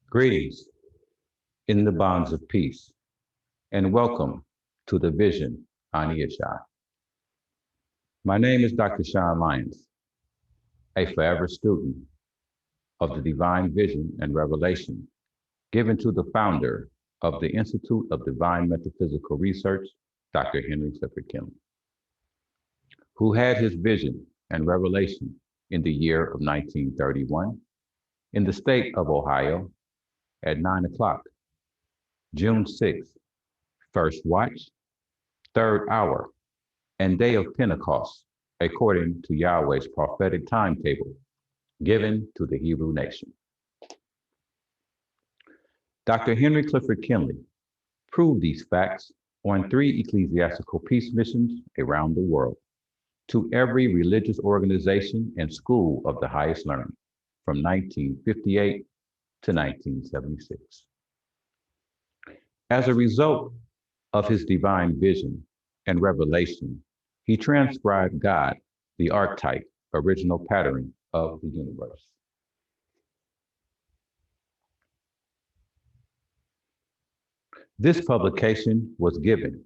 Greetings in the bonds of peace, and welcome to the Vision on Ishi. My name is Dr. Lyons, a forever student of the divine vision and revelation given to the founder of the Institute of Divine Metaphysical Research, Dr. Henry Clifford Kinley, who had his vision and revelation in the year of 1931 in the state of Ohio at 9 o'clock, June 6th, first watch, third hour, and day of Pentecost, according to Yahweh's prophetic timetable given to the Hebrew nation. Dr. Henry Clifford Kinley proved these facts on 3 ecclesiastical peace missions around the world to every religious organization and school of the highest learning from 1958 to 1976. As a result of his divine vision and revelation, he transcribed God, the archetype, original pattern of the universe. This publication was given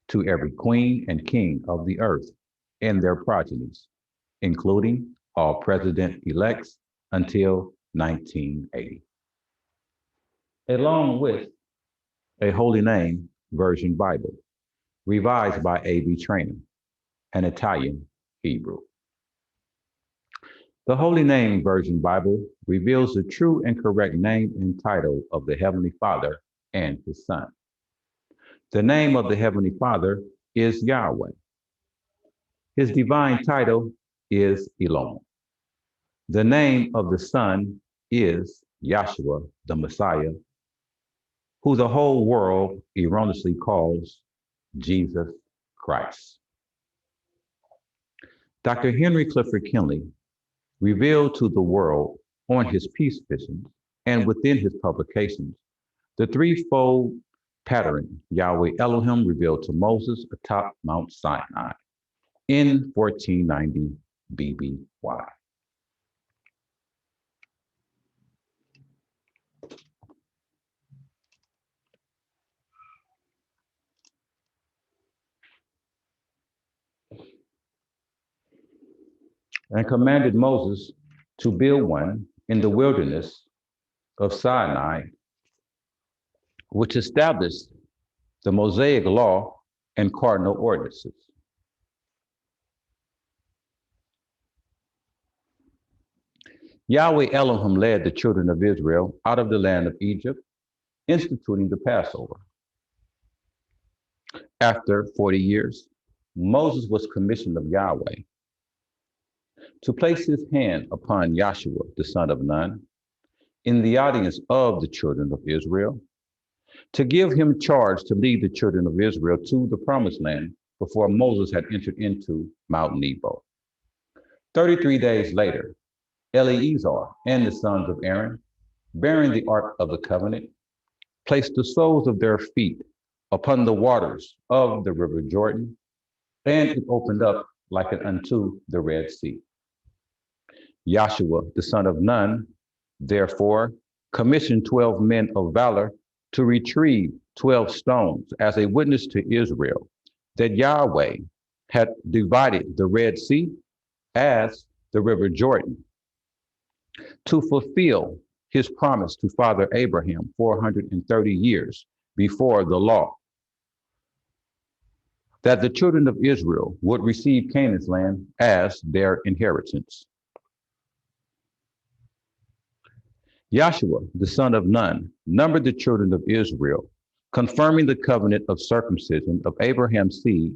to every queen and king of the earth and their progenies, including all president-elects until 1980, along with a Holy Name Version Bible, revised by A.B. Trainer, an Italian Hebrew. The Holy Name Version Bible reveals the true and correct name and title of the Heavenly Father and His Son. The name of the Heavenly Father is Yahweh. His divine title is Elohim. The name of the Son is Yahshua, the Messiah, who the whole world erroneously calls Jesus Christ. Dr. Henry Clifford Kinley revealed to the world on his peace visions and within his publications the threefold pattern Yahweh Elohim revealed to Moses atop Mount Sinai in 1490 BBY. And commanded Moses to build one in the wilderness of Sinai, which established the Mosaic law and cardinal ordinances. Yahweh Elohim led the children of Israel out of the land of Egypt, instituting the Passover. After 40 years, Moses was commissioned of Yahweh to place his hand upon Yahshua, the son of Nun, in the audience of the children of Israel, to give him charge to lead the children of Israel to the promised land before Moses had entered into Mount Nebo. 33 days later, Eleazar and the sons of Aaron, bearing the Ark of the Covenant, placed the soles of their feet upon the waters of the river Jordan, and it opened up like it unto the Red Sea. Yahshua, the son of Nun, therefore commissioned 12 men of valor to retrieve 12 stones as a witness to Israel that Yahweh had divided the Red Sea as the river Jordan, to fulfill his promise to Father Abraham 430 years before the law, that the children of Israel would receive Canaan's land as their inheritance. Yahshua, the son of Nun, numbered the children of Israel, confirming the covenant of circumcision of Abraham's seed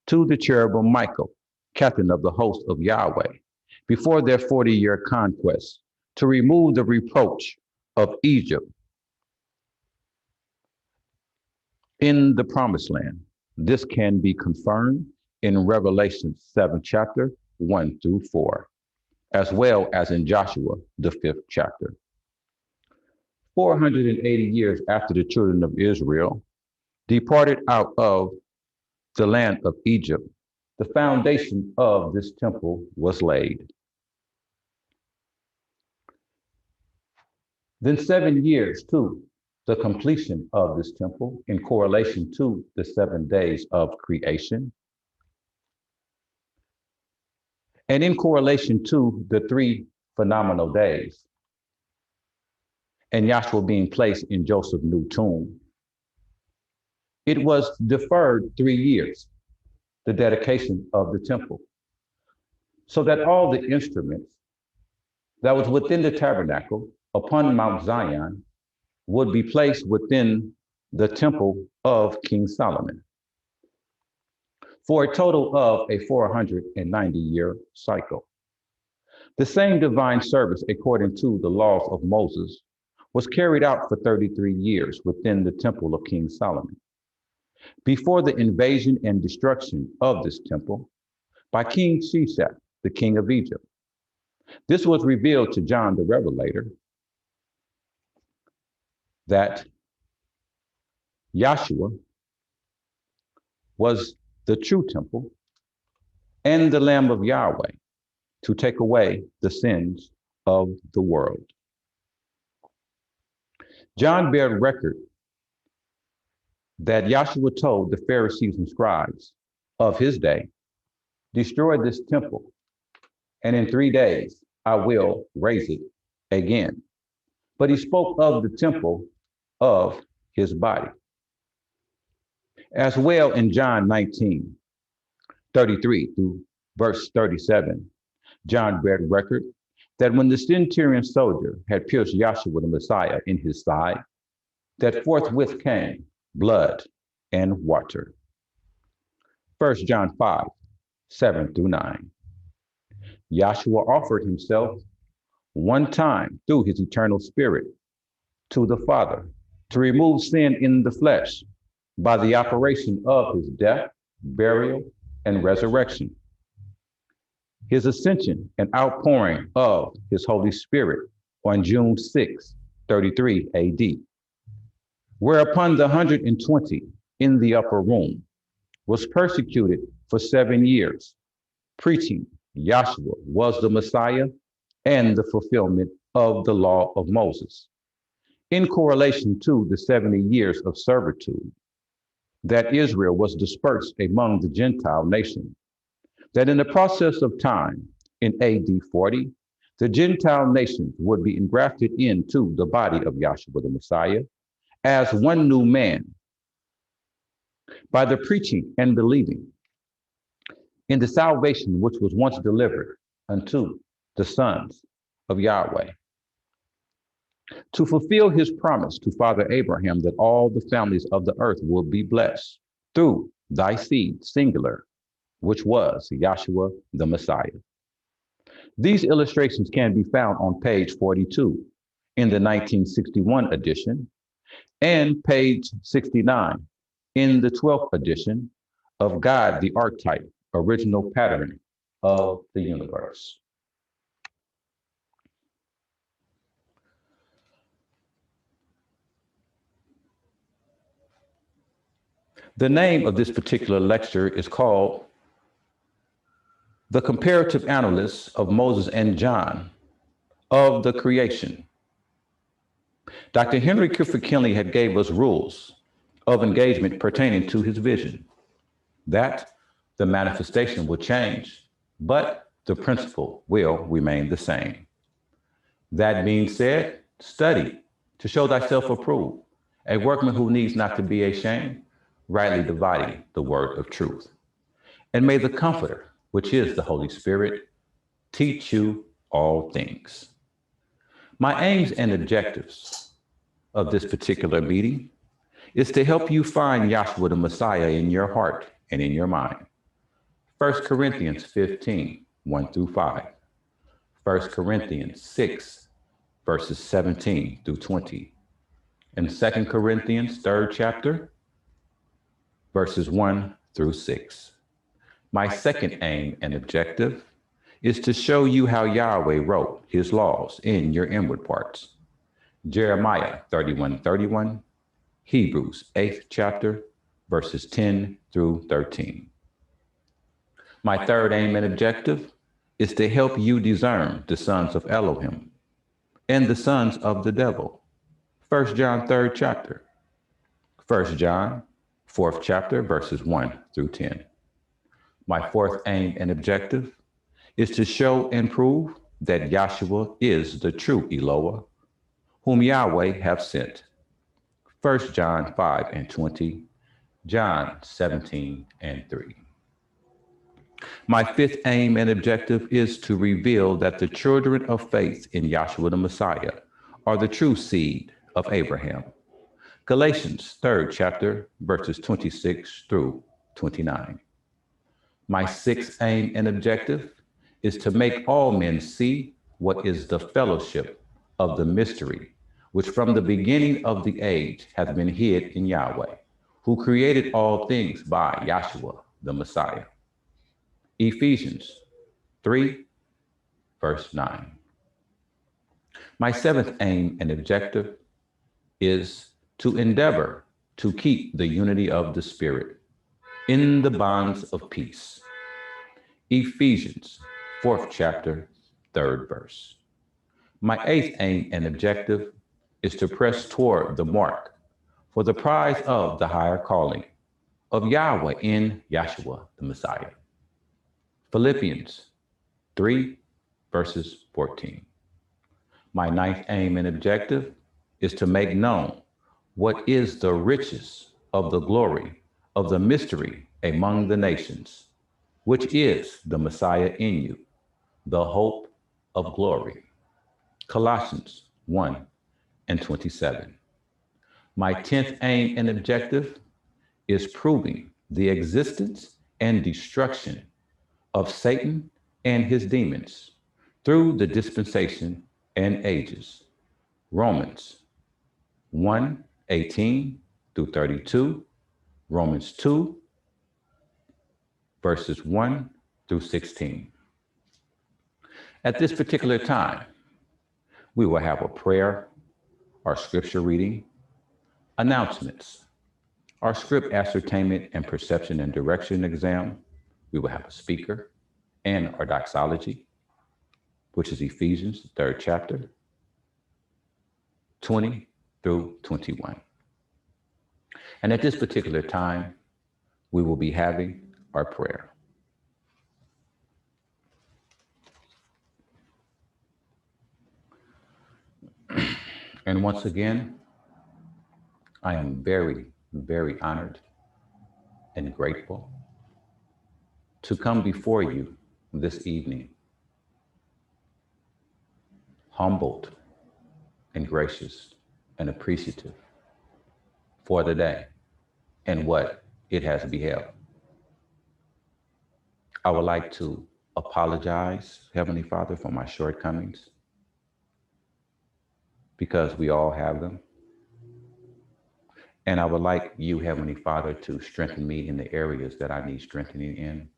to the cherubim Michael, captain of the host of Yahweh, before their 40-year conquest to remove the reproach of Egypt in the promised land. This can be confirmed in Revelation 7 chapter 1 through 4, as well as in Joshua, the 5th chapter. 480 years after the children of Israel departed out of the land of Egypt, the foundation of this temple was laid. Then 7 years to the completion of this temple in correlation to the 7 days of creation, and in correlation to the 3 phenomenal days, and Yahshua being placed in Joseph's new tomb, it was deferred 3 years, the dedication of the temple, so that all the instruments that was within the tabernacle upon Mount Zion would be placed within the temple of King Solomon for a total of a 490-year cycle. The same divine service, according to the laws of Moses, was carried out for 33 years within the temple of King Solomon. Before the invasion and destruction of this temple by King Chap, the king of Egypt, this was revealed to John the Revelator that Yahshua was the true temple and the Lamb of Yahweh to take away the sins of the world. John bear record that Yahshua told the Pharisees and scribes of his day, destroy this temple, and in 3 days I will raise it again. But he spoke of the temple of his body. As well in John 19:33 through verse 37, John bear record that when the centurion soldier had pierced Yahshua the Messiah in his side, that forthwith came blood and water. 1 John 5:7 through 9. Yahshua offered himself one time through his eternal spirit to the Father to remove sin in the flesh by the operation of his death, burial, and resurrection. His ascension and outpouring of his Holy Spirit on June 6, 33 AD, whereupon the 120 in the upper room was persecuted for 7 years, preaching Yahshua was the Messiah and the fulfillment of the law of Moses, in correlation to the 70 years of servitude, that Israel was dispersed among the Gentile nation, that in the process of time, in AD 40, the Gentile nations would be engrafted into the body of Yahshua the Messiah as one new man by the preaching and believing in the salvation which was once delivered unto the sons of Yahweh, to fulfill his promise to Father Abraham that all the families of the earth will be blessed through thy seed, singular, which was Yahshua the Messiah. These illustrations can be found on page 42 in the 1961 edition and page 69 in the 12th edition of God the Archetype, Original Pattern of the Universe. The name of this particular lecture is called The Comparative Analysis of Moses and John of the Creation. Dr. Henry Clifford Kinley had gave us rules of engagement pertaining to his vision, that the manifestation will change, but the principle will remain the same. That being said, study to show thyself approved, a workman who needs not to be ashamed, rightly dividing the word of truth. And may the Comforter, which is the Holy Spirit, teach you all things. My aims and objectives of this particular meeting is to help you find Yahshua the Messiah in your heart and in your mind. 1 Corinthians 15, 1 through 5. 1 Corinthians 6, verses 17 through 20, and 2 Corinthians 3rd chapter, verses 1 through 6. My second aim and objective is to show you how Yahweh wrote his laws in your inward parts. Jeremiah 31:31, Hebrews 8th chapter, verses 10 through 13. My third aim and objective is to help you discern the sons of Elohim and the sons of the devil. 1 John 3rd chapter, 1 John 4th chapter, verses 1 through 10. My fourth aim and objective is to show and prove that Yahshua is the true Eloah, whom Yahweh have sent. 1 John 5:20, John 17:3. My fifth aim and objective is to reveal that the children of faith in Yahshua the Messiah are the true seed of Abraham. Galatians 3rd chapter, verses 26 through 29. My sixth aim and objective is to make all men see what is the fellowship of the mystery, which from the beginning of the age hath been hid in Yahweh, who created all things by Yahshua the Messiah. Ephesians 3, verse 9. My seventh aim and objective is to endeavor to keep the unity of the Spirit in the bonds of peace. Ephesians 4th chapter, 3rd verse. My eighth aim and objective is to press toward the mark for the prize of the higher calling of Yahweh in Yahshua the Messiah. Philippians 3, verses 14. My ninth aim and objective is to make known what is the riches of the glory of the mystery among the nations, which is the Messiah in you, the hope of glory. Colossians 1:27. My 10th aim and objective is proving the existence and destruction of Satan and his demons through the dispensation and ages. Romans 1:18 through 32, Romans 2, verses 1 through 16. At this particular time, we will have a prayer, our scripture reading, announcements, our script ascertainment and perception and direction exam. We will have a speaker and our doxology, which is Ephesians 3rd chapter, 20 through 21. And at this particular time, we will be having our prayer. And once again, I am very, very honored and grateful to come before you this evening, humbled and gracious and appreciative for the day and what it has beheld. I would like to apologize, Heavenly Father, for my shortcomings, because we all have them. And I would like you, Heavenly Father, to strengthen me in the areas that I need strengthening in.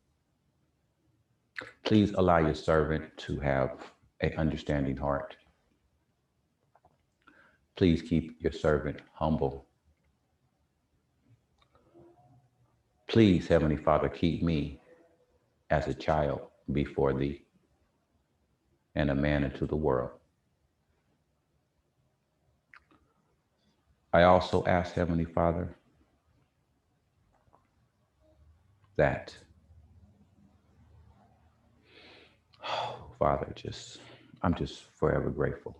Please allow your servant to have an understanding heart. Please keep your servant humble. Please, Heavenly Father, keep me as a child before thee and a man into the world. I also ask, Heavenly Father, that, Father, I'm just forever grateful.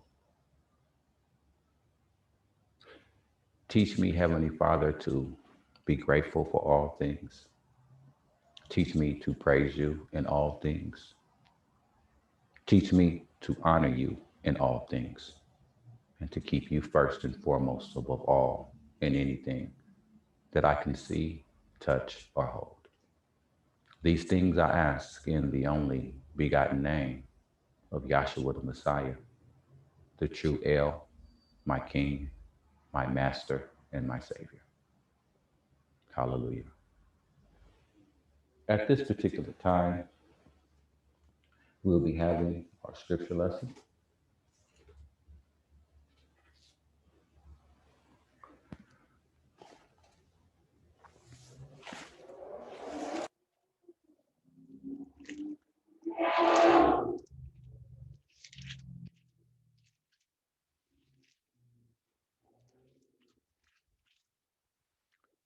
Teach me, Heavenly Father, to be grateful for all things. Teach me to praise you in all things. Teach me to honor you in all things, and to keep you first and foremost above all in anything that I can see, touch, or hold. These things I ask in the only begotten name of Yahshua the Messiah, the true El, my King, my Master, and my Savior. Hallelujah. At this particular time, we'll be having our scripture lesson.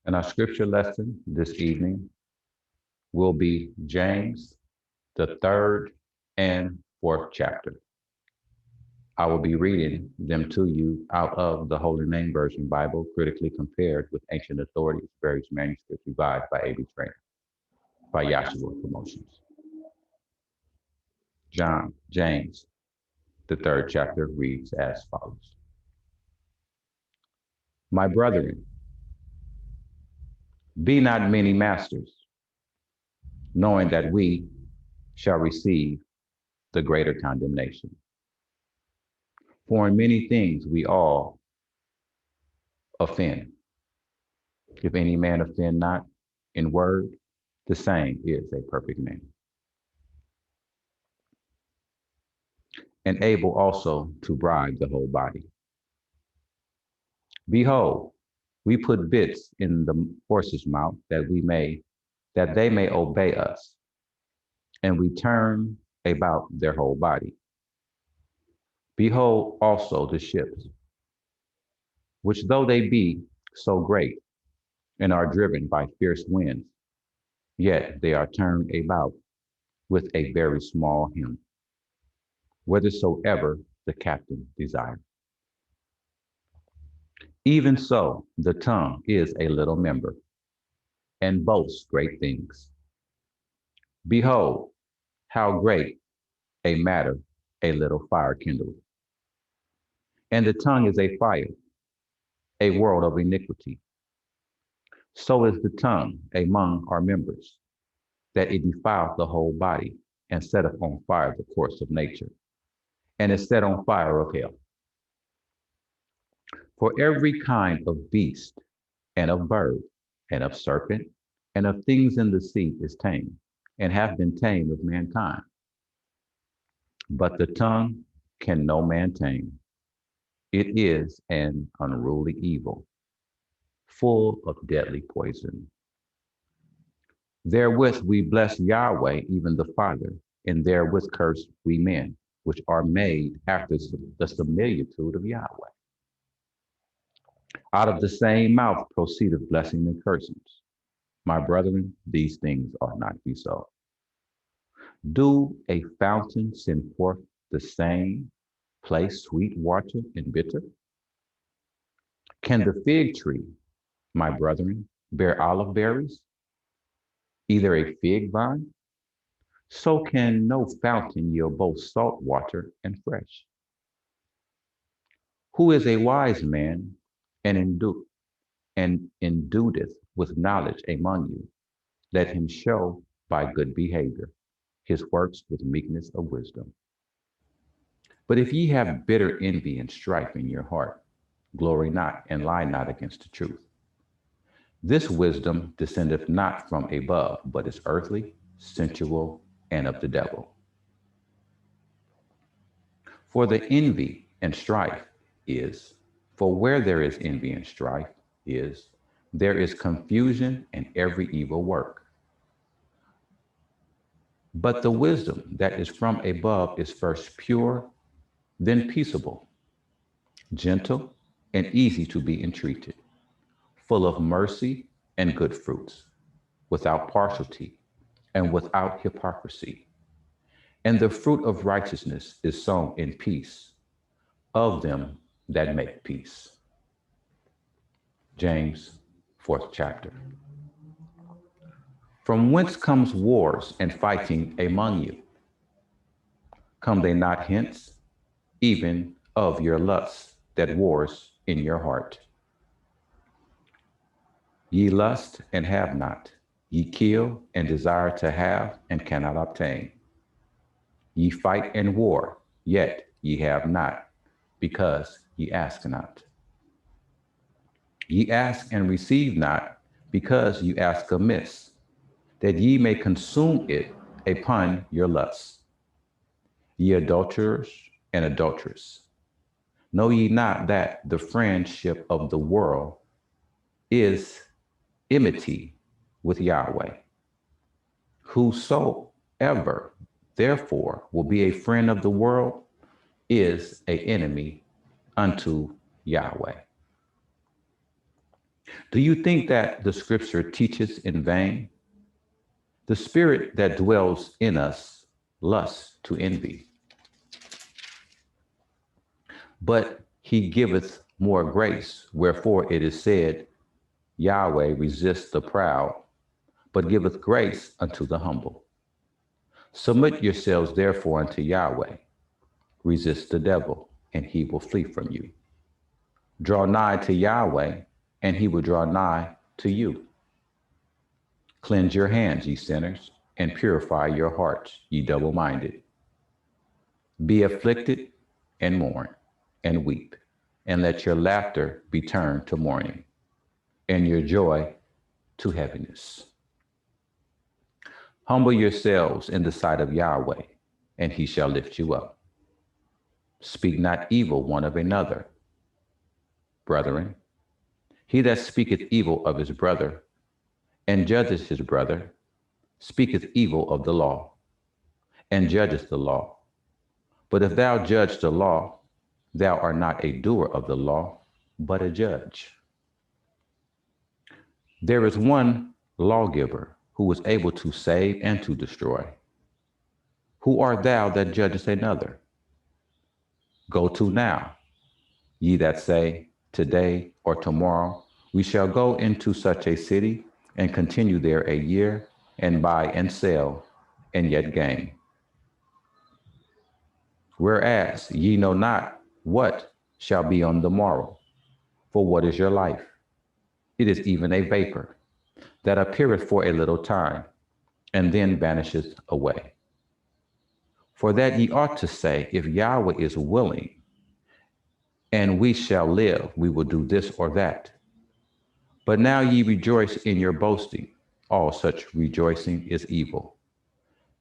And our scripture lesson this evening will be James, the third and fourth chapter. I will be reading them to you out of the Holy Name Version Bible, critically compared with ancient authorities, various manuscripts revised by A.B. Trainer, by Yahshua Promotions. James, the third chapter reads as follows. My brethren, be not many masters, knowing that we shall receive the greater condemnation. For in many things we all offend. If any man offend not in word, the same is a perfect man, and able also to bribe the whole body. Behold, we put bits in the horse's mouth that they may obey us, and we turn about their whole body. Behold also the ships, which though they be so great and are driven by fierce winds, yet they are turned about with a very small helm, whithersoever the captain desires. Even so, the tongue is a little member, and boasts great things. Behold, how great a matter a little fire kindleth. And the tongue is a fire, a world of iniquity. So is the tongue among our members, that it defileth the whole body, and setteth on fire the course of nature, and is set on fire of hell. For every kind of beast, and of bird, and of serpent, and of things in the sea is tamed, and hath been tamed of mankind. But the tongue can no man tame. It is an unruly evil, full of deadly poison. Therewith we bless Yahweh, even the Father, and therewith curse we men, which are made after the similitude of Yahweh. Out of the same mouth proceedeth blessing and cursings. My brethren, these things ought not be so. Do a fountain send forth the same place sweet water and bitter? Can the fig tree, my brethren, bear olive berries? Either a fig vine? So can no fountain yield both salt water and fresh. Who is a wise man and enduedeth with knowledge among you? Let him show by good behavior his works with meekness of wisdom. But if ye have bitter envy and strife in your heart, glory not and lie not against the truth. This wisdom descendeth not from above, but is earthly, sensual, and of the devil. For the envy and strife is, for where there is envy and strife there is confusion and every evil work. But the wisdom that is from above is first pure, then peaceable, gentle, and easy to be entreated, full of mercy and good fruits, without partiality and without hypocrisy. And the fruit of righteousness is sown in peace of them that make peace. James, fourth chapter. From whence comes wars and fighting among you? Come they not hence, even of your lusts that wars in your heart? Ye lust and have not, ye kill and desire to have and cannot obtain. Ye fight and war, yet ye have not, because ye ask not. Ye ask and receive not, because you ask amiss, that ye may consume it upon your lusts. Ye adulterers and adulteresses, know ye not that the friendship of the world is enmity with Yahweh? Whosoever, therefore, will be a friend of the world is an enemy unto Yahweh. Do you think that the scripture teaches in vain? The spirit that dwells in us lusts to envy, but he giveth more grace. Wherefore it is said, Yahweh resists the proud, but giveth grace unto the humble. Submit yourselves therefore unto Yahweh. Resist the devil, and he will flee from you. Draw nigh to Yahweh, and he will draw nigh to you. Cleanse your hands, ye sinners, and purify your hearts, ye double-minded. Be afflicted, and mourn, and weep, and let your laughter be turned to mourning, and your joy to heaviness. Humble yourselves in the sight of Yahweh, and he shall lift you up. Speak not evil one of another. Brethren, he that speaketh evil of his brother, and judgeth his brother, speaketh evil of the law, and judgeth the law. But if thou judge the law, thou art not a doer of the law, but a judge. There is one lawgiver who is able to save and to destroy. Who art thou that judgest another? Go to now, ye that say, today or tomorrow, we shall go into such a city and continue there a year, and buy and sell, and yet gain. Whereas ye know not what shall be on the morrow. For what is your life? It is even a vapor that appeareth for a little time, and then vanisheth away. For that ye ought to say, if Yahweh is willing, and we shall live, we will do this or that. But now ye rejoice in your boasting. All such rejoicing is evil.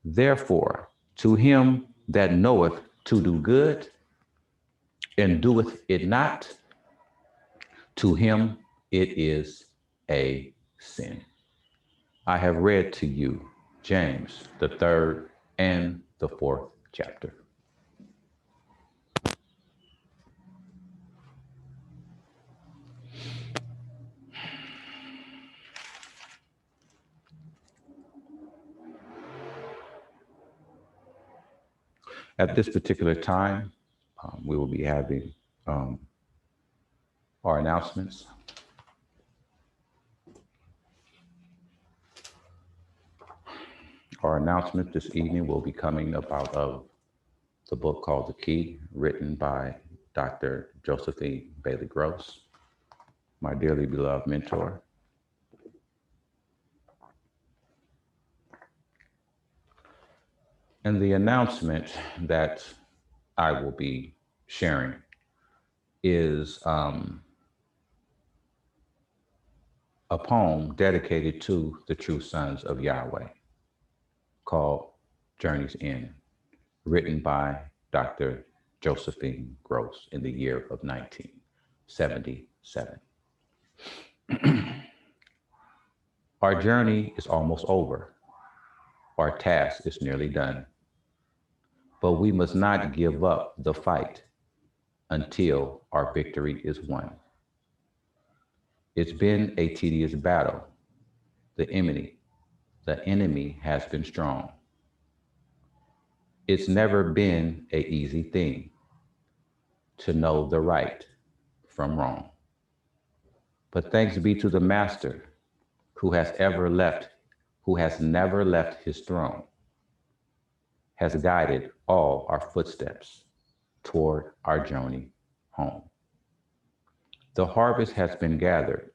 Therefore, to him that knoweth to do good, and doeth it not, to him it is a sin. I have read to you James, the 3rd and the 4th chapter. At this particular time, we will be having our announcements. Our announcement this evening will be coming out of the book called The Key, written by Dr. Josephine Bailey Gross, my dearly beloved mentor. And the announcement that I will be sharing is a poem dedicated to the true sons of Yahweh called Journey's End, written by Dr. Josephine Gross in the year of 1977. Our journey is almost over. Our task is nearly done. But we must not give up the fight until our victory is won. It's been a tedious battle. The enemy has been strong. It's never been an easy thing to know the right from wrong. But thanks be to the Master who has never left his throne, has guided all our footsteps toward our journey home. The harvest has been gathered,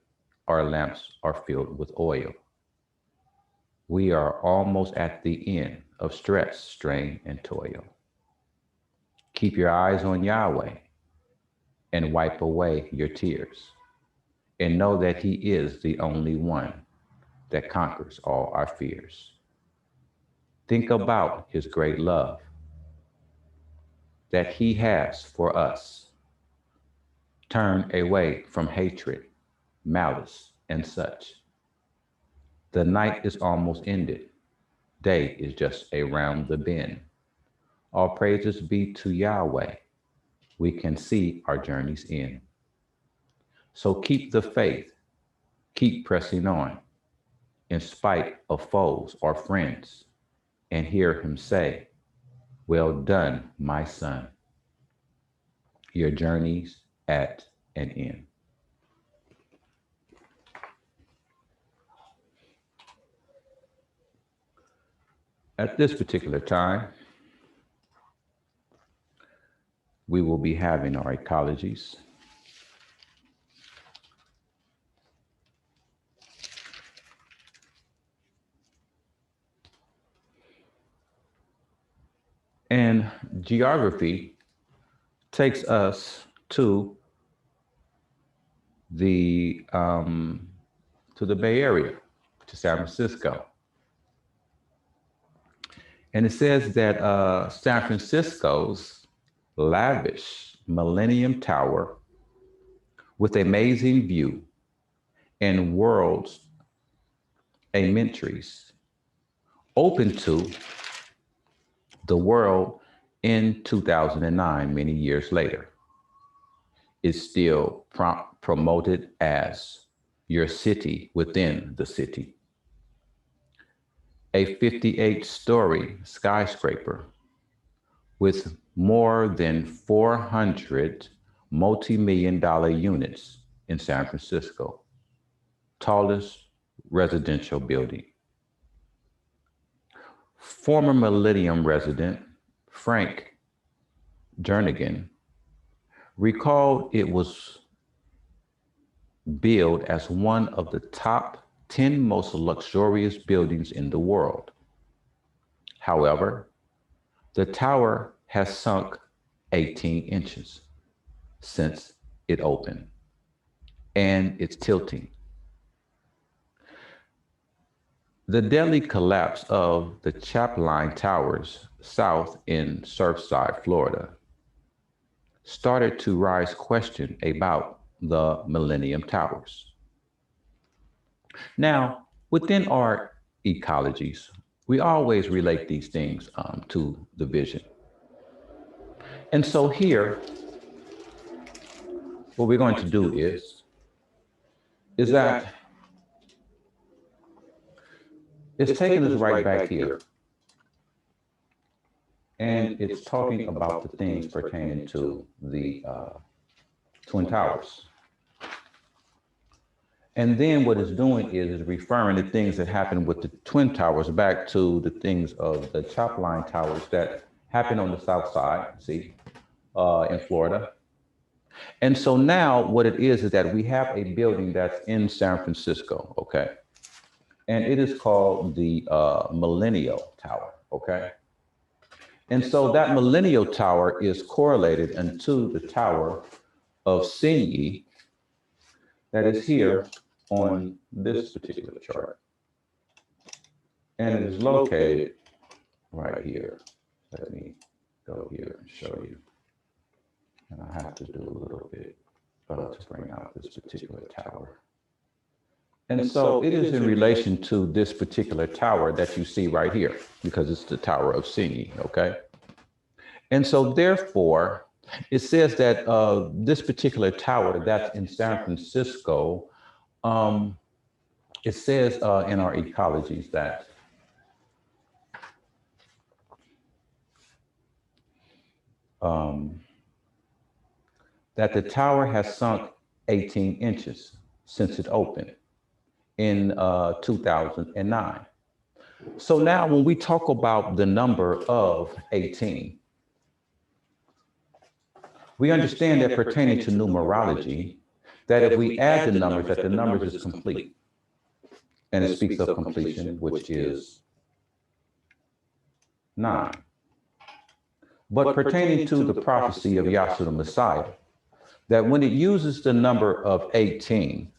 our lamps are filled with oil. We are almost at the end of stress, strain, and toil. Keep your eyes on Yahweh and wipe away your tears, and know that He is the only one that conquers all our fears. Think about His great love that He has for us. Turn away from hatred, malice, and such. The night is almost ended. Day is just around the bend. All praises be to Yahweh. We can see our journey's end. So keep the faith, keep pressing on, in spite of foes or friends, and hear Him say, "Well done, my son. Your journey's at an end." At this particular time, we will be having our ecologies. And geography takes us to the Bay Area, to San Francisco. And it says that San Francisco's lavish Millennium Tower with amazing view and world's amenities opened to the world in 2009, many years later. Is still promoted as your city within the city. A 58-story skyscraper with more than 400 multi-million-dollar units in San Francisco, tallest residential building. Former Millennium resident Frank Jernigan recalled it was billed as one of the top 10 most luxurious buildings in the world. However, the tower has sunk 18 inches since it opened, and it's tilting. The deadly collapse of the Chap towers south in Surfside, Florida, started to raise question about the Millennium Towers. Now, within our ecologies, we always relate these things to the vision. And so here, what we're going to do is that it's taking us right back here. And it's talking about the things pertaining to the Twin Towers. And then what it's doing is referring to things that happened with the Twin Towers back to the things of the Chap towers that happened on the south side, see, in Florida. And so now what it is that we have a building that's in San Francisco, okay? And it is called the Millennial Tower, okay? And so that Millennial Tower is correlated into the Tower of Sinyi that is here on this particular chart. And it is located right here. Let me go here and show you. And I have to do a little bit to bring out this particular tower. And so it is in relation to this particular tower that you see right here, because it's the Tower of Sinyi, okay? And so therefore, it says that this particular tower that's in San Francisco, it says in our ecologies that that the tower has sunk 18 inches since it opened in 2009. So now when we talk about the number of 18, we understand that pertaining to numerology, that if we add the numbers, that the numbers is complete. and it speaks of completion, which is 9. But pertaining to the prophecy of Yahshua the Messiah, that when it uses the number of 18,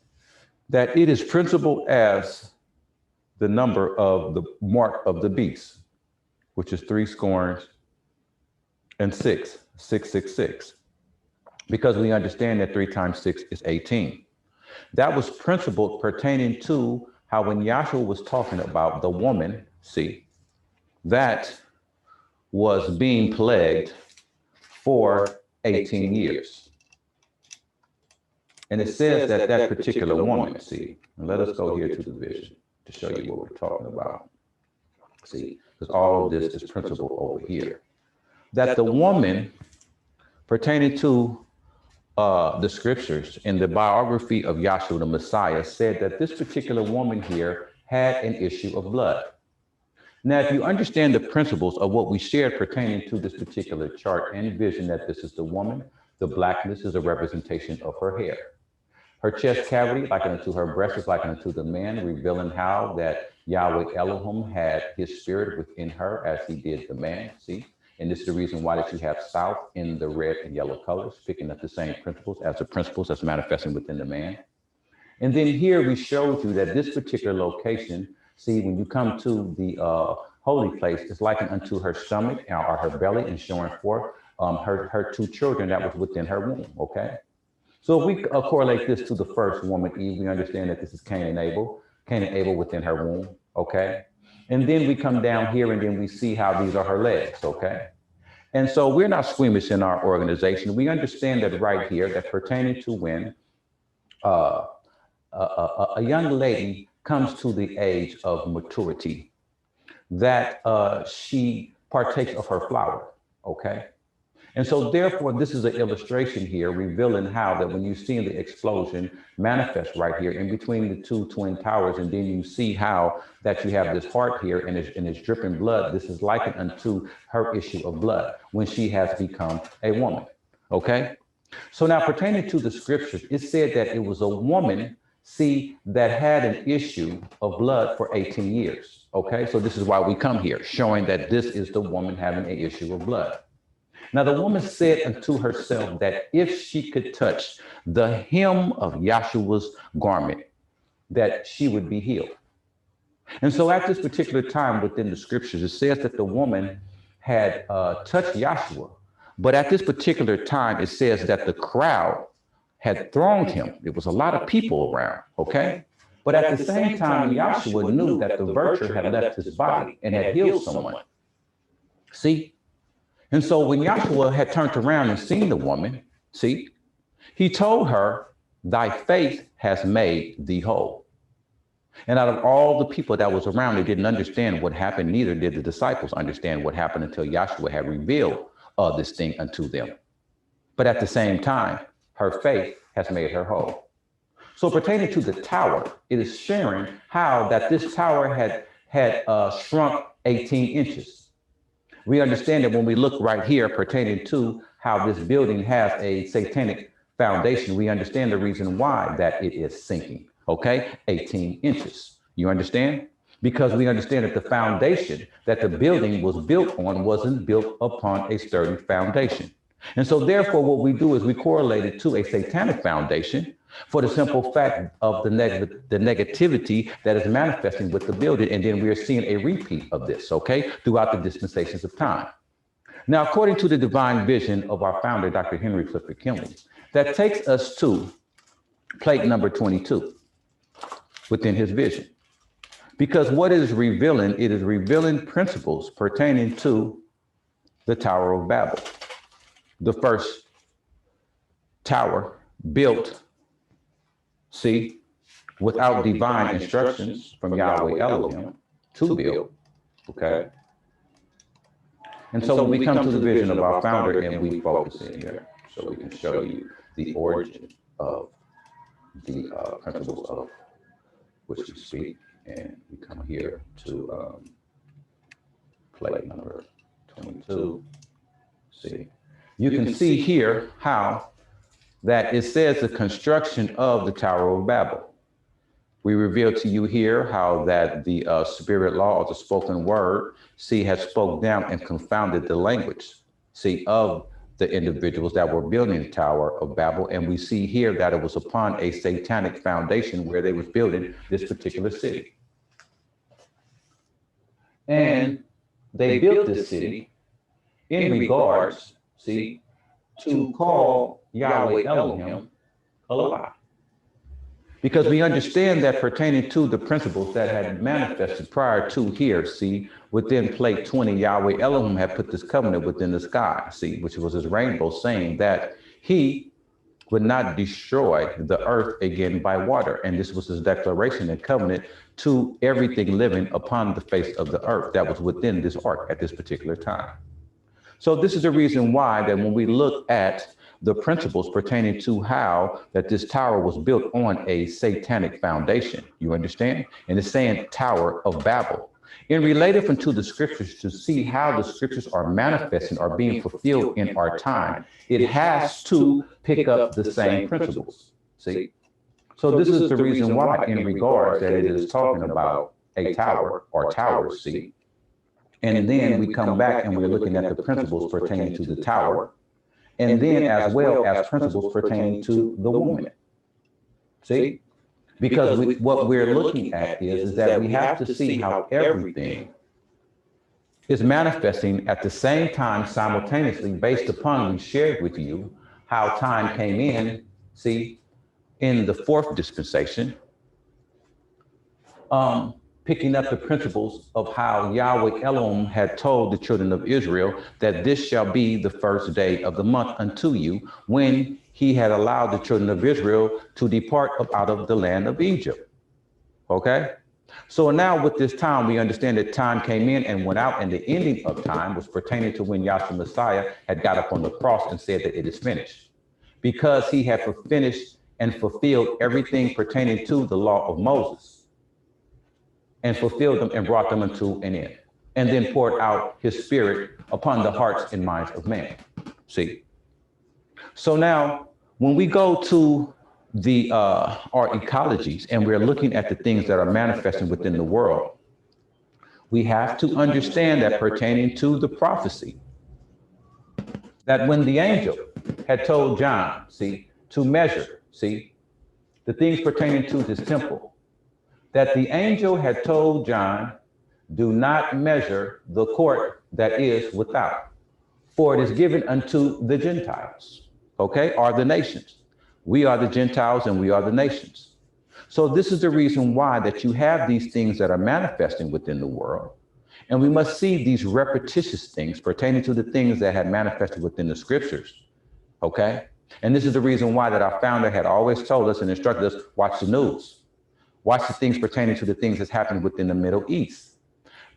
that it is principled as the number of the mark of the beast, which is 666, 666, because we understand that 3 times 6 is 18. That was principled pertaining to how when Yahshua was talking about the woman, see, that was being plagued for 18 years. And it says that that particular woman, see, and let us go here to the vision to show you what we're talking about. See, because all of this is principle over here. That the woman pertaining to the scriptures in the biography of Yahshua the Messiah said that this particular woman here had an issue of blood. Now, if you understand the principles of what we shared pertaining to this particular chart and vision, that this is the woman, the blackness is a representation of her hair. Her chest cavity, likened unto her breast, is likened unto the man, revealing how that Yahweh Elohim had his spirit within her as he did the man, see? And this is the reason why that you have south in the red and yellow colors, picking up the same principles as the principles that's manifesting within the man. And then here we showed you that this particular location, see, when you come to the holy place, it's likened unto her stomach or her belly, and showing forth her 2 children that was within her womb, okay? So if we correlate this to the first woman, Eve, we understand that this is Cain and Abel within her womb, okay? And then we come down here and then we see how these are her legs, okay? And so we're not squeamish in our organization. We understand that right here, that pertaining to when a young lady comes to the age of maturity, that she partakes of her flower, okay? And so therefore, this is an illustration here revealing how that when you see the explosion manifest right here in between the 2 twin towers, and then you see how that you have this heart here and it's dripping blood. This is likened unto her issue of blood when she has become a woman, okay? So now pertaining to the scriptures, it said that it was a woman, see, that had an issue of blood for 18 years, okay? So this is why we come here, showing that this is the woman having an issue of blood. Now, the woman said unto herself that if she could touch the hem of Yahshua's garment, that she would be healed. And so at this particular time within the scriptures, it says that the woman had touched Yahshua. But at this particular time, it says that the crowd had thronged him. There was a lot of people around, okay? But at the same time, Yahshua knew that the virtue had left his body and had healed someone. See? And so when Yahshua had turned around and seen the woman, see, he told her, thy faith has made thee whole. And out of all the people that was around, they didn't understand what happened. Neither did the disciples understand what happened until Yahshua had revealed this thing unto them. But at the same time, her faith has made her whole. So pertaining to the tower, it is sharing how that this tower had shrunk 18 inches. We understand that when we look right here pertaining to how this building has a satanic foundation, we understand the reason why that it is sinking, okay? 18 inches. You understand? Because we understand that the foundation that the building was built on wasn't built upon a sturdy foundation. And so therefore, what we do is we correlate it to a satanic foundation for the simple fact of the negativity that is manifesting with the building. And then we are seeing a repeat of this, okay, throughout the dispensations of time. Now, according to the divine vision of our founder, Dr. Henry Clifford Kinley, that takes us to plate number 22 within his vision. Because what it is revealing, it is revealing principles pertaining to the Tower of Babel. The first tower built, see, without divine instructions from Yahweh Elohim to build, okay? And so when we come to the vision of our founder and we focus in here, so we can show you the origin of the principles of which we speak, and we come here to plate number 22, see. You can see here how that it says the construction of the Tower of Babel. We reveal to you here how that the spirit law or the spoken word, see, has spoke down and confounded the language, see, of the individuals that were building the Tower of Babel. And we see here that it was upon a satanic foundation where they was building this particular city. And they built this city in regards, see, to call Yahweh Elohim a lie. Because we understand that pertaining to the principles that had manifested prior to here, see, within plate 20, Yahweh Elohim had put this covenant within the sky, see, which was his rainbow, saying that he would not destroy the earth again by water. And this was his declaration and covenant to everything living upon the face of the earth that was within this ark at this particular time. So this is the reason why that when we look at the principles pertaining to how that this tower was built on a satanic foundation, you understand? And it's saying Tower of Babel. In related to the scriptures, to see how the scriptures are manifesting, are being fulfilled in our time, it has to pick up the same principles, see? So this is the reason why in regards that it is talking about a tower or towers, see? And then we come back and we're looking at the principles pertaining to the tower, and then as well as principles pertaining to the woman. See? Because what we're looking at is that we have to see how everything is manifesting at the same time simultaneously based upon, we shared with you how time came in, see, in the fourth dispensation, picking up the principles of how Yahweh Elohim had told the children of Israel that this shall be the first day of the month unto you, when he had allowed the children of Israel to depart out of the land of Egypt. Okay? So now with this time, we understand that time came in and went out, and the ending of time was pertaining to when Yahshua Messiah had got up on the cross and said that it is finished. Because he had finished and fulfilled everything pertaining to the law of Moses, and fulfilled them and brought them unto an end, and then poured out his spirit upon the hearts and minds of man. See? So now, when we go to the our ecologies and we're looking at the things that are manifesting within the world, we have to understand that pertaining to the prophecy, that when the angel had told John, see, to measure, see, the things pertaining to this temple, that the angel had told John, do not measure the court that is without, for it is given unto the Gentiles, okay, are the nations. We are the Gentiles and we are the nations. So this is the reason why that you have these things that are manifesting within the world. And we must see these repetitious things pertaining to the things that had manifested within the scriptures, okay? And this is the reason why that our founder had always told us and instructed us, watch the news. Watch the things pertaining to the things that's happening within the Middle East,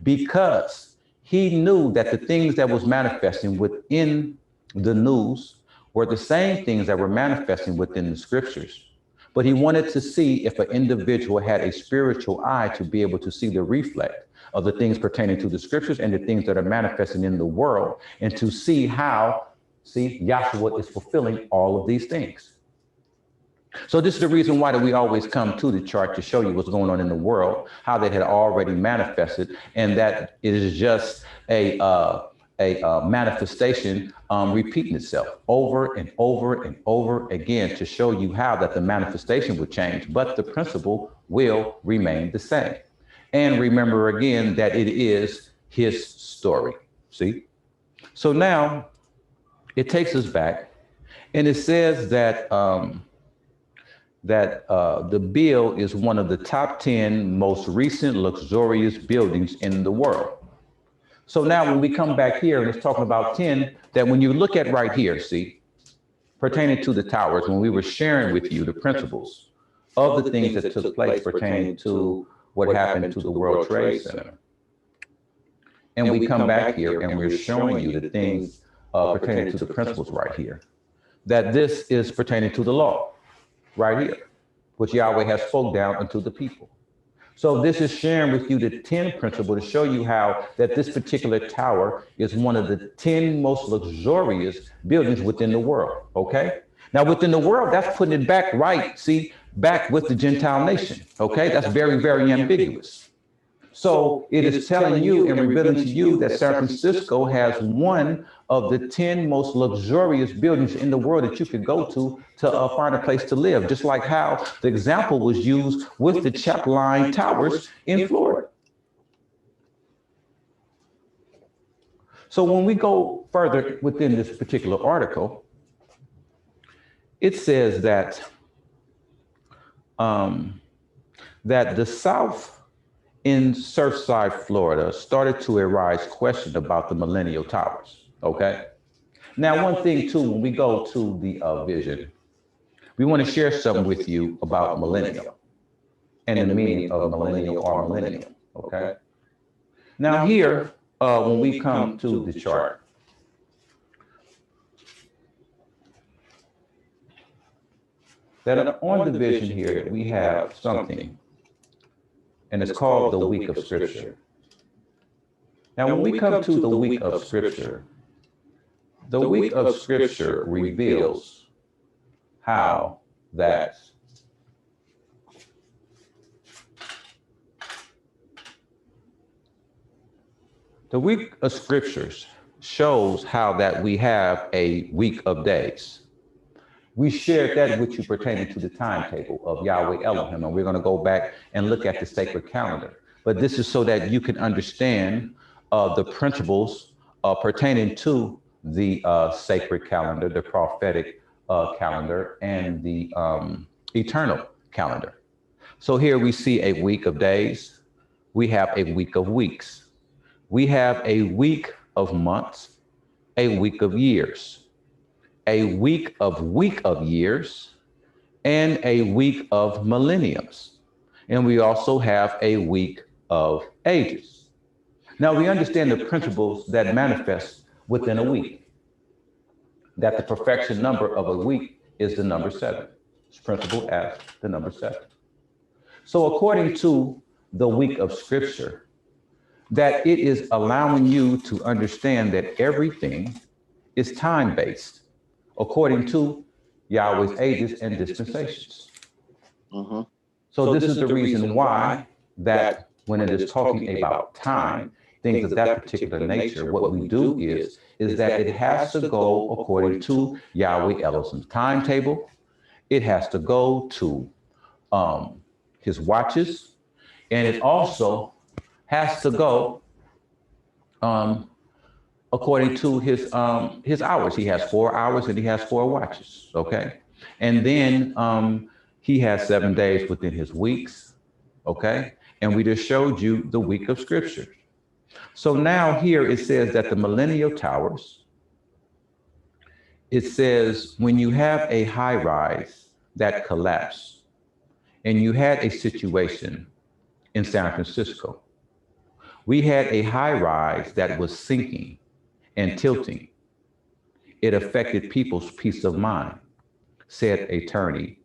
because he knew that the things that was manifesting within the news were the same things that were manifesting within the scriptures. But he wanted to see if an individual had a spiritual eye to be able to see the reflect of the things pertaining to the scriptures and the things that are manifesting in the world, and to see how, see, Yahshua is fulfilling all of these things. So this is the reason why that we always come to the chart to show you what's going on in the world, how that had already manifested, and that it is just a manifestation repeating itself over and over and over again to show you how that the manifestation would change, but the principle will remain the same. And remember again that it is his story, see? So now it takes us back, and it says that the bill is one of the top 10 most recent luxurious buildings in the world. So now when we come back here and it's talking about 10, that when you look at right here, see, pertaining to the towers, when we were sharing with you the principles of the things that took place pertaining to what happened to the World Trade Center. And we come back here and we're showing you the things pertaining to the principles right here, that this is pertaining to the law. Right here, which Yahweh has spoke down unto the people. So this is sharing with you the 10 principle to show you how that this particular tower is one of the 10 most luxurious buildings within the world, okay? Now within the world, that's putting it back right, see, back with the Gentile nation. Okay, that's very, very ambiguous. So it is telling you and revealing to you that San Francisco has one of the 10 most luxurious buildings in the world that you could go to find a place to live, just like how the example was used with the Chap line towers in Florida. So when we go further within this particular article, it says that that the South in Surfside, Florida, started to arise question about the Millennial Towers, okay? Now, one thing too, when we go to the vision, we want to share something with you about millennial and the meaning of millennial or millennium, okay? Now here, when we come to the chart, that on the vision here, we have something, and it's called the week of Scripture. Now, when we come to the week of Scripture, the week of Scripture reveals how that the week of Scriptures shows how that we have a week of days. We shared that with you pertaining to the timetable of Yahweh Elohim, and we're going to go back and look at the sacred calendar. But this is so that you can understand the principles pertaining to the sacred calendar, the prophetic calendar, and the eternal calendar. So here we see a week of days. We have a week of weeks. We have a week of months, a week of years, a week of years, and a week of millenniums. And we also have a week of ages. Now we understand the principles that manifest within a week, that the perfection number of a week is the number 7. It's principle as the number 7. So according to the week of Scripture, that it is allowing you to understand that everything is time-based, according to Yahweh's ages and dispensations. So this is the reason why that when it is talking about time, things of that particular nature, what we do is that it has to go according to Yahweh Elohim's timetable. It has to go to his watches, and it also has to go according to his hours. He has 4 hours and he has 4 watches, okay? And then he has 7 days within his weeks, okay? And we just showed you the week of Scripture. So now here it says that the millennial towers, it says when you have a high rise that collapsed, and you had a situation in San Francisco. We had a high rise that was sinking and tilting. It affected people's peace of mind, said attorney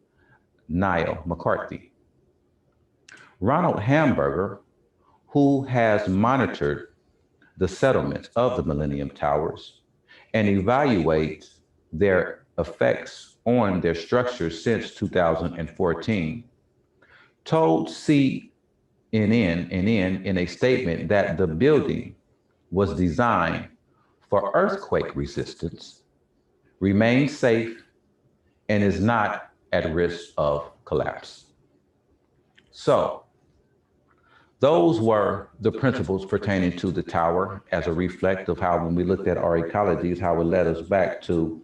Niall McCarthy. Ronald Hamburger, who has monitored the settlements of the Millennium Towers and evaluates their effects on their structures since 2014, told CNN in a statement that the building was designed for earthquake resistance, remains safe, and is not at risk of collapse. So those were the principles pertaining to the tower as a reflect of how, when we looked at our ecologies, how it led us back to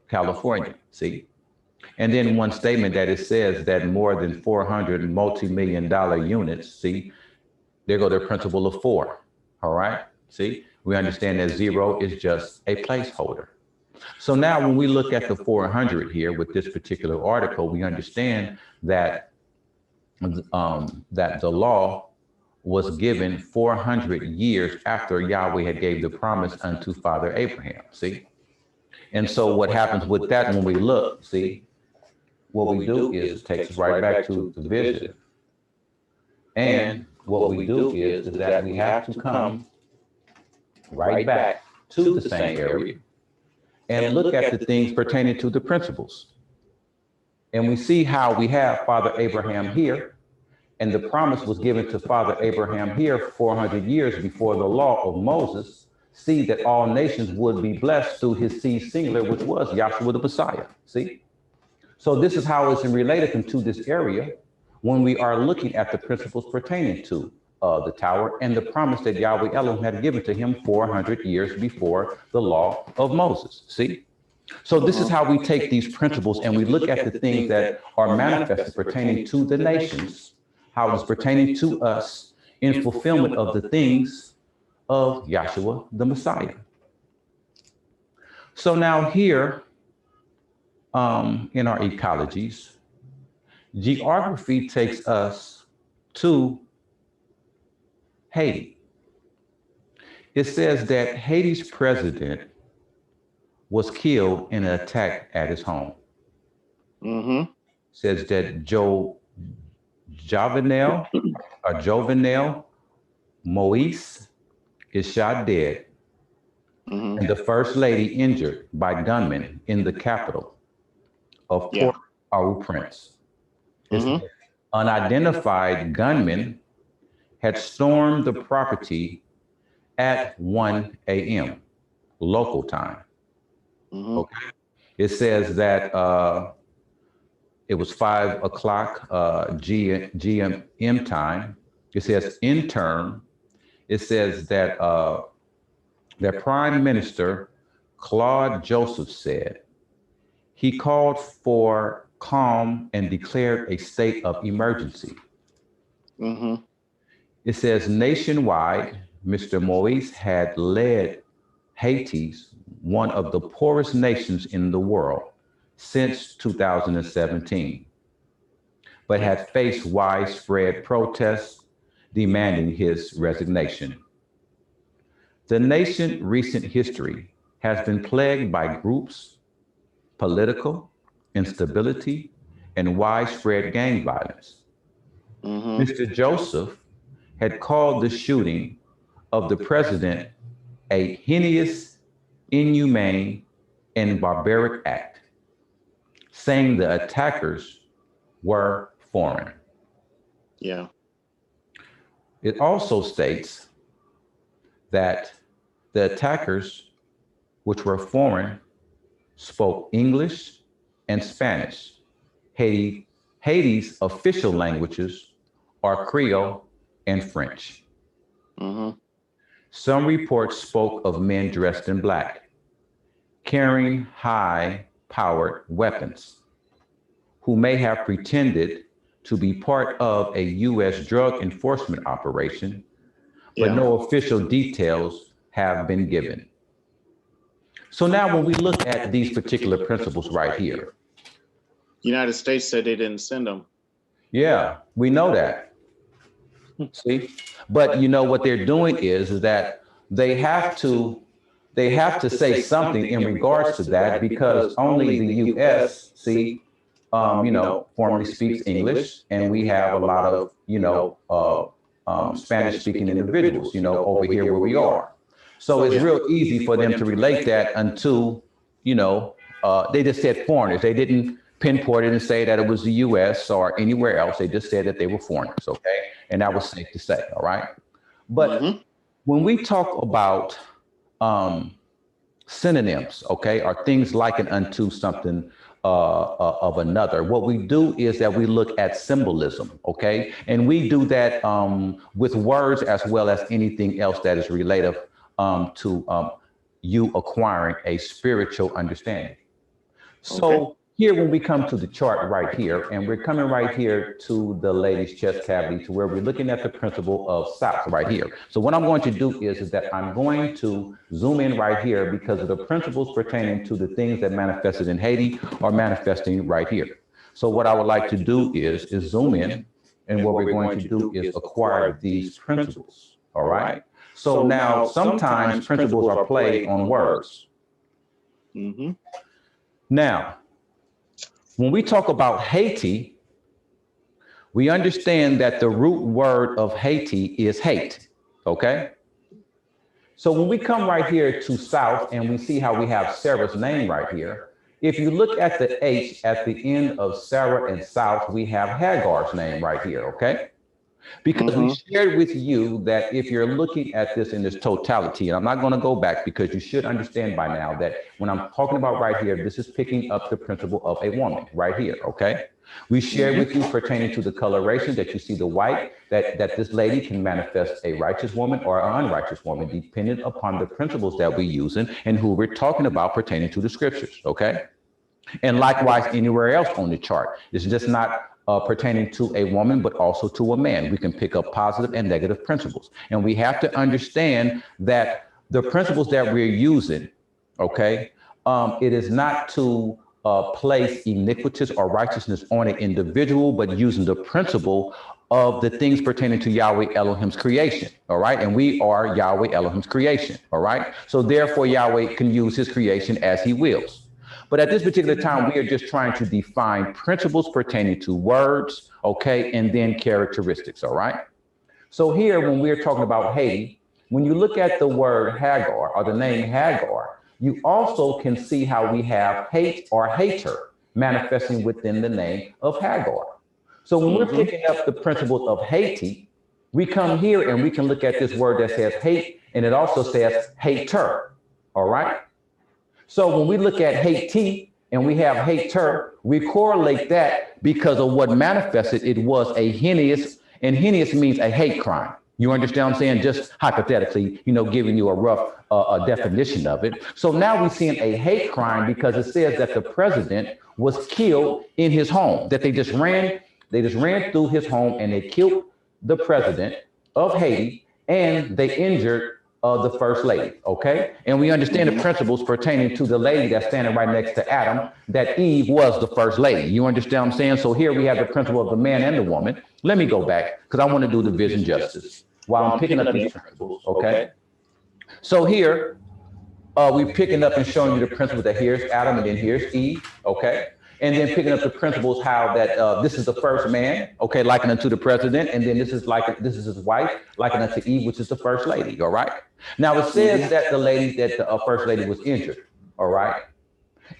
California, see? And then one statement that it says that more than 400 multi-million-dollar units, see, there go their principle of 4, all right? See, we understand that 0 is just a placeholder. So now when we look at the 400 here with this particular article, we understand that that the law was given 400 years after Yahweh had gave the promise unto Father Abraham, see? And so what happens with that when we look, see, what we do is it takes us right back to the vision. And what we do is that we have to come right back to the same area and look at the things pertaining to the principles. And we see how we have Father Abraham here, and the promise was given to Father Abraham here 400 years before the law of Moses. See that all nations would be blessed through his seed singular, which was Yahshua the Messiah. See? So this is how it's related to this area when we are looking at the principles pertaining to the tower and the promise that Yahweh Elohim had given to him 400 years before the law of Moses. See? So this is how we take these principles and we look at the things that are manifested pertaining to the nations, how it's pertaining to us in fulfillment of the things of Yahshua the Messiah. So now here in our ecologies, geography takes us to Haiti. It says that Haiti's president was killed in an attack at his home. Says that Jovenel Moise is shot dead, and the first lady injured by gunmen in the capital of Port-au-Prince. Unidentified gunmen had stormed the property at 1 a.m. local time. Okay. It says that it was 5 o'clock GM time. It says in turn, it says that that Prime Minister Claude Joseph said he called for calm and declared a state of emergency. It says nationwide, Mr. Moise had led Haiti's one of the poorest nations in the world since 2017, but had faced widespread protests demanding his resignation. The nation's recent history has been plagued by groups, political instability, and widespread gang violence. Mr. Joseph had called the shooting of the president a heinous, inhumane, and barbaric act, saying the attackers were foreign. Yeah. It also states that the attackers, which were foreign, spoke English and Spanish. Haiti's official languages are Creole and French. Some reports spoke of men dressed in black, carrying high-powered weapons, who may have pretended to be part of a U.S. drug enforcement operation, but no official details have been given. So now when we look at these particular principles right here. United States said they didn't send them. Yeah, we know that. See? But you know what they're doing is that they have to say something in regards to that, because only the U.S., see, formally speaks English, and we have a lot of, Spanish-speaking individuals, over here where we are. So it's real easy for them to relate that unto, they just said foreigners. They didn't pinpoint it and say that it was the U.S. or anywhere else. They just said that they were foreigners, okay? And that was safe to say, all right? But when we talk about synonyms, okay, or things likened unto something of another, what we do is that we look at symbolism, okay? And we do that with words as well as anything else that is related to you acquiring a spiritual understanding. So here, when we come to the chart right here, and we're coming right here to the lady's chest cavity, to where we're looking at the principle of south right here. So what I'm going to do is that I'm going to zoom in right here, because of the principles pertaining to the things that manifested in Haiti are manifesting right here. So what I would like to do is zoom in, and what we're going to do is acquire these principles, all right? So now sometimes principles are played on words. Now, when we talk about Haiti, we understand that the root word of Haiti is hate, okay? So when we come right here to south and we see how we have Sarah's name right here, If you look at the H at the end of Sarah and South, we have Hagar's name right here, okay? Because we shared with you that if you're looking at this in this totality, and I'm not going to go back because you should understand by now that when I'm talking about right here, this is picking up the principle of a woman right here, okay? We shared with you pertaining to the coloration that you see the white, that this lady can manifest a righteous woman or an unrighteous woman, depending upon the principles that we're using and who we're talking about pertaining to the scriptures, okay? And likewise, anywhere else on the chart. It's just not pertaining to a woman, but also to a man. We can pick up positive and negative principles. And we have to understand that the principles that we're using, okay, it is not to place iniquitous or righteousness on an individual, but using the principle of the things pertaining to Yahweh Elohim's creation, all right? And we are Yahweh Elohim's creation, all right? So therefore, Yahweh can use his creation as he wills. But at this particular time, we are just trying to define principles pertaining to words, okay, and then characteristics, all right? So here, when we're talking about Haiti, when you look at the word Hagar or the name Hagar, you also can see how we have hate or hater manifesting within the name of Hagar. So when we're picking up the principles of Haiti, we come here and we can look at this word that says hate, and it also says hater, all right? So when we look at Haiti and we have hater, we correlate that because of what manifested. It was a heinous, and heinous means a hate crime. You understand what I'm saying? Just hypothetically, you know, giving you a rough definition of it. So now we're seeing a hate crime because it says that the president was killed in his home, that they just ran through his home and they killed the president of Haiti and they injured the first lady, okay? And we understand the principles pertaining to the lady that's standing right next to Adam, that Eve was the first lady. You understand what I'm saying? So here we have the principle of the man and the woman. Let me go back because I want to do the vision justice while I'm picking up these principles, okay? So here, we're picking up and showing you the principle that here's Adam and then here's Eve, okay? And then picking up the principles how that this is the first man, okay, likened unto the president, and then this is his wife, likened unto Eve, which is the first lady, all right? Now it says that the first lady was injured, all right?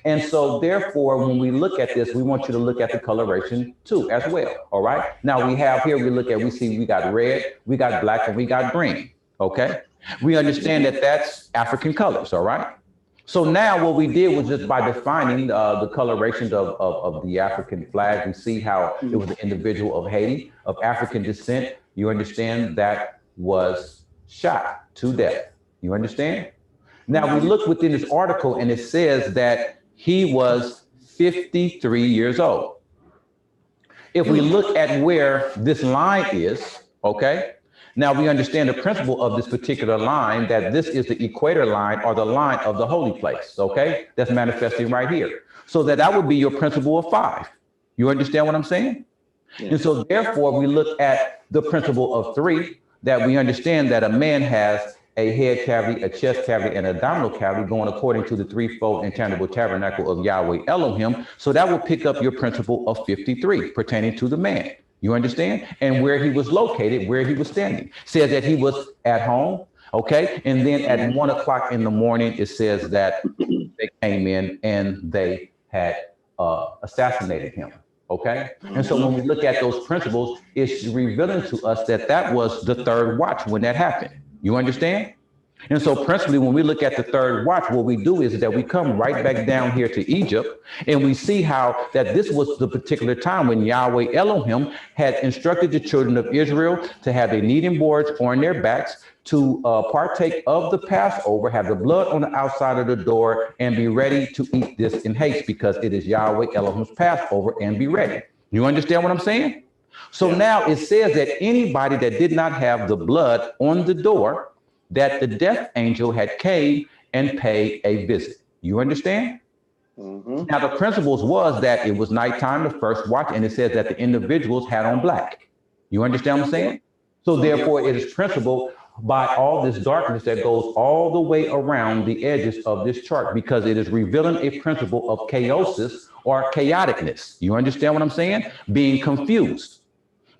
And so therefore, when we look at this, we want you to look at the coloration too, as well, all right? Now we have here, we see we got red, we got black, and we got green, okay? We understand that that's African colors, all right? So now what we did was just by defining the colorations of the African flag, we see how it was an individual of Haiti, of African descent. You understand that was shot to death. You understand? Now we look within this article and it says that he was 53 years old. If we look at where this line is, okay, now we understand the principle of this particular line, that this is the equator line or the line of the holy place, okay? That's manifesting right here. So that would be your principle of 5. You understand what I'm saying? Yeah. And so therefore we look at the principle of 3, that we understand that a man has a head cavity, a chest cavity, and an abdominal cavity going according to the threefold intangible tabernacle of Yahweh Elohim. So that will pick up your principle of 53 pertaining to the man. You understand? And where he was located, where he was standing. Says that he was at home, okay? And then at 1 o'clock in the morning, it says that they came in and they had assassinated him, okay? And so when we look at those principles, it's revealing to us that that was the third watch when that happened. You understand? And so principally, when we look at the third watch, what we do is that we come right back down here to Egypt, and we see how that this was the particular time when Yahweh Elohim had instructed the children of Israel to have their kneading boards on their backs, to partake of the Passover, have the blood on the outside of the door, and be ready to eat this in haste, because it is Yahweh Elohim's Passover, and be ready. You understand what I'm saying? So now it says that anybody that did not have the blood on the door, that the death angel had came and paid a visit. You understand? Now the principles was that it was nighttime, the first watch, and it says that the individuals had on black. You understand what I'm saying? So therefore it is principle by all this darkness that goes all the way around the edges of this chart, because it is revealing a principle of chaosis or chaoticness. You understand what I'm saying? Being confused.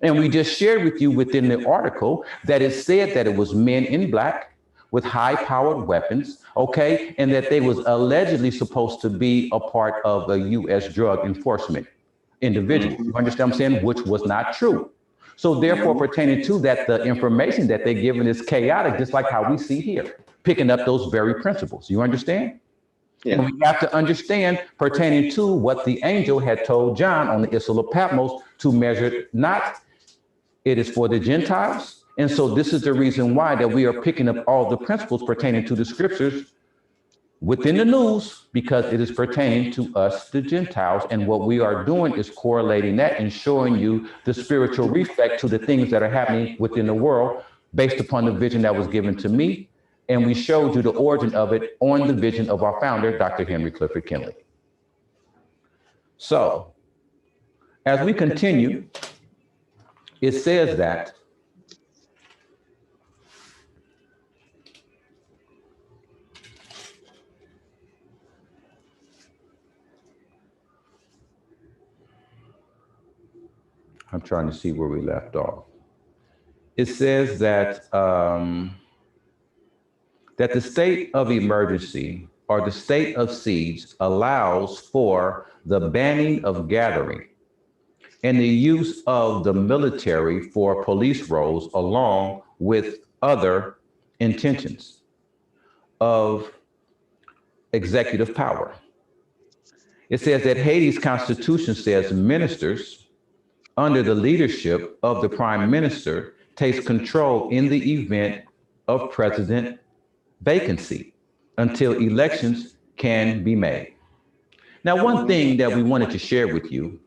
And we just shared with you within the article that it said that it was men in black with high-powered weapons, okay, and that they was allegedly supposed to be a part of a U.S. drug enforcement individual. You understand what I'm saying? Which was not true. So therefore, pertaining to that, the information that they're given is chaotic, just like how we see here, picking up those very principles. You understand? Yeah. And we have to understand pertaining to what the angel had told John on the Isle of Patmos to measure not, it is for the Gentiles. And so this is the reason why that we are picking up all the principles pertaining to the scriptures within the news, because it is pertaining to us, the Gentiles. And what we are doing is correlating that and showing you the spiritual respect to the things that are happening within the world based upon the vision that was given to me. And we showed you the origin of it on the vision of our founder, Dr. Henry Clifford Kinley. So as we continue, it says that I'm trying to see where we left off. It says that that the state of emergency or the state of siege allows for the banning of gathering and the use of the military for police roles along with other intentions of executive power. It says that Haiti's constitution says ministers under the leadership of the prime minister takes control in the event of president vacancy until elections can be made. Now, one thing that we wanted to share with you,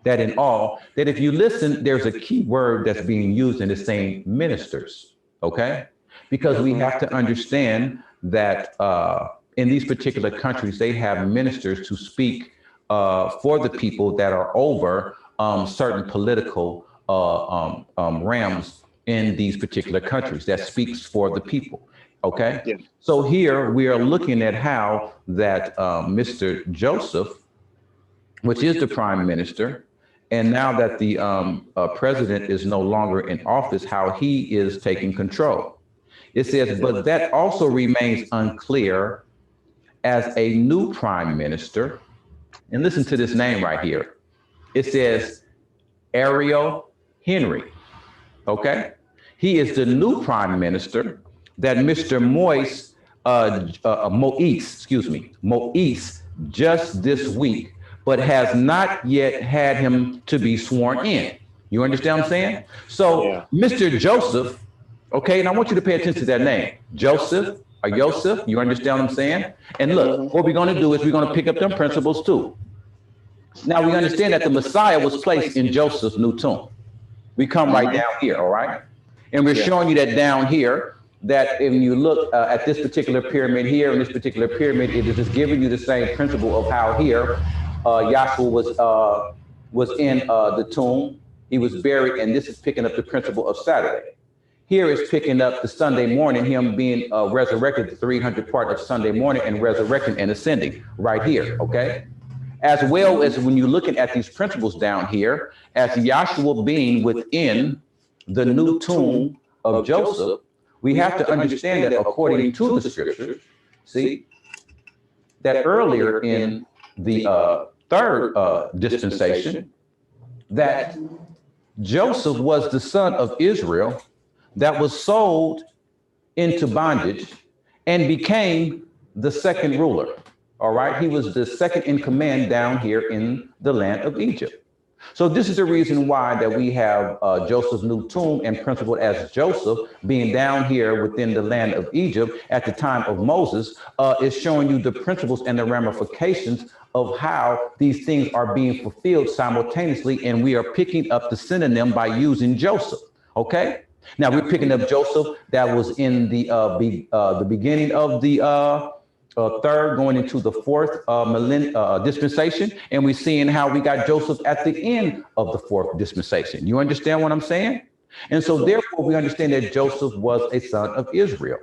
that in all, that if you listen, there's a key word that's being used in the same ministers, okay? Because we have to understand that in these particular countries, they have ministers to speak for the people that are over certain political realms in these particular countries that speaks for the people. Okay. Yeah. So here we are looking at how that Mr. Joseph, which is the prime minister, and now that the president is no longer in office, how he is taking control. It says, but that also remains unclear as a new prime minister. And listen to this name right here. It says Ariel Henry. Okay. He is the new prime minister that Mr. Moise just this week, but has not yet had him to be sworn in. You understand what I'm saying? So Yeah. Mr. Joseph, okay, and I want you to pay attention to that name, Joseph or Yosef, you understand what I'm saying? And look, what we're going to do is we're going to pick up them principles too. Now we understand that the Messiah was placed in Joseph's new tomb. We come right down here, all right? And we're showing you that down here, that if you look at this particular pyramid here, and this particular pyramid, it is just giving you the same principle of how here Yahshua was in the tomb. He was buried, and this is picking up the principle of Saturday. Here is picking up the Sunday morning, him being resurrected, the 300th part of Sunday morning, and resurrecting and ascending right here, okay? As well as when you're looking at these principles down here, as Yahshua being within the new tomb of Joseph, we have to understand that according to the scriptures, see, that earlier in the third dispensation, that Joseph was the son of Israel that was sold into bondage and became the second ruler. All right, he was the second in command down here in the land of Egypt. So this is the reason why that we have Joseph's new tomb and principled as Joseph being down here within the land of Egypt at the time of Moses is showing you the principles and the ramifications of how these things are being fulfilled simultaneously. And we are picking up the synonym by using Joseph. OK, now we're picking up Joseph that was in the beginning of the third going into the fourth dispensation, and we're seeing how we got Joseph at the end of the fourth dispensation. You understand what I'm saying? And so therefore we understand that Joseph was a son of Israel.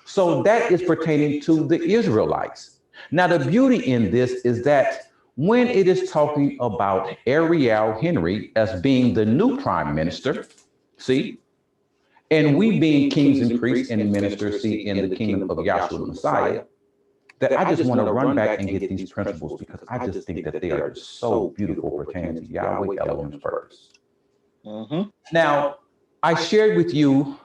So that is pertaining to the Israelites. Now the beauty in this is that when it is talking about Ariel Henry as being the new prime minister, see, And we being kings and priests and ministers, see, in the kingdom of Yahshua the Messiah, that I just want to run back and get these principles because I just think that they are just so beautiful pertaining to Yahweh Elohim's purpose. Now, I shared with you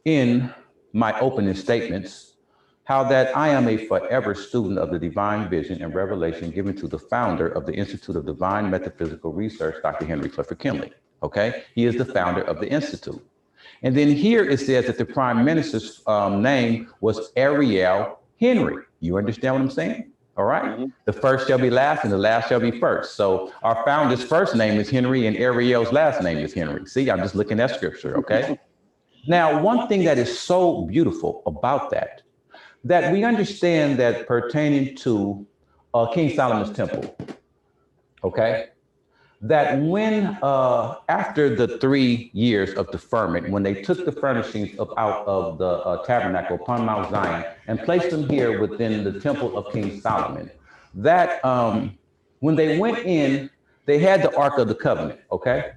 in my opening statements how that I am a forever student of the divine vision and revelation given to the founder of the Institute of Divine Metaphysical Research, Dr. Henry Clifford Kinley. Okay, he is the founder of the Institute. And then here it says that the prime minister's name was Ariel Henry. You understand what I'm saying? All right. The first shall be last and the last shall be first. So our founder's first name is Henry and Ariel's last name is Henry. See, I'm just looking at scripture. Okay. Now, one thing that is so beautiful about that we understand that pertaining to King Solomon's temple, okay, that when after the 3 years of deferment, when they took the furnishings out of the tabernacle upon Mount Zion and placed them here within the temple of King Solomon, that when they went in, they had the Ark of the Covenant, okay?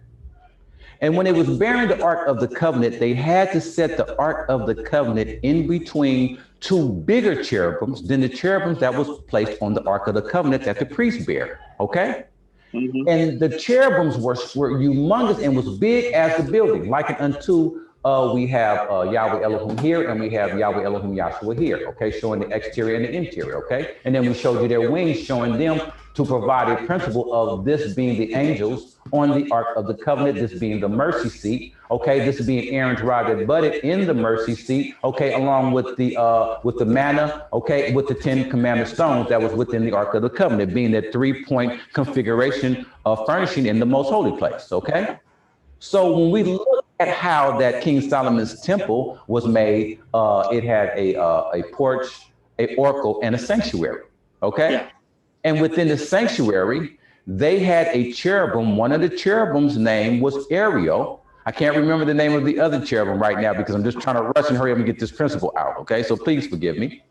And when it was bearing the Ark of the Covenant, they had to set the Ark of the Covenant in between two bigger cherubims than the cherubims that was placed on the Ark of the Covenant that the priests bear, okay? And the cherubims were humongous and was big as the building, like unto we have Yahweh Elohim here and we have Yahweh Elohim Yahshua here, okay, showing the exterior and the interior, okay? And then we showed you their wings, showing them to provide a principle of this being the angels on the Ark of the Covenant, this being the mercy seat, okay, this being Aaron's rod that budded in the mercy seat, okay, along with the manna, okay, with the 10 commandment stones that was within the Ark of the Covenant, being that 3-point configuration of furnishing in the most holy place, okay? So when we look at how that King Solomon's temple was made, it had a porch, a oracle, and a sanctuary, okay? Yeah. And within the sanctuary, they had a cherubim. One of the cherubim's name was Ariel. I can't remember the name of the other cherubim right now because I'm just trying to rush and hurry up and get this principle out, okay? So please forgive me.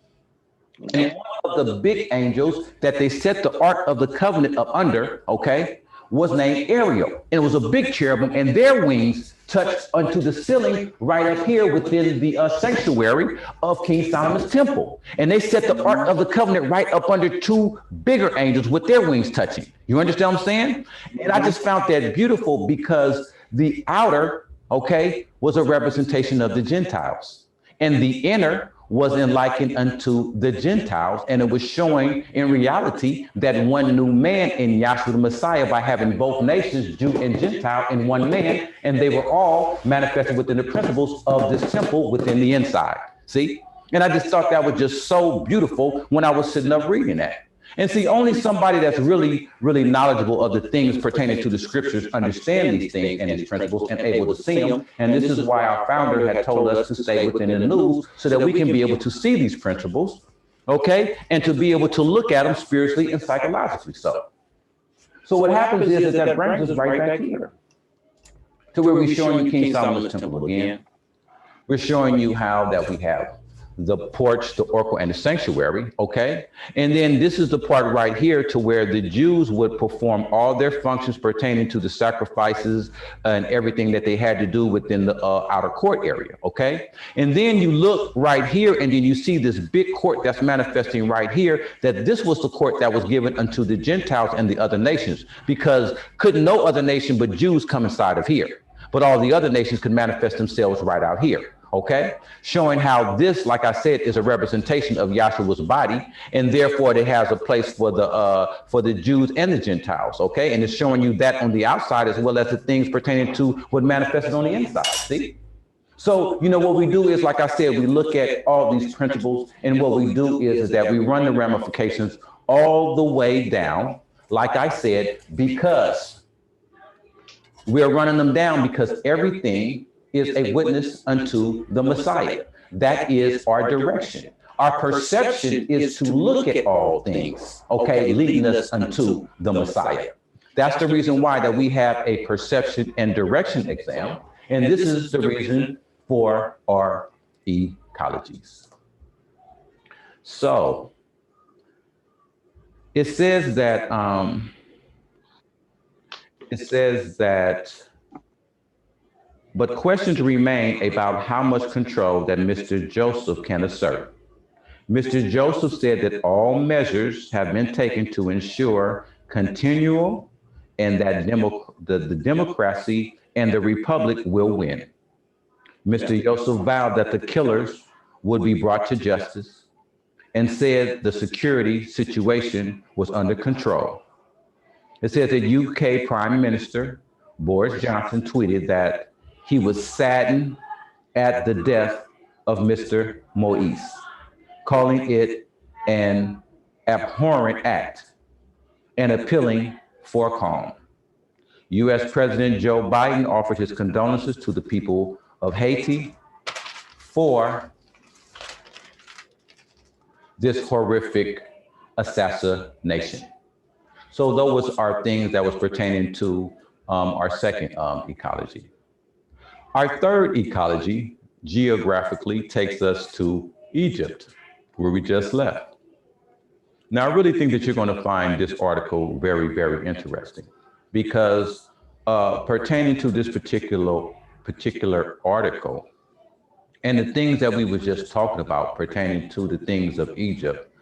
And one of the big angels that they set the Ark of the Covenant up under, okay, was named Ariel. And it was a big cherubim, and their wings touched onto the ceiling right up here within the sanctuary of King Solomon's temple. And they set the Ark of the Covenant right up under two bigger angels with their wings touching. You understand what I'm saying? And I just found that beautiful because the outer, okay, was a representation of the Gentiles. And the inner was in likened unto the Gentiles, and it was showing in reality that one new man in Yahshua the Messiah by having both nations, Jew and Gentile, in one man, and they were all manifested within the principles of this temple within the inside. See? And I just thought that was just so beautiful when I was sitting up reading that. And see, only somebody that's really, really knowledgeable of the things pertaining to the scriptures understand these things and these principles and able to see them. And this is why our founder had told us to stay within the news so that we can be able to see these principles, okay, and to be able to look at them spiritually and psychologically. So what happens is that brings us right back here to where we're showing you King Solomon's temple again. We're showing you how that we have the porch, the oracle, and the sanctuary, okay? And then this is the part right here to where the Jews would perform all their functions pertaining to the sacrifices and everything that they had to do within the outer court area, okay? And then you look right here and then you see this big court that's manifesting right here, that this was the court that was given unto the Gentiles and the other nations, because couldn't no other nation but Jews come inside of here, but all the other nations could manifest themselves right out here. Okay, showing how this, like I said, is a representation of Yahshua's body, and therefore it has a place for the Jews and the Gentiles. Okay, and it's showing you that on the outside as well as the things pertaining to what manifested on the inside. See, so you know what we do is, like I said, we look at all these principles, and what we do is that we run the ramifications all the way down. Like I said, because we're running them down because everything is a witness unto the Messiah. That is our direction. Our perception is to look at all things, okay, leading us unto the Messiah. That's the reason why that we have a perception and direction exam. And this is the reason for our ecologies. So it says that but questions remain about how much control that Mr. Joseph can assert. Mr. Joseph said that all measures have been taken to ensure continual and that the democracy and the republic will win. Mr. Joseph vowed that the killers would be brought to justice and said the security situation was under control. It says that UK Prime Minister Boris Johnson tweeted that he was saddened at the death of Mr. Moise, calling it an abhorrent act and appealing for calm. US President Joe Biden offered his condolences to the people of Haiti for this horrific assassination. So those are things that was pertaining to our second ecology. Our third ecology geographically takes us to Egypt, where we just left. Now, I really think that you're going to find this article very, very interesting because pertaining to this particular article and the things that we were just talking about pertaining to the things of Egypt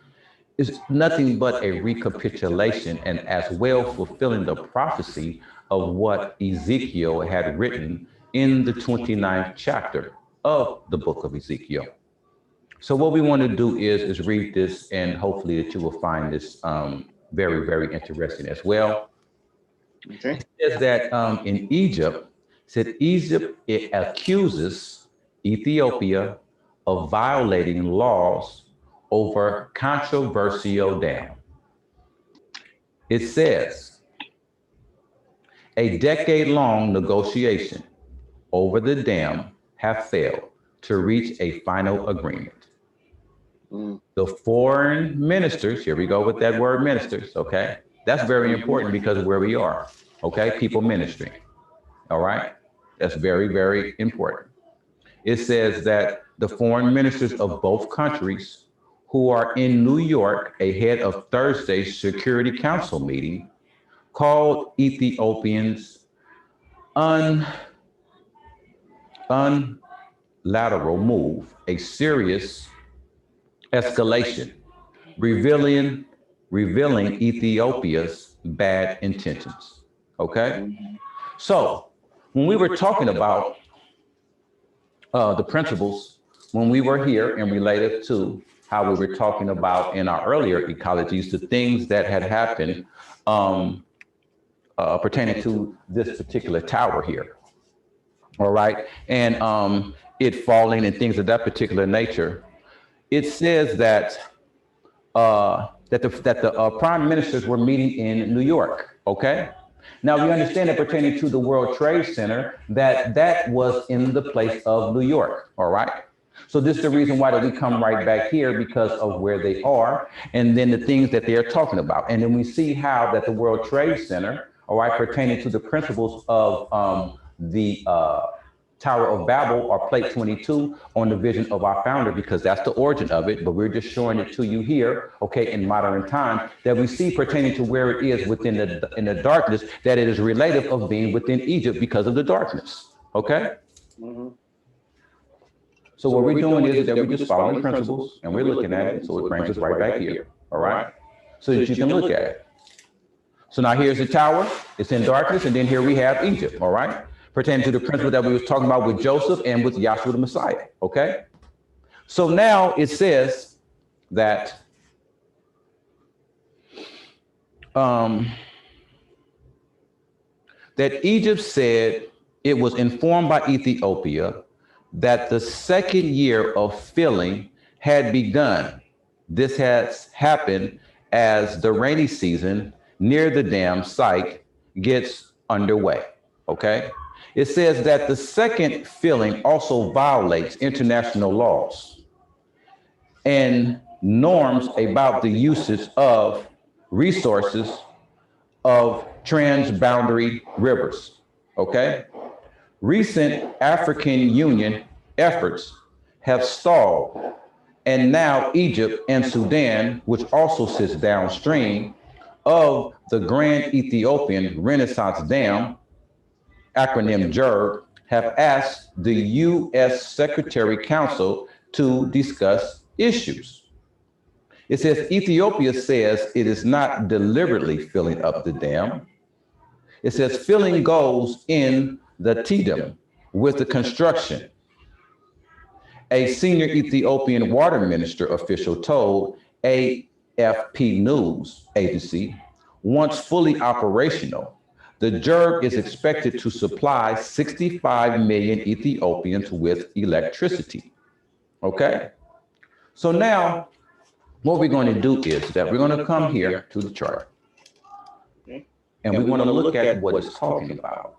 is nothing but a recapitulation and as well fulfilling the prophecy of what Ezekiel had written in the 29th chapter of the book of Ezekiel. So what we want to do is read this, and hopefully that you will find this very, very interesting as well. Okay. It says that in Egypt, it accuses Ethiopia of violating laws over controversial dam. It says a decade-long negotiation over the dam have failed to reach a final agreement. The foreign ministers, here we go with that word ministers, okay? That's very important because of where we are, okay? People ministering, all right? That's very, very important. It says that the foreign ministers of both countries who are in New York ahead of Thursday's Security Council meeting called Ethiopians unilateral move a serious escalation, revealing Ethiopia's bad intentions. Okay? So when we were talking about the principles, when we were here and related to how we were talking about in our earlier ecologies, the things that had happened pertaining to this particular tower here. All right. And it falling and things of that particular nature. It says that the prime ministers were meeting in New York. Okay. Now we understand that pertaining to the World Trade Center, that was in the place of New York. All right. So this is the reason why that we come right back here because of where they are and then the things that they are talking about. And then we see how that the World Trade Center, all right, pertaining to the principles of the Tower of Babel or Plate 22 on the vision of our founder, because that's the origin of it. But we're just showing it to you here, okay, in modern time, that we see pertaining to where it is within the darkness, that it is relative of being within Egypt because of the darkness, okay? Mm-hmm. So what we're doing is that we're just following principles and we're looking at it. So it brings us right back here, all right? So that you can look at it. So now here's the tower, it's in darkness, and then here we have Egypt, all right? Pertaining to the principle that we was talking about with Joseph and with Yahshua the Messiah, okay? So now it says that that Egypt said it was informed by Ethiopia that the second year of filling had begun. This has happened as the rainy season near the dam site gets underway, okay? It says that the second filling also violates international laws and norms about the usage of resources of transboundary rivers, okay? Recent African Union efforts have stalled, and now Egypt and Sudan, which also sits downstream of the Grand Ethiopian Renaissance Dam, acronym JERG, have asked the U.S. Secretary Council to discuss issues. It says Ethiopia says it is not deliberately filling up the dam. It says filling goes in the I.D.M.R with the construction. A senior Ethiopian water minister official told AFP News Agency, once fully operational, the JERG is expected to supply 65 million Ethiopians with electricity. Okay? So now, what we're going to do is that we're going to come here to the chart. And we want to look at what it's talking about.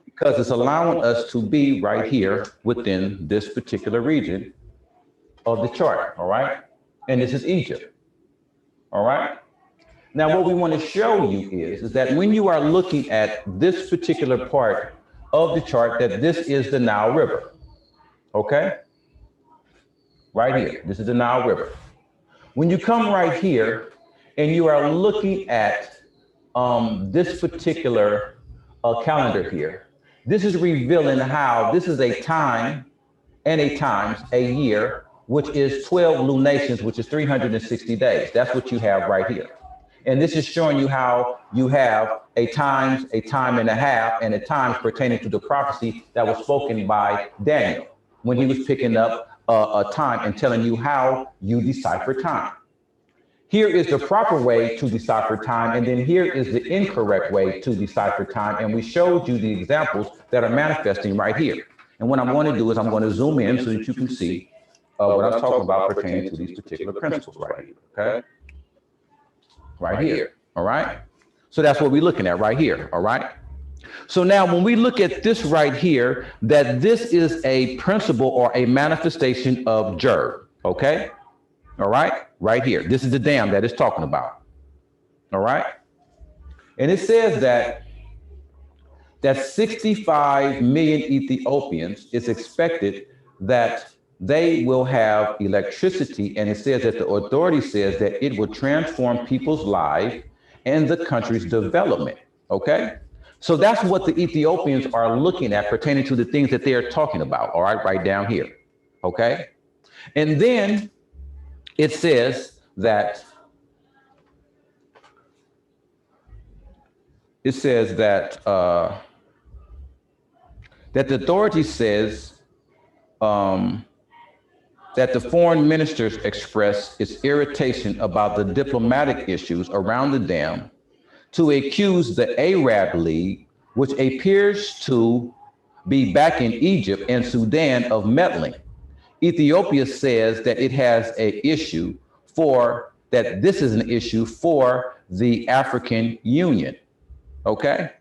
Because it's allowing us to be right here within this particular region of the chart, all right? And this is Egypt, all right? Now, what we want to show you is that when you are looking at this particular part of the chart, that this is the Nile River, okay? Right here, this is the Nile River. When you come right here and you are looking at this particular calendar here, this is revealing how this is a time and a times a year, which is 12 lunations, which is 360 days. That's what you have right here. And this is showing you how you have a times, a time and a half, and a times pertaining to the prophecy that was spoken by Daniel when he was picking up a time and telling you how you decipher time. Here is the proper way to decipher time, and then here is the incorrect way to decipher time. And we showed you the examples that are manifesting right here. And what I'm going to do is I'm going to zoom in so that you can see what I'm talking about pertaining to these particular principles right here, okay? Right here, all right? So that's what we're looking at right here, all right? So now when we look at this right here, that this is a principle or a manifestation of JERG, okay? All right, right here. This is the dam that it's talking about. All right. And it says that 65 million Ethiopians is expected that they will have electricity. And it says that the authority says that it will transform people's lives and the country's development. Okay. So that's what the Ethiopians are looking at pertaining to the things that they are talking about. All right, right down here. Okay. And then it says that that the authority says that the foreign ministers expressed its irritation about the diplomatic issues around the dam to accuse the Arab League, which appears to be back in Egypt and Sudan, of meddling. Ethiopia says that it has an issue that this is an issue for the African Union, okay?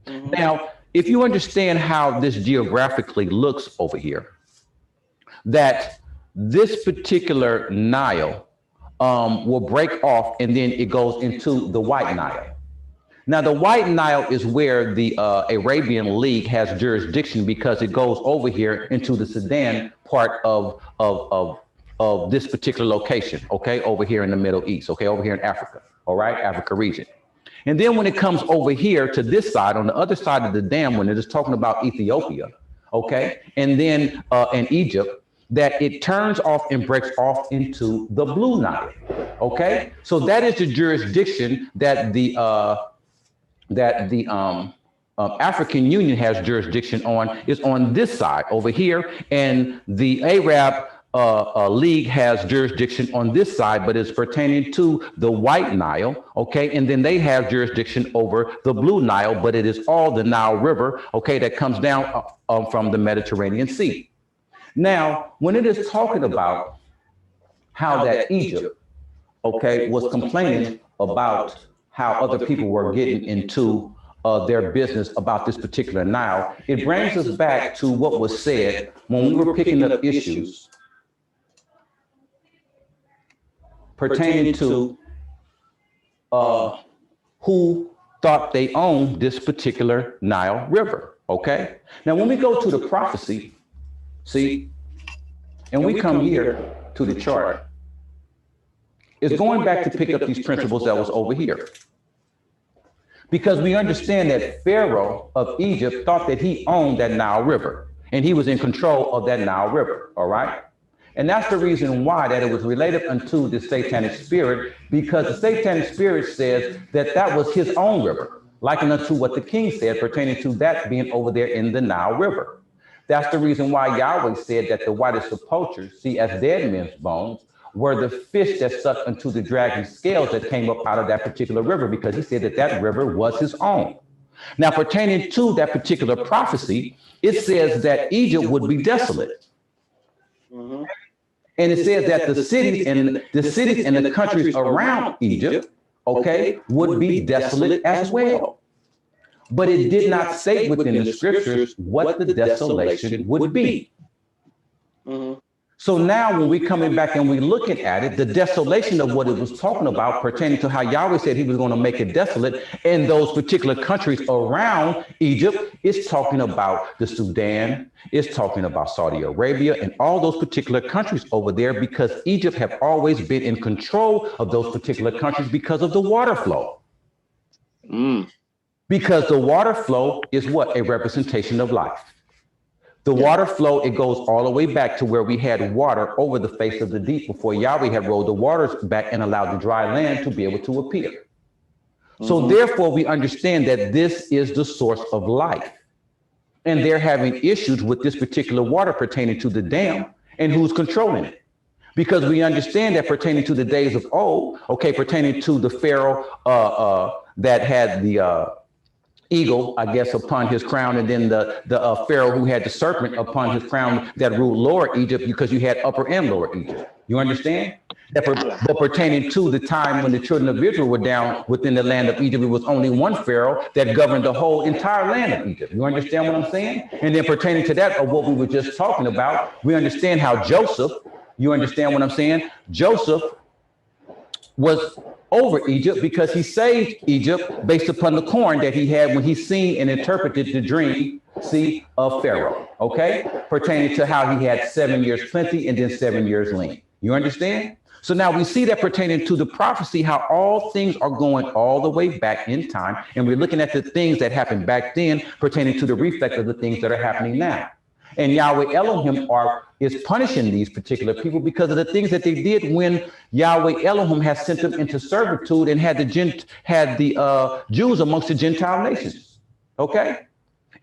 Now, if you understand how this geographically looks over here, that this particular Nile will break off and then it goes into the White Nile. Now, the White Nile is where the Arabian League has jurisdiction because it goes over here into the Sudan part of this particular location, okay, over here in the Middle East, okay, over here in Africa, all right, Africa region. And then when it comes over here to this side, on the other side of the dam, when it is talking about Ethiopia, okay, and then in Egypt, that it turns off and breaks off into the Blue Nile, okay? So that is the jurisdiction that the African Union has jurisdiction on, is on this side over here, and the Arab League has jurisdiction on this side, but it's pertaining to the White Nile, okay? And then they have jurisdiction over the Blue Nile, but it is all the Nile River, okay, that comes down from the Mediterranean Sea. Now, when it is talking about how that Egypt, okay, was complaining about how other people were getting into their business about this particular Nile, it brings us back to what was said when we were picking up issues pertaining to who thought they owned this particular Nile River, okay? Now, when we go to the prophecy, see, and we come here to the chart, it's going back to pick up these principles that was over here. Because we understand that Pharaoh of Egypt thought that he owned that Nile River and he was in control of that Nile River, all right? And that's the reason why that it was related unto the satanic spirit, because the satanic spirit says that that was his own river, likened unto what the king said pertaining to that being over there in the Nile River. That's the reason why Yahweh said that the whitest sepulchres, see, as dead men's bones, were the fish that sucked into the dragon's scales that came up out of that particular river, because he said that that river was his own. Now, pertaining to that particular prophecy, it says that Egypt would be desolate. Mm-hmm. And it says that the cities and the countries around Egypt, okay, would be desolate as well. But it did not say within the scriptures what the desolation would be. Mm-hmm. So now when we're coming back and we're looking at it, the desolation of what it was talking about pertaining to how Yahweh said he was going to make it desolate in those particular countries around Egypt, it's talking about the Sudan, it's talking about Saudi Arabia and all those particular countries over there, because Egypt have always been in control of those particular countries because of the water flow. Mm. Because the water flow is what? A representation of life. The water flow, it goes all the way back to where we had water over the face of the deep before Yahweh had rolled the waters back and allowed the dry land to be able to appear. So therefore, we understand that this is the source of life. And they're having issues with this particular water pertaining to the dam and who's controlling it. Because we understand that pertaining to the days of old, okay, pertaining to the Pharaoh that had the eagle, I guess, upon his crown, and then the Pharaoh who had the serpent upon his crown that ruled Lower Egypt, because you had Upper and Lower Egypt. You understand? That pertaining to the time when the children of Israel were down within the land of Egypt, it was only one Pharaoh that governed the whole entire land of Egypt. You understand what I'm saying? And then pertaining to that of what we were just talking about, we understand how Joseph, you understand what I'm saying? Joseph was over Egypt because he saved Egypt based upon the corn that he had when he seen and interpreted the dream, see, of Pharaoh, okay? Pertaining to how he had 7 years plenty and then 7 years lean. You understand? So now we see that pertaining to the prophecy, how all things are going all the way back in time. And we're looking at the things that happened back then pertaining to the reflect of the things that are happening now. And Yahweh Elohim is punishing these particular people because of the things that they did when Yahweh Elohim has sent them into servitude and had the Jews amongst the Gentile nations. Okay?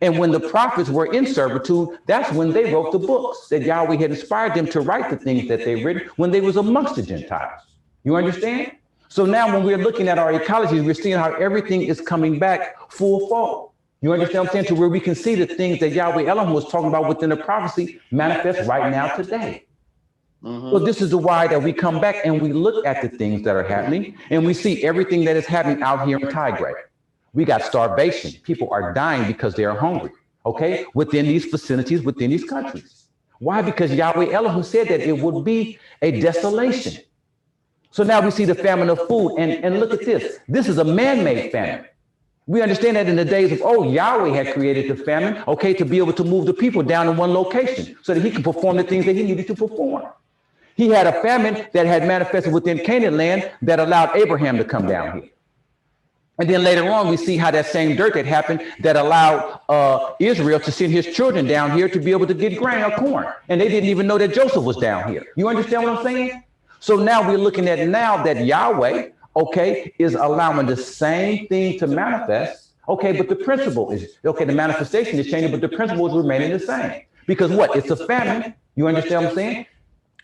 And when the prophets were in servitude, that's when they wrote the books that Yahweh had inspired them to write the things that they written when they was amongst the Gentiles. You understand? So now when we're looking at our ecology, we're seeing how everything is coming back full fold. You understand what I'm saying? To where we can see the things that Yahweh Elohim was talking about within the prophecy manifest right now today. So this is the why that we come back and we look at the things that are happening and we see everything that is happening out here in Tigray. We got starvation. People are dying because they are hungry, okay? Within these facilities, within these countries. Why? Because Yahweh Elohim said that it would be a desolation. So now we see the famine of food. And look at this. This is a man-made famine. We understand that in the days of old, Yahweh had created the famine, okay, to be able to move the people down in one location so that he could perform the things that he needed to perform. He had a famine that had manifested within Canaan land that allowed Abraham to come down here. And then later on, we see how that same dirt that happened that allowed Israel to send his children down here to be able to get grain or corn. And they didn't even know that Joseph was down here. You understand what I'm saying? So now we're looking at now that Yahweh, okay, is allowing the same thing to manifest. Okay, but the principle is, okay, the manifestation is changing, but the principle is remaining the same. Because what? It's a famine. You understand what I'm saying?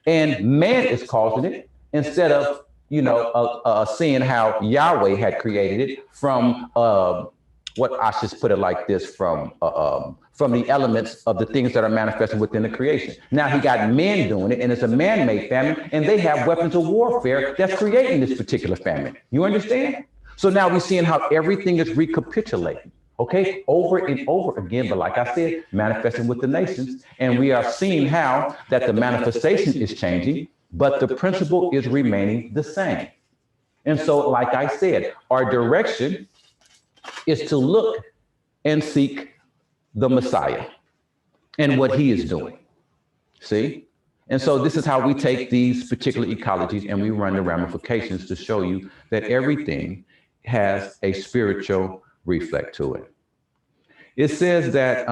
And man is causing it instead of, you know, seeing how Yahweh had created it from, what I should put it like this, from the elements of the things that are manifested within the creation. Now he got men doing it, and it's a man-made famine, and they have weapons of warfare that's creating this particular famine. You understand? So now we're seeing how everything is recapitulating, okay, over and over again. But like I said, manifesting with the nations, and we are seeing how that the manifestation is changing, but the principle is remaining the same. And so, like I said, our direction is to look and seek the Messiah and what he is doing. See? And so this is how we take these particular ecologies and we run the ramifications to show you that everything has a spiritual reflect to it. It says that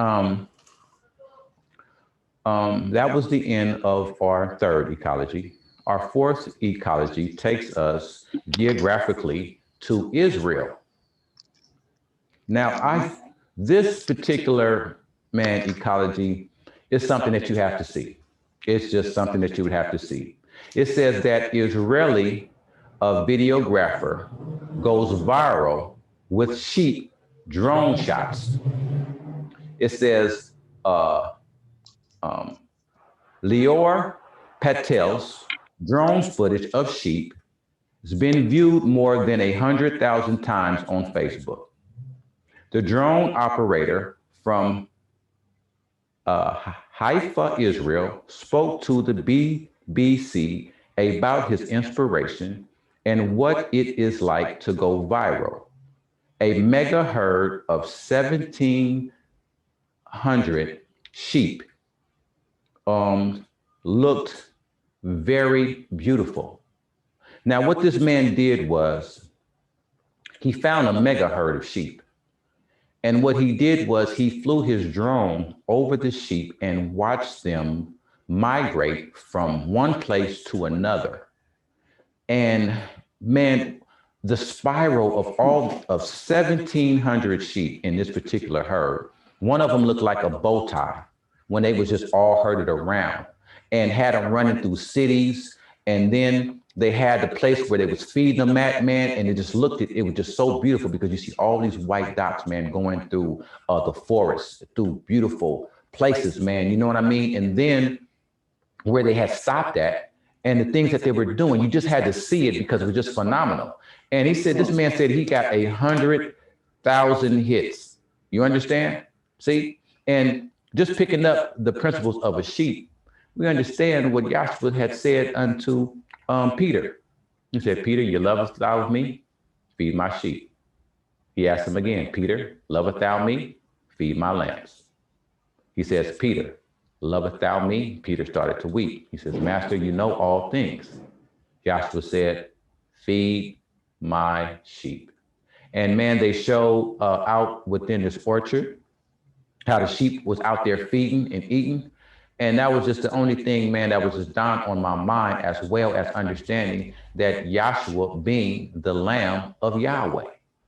that was the end of our third ecology. Our fourth ecology takes us geographically to Israel. Now, this particular ecology is something that you have to see. It's just something that you would have to see. It says that Israeli, a videographer, goes viral with sheep drone shots. It says Lior Patel's drone footage of sheep has been viewed more than 100,000 times on Facebook. The drone operator from Haifa, Israel, spoke to the BBC about his inspiration and what it is like to go viral. A mega herd of 1,700 sheep looked very beautiful. Now, what this man did was he found a mega herd of sheep. And what he did was he flew his drone over the sheep and watched them migrate from one place to another. And man, the spiral of all of 1,700 sheep in this particular herd, one of them looked like a bow tie when they was just all herded around, and had them running through cities. And then they had the place where they was feeding them at, man, and it just looked, it was just so beautiful because you see all these white dots, man, going through the forest, through beautiful places, man, you know what I mean? And then where they had stopped at and the things that they were doing, you just had to see it because it was just phenomenal. And he said, this man said he got 100,000 hits. You understand? See? And just picking up the principles of a sheep, we understand what Yahshua had said unto Peter. He said, Peter, you lovest thou me? Feed my sheep. He asked him again, Peter, lovest thou me? Feed my lambs. He says, Peter, lovest thou me? Peter started to weep. He says, Master, you know all things. Yahshua said, feed my sheep. And man, they show out within this orchard how the sheep was out there feeding and eating. And that was just the only thing, man, that was just dawned on my mind, as well as understanding that Yahshua being the Lamb of Yahweh.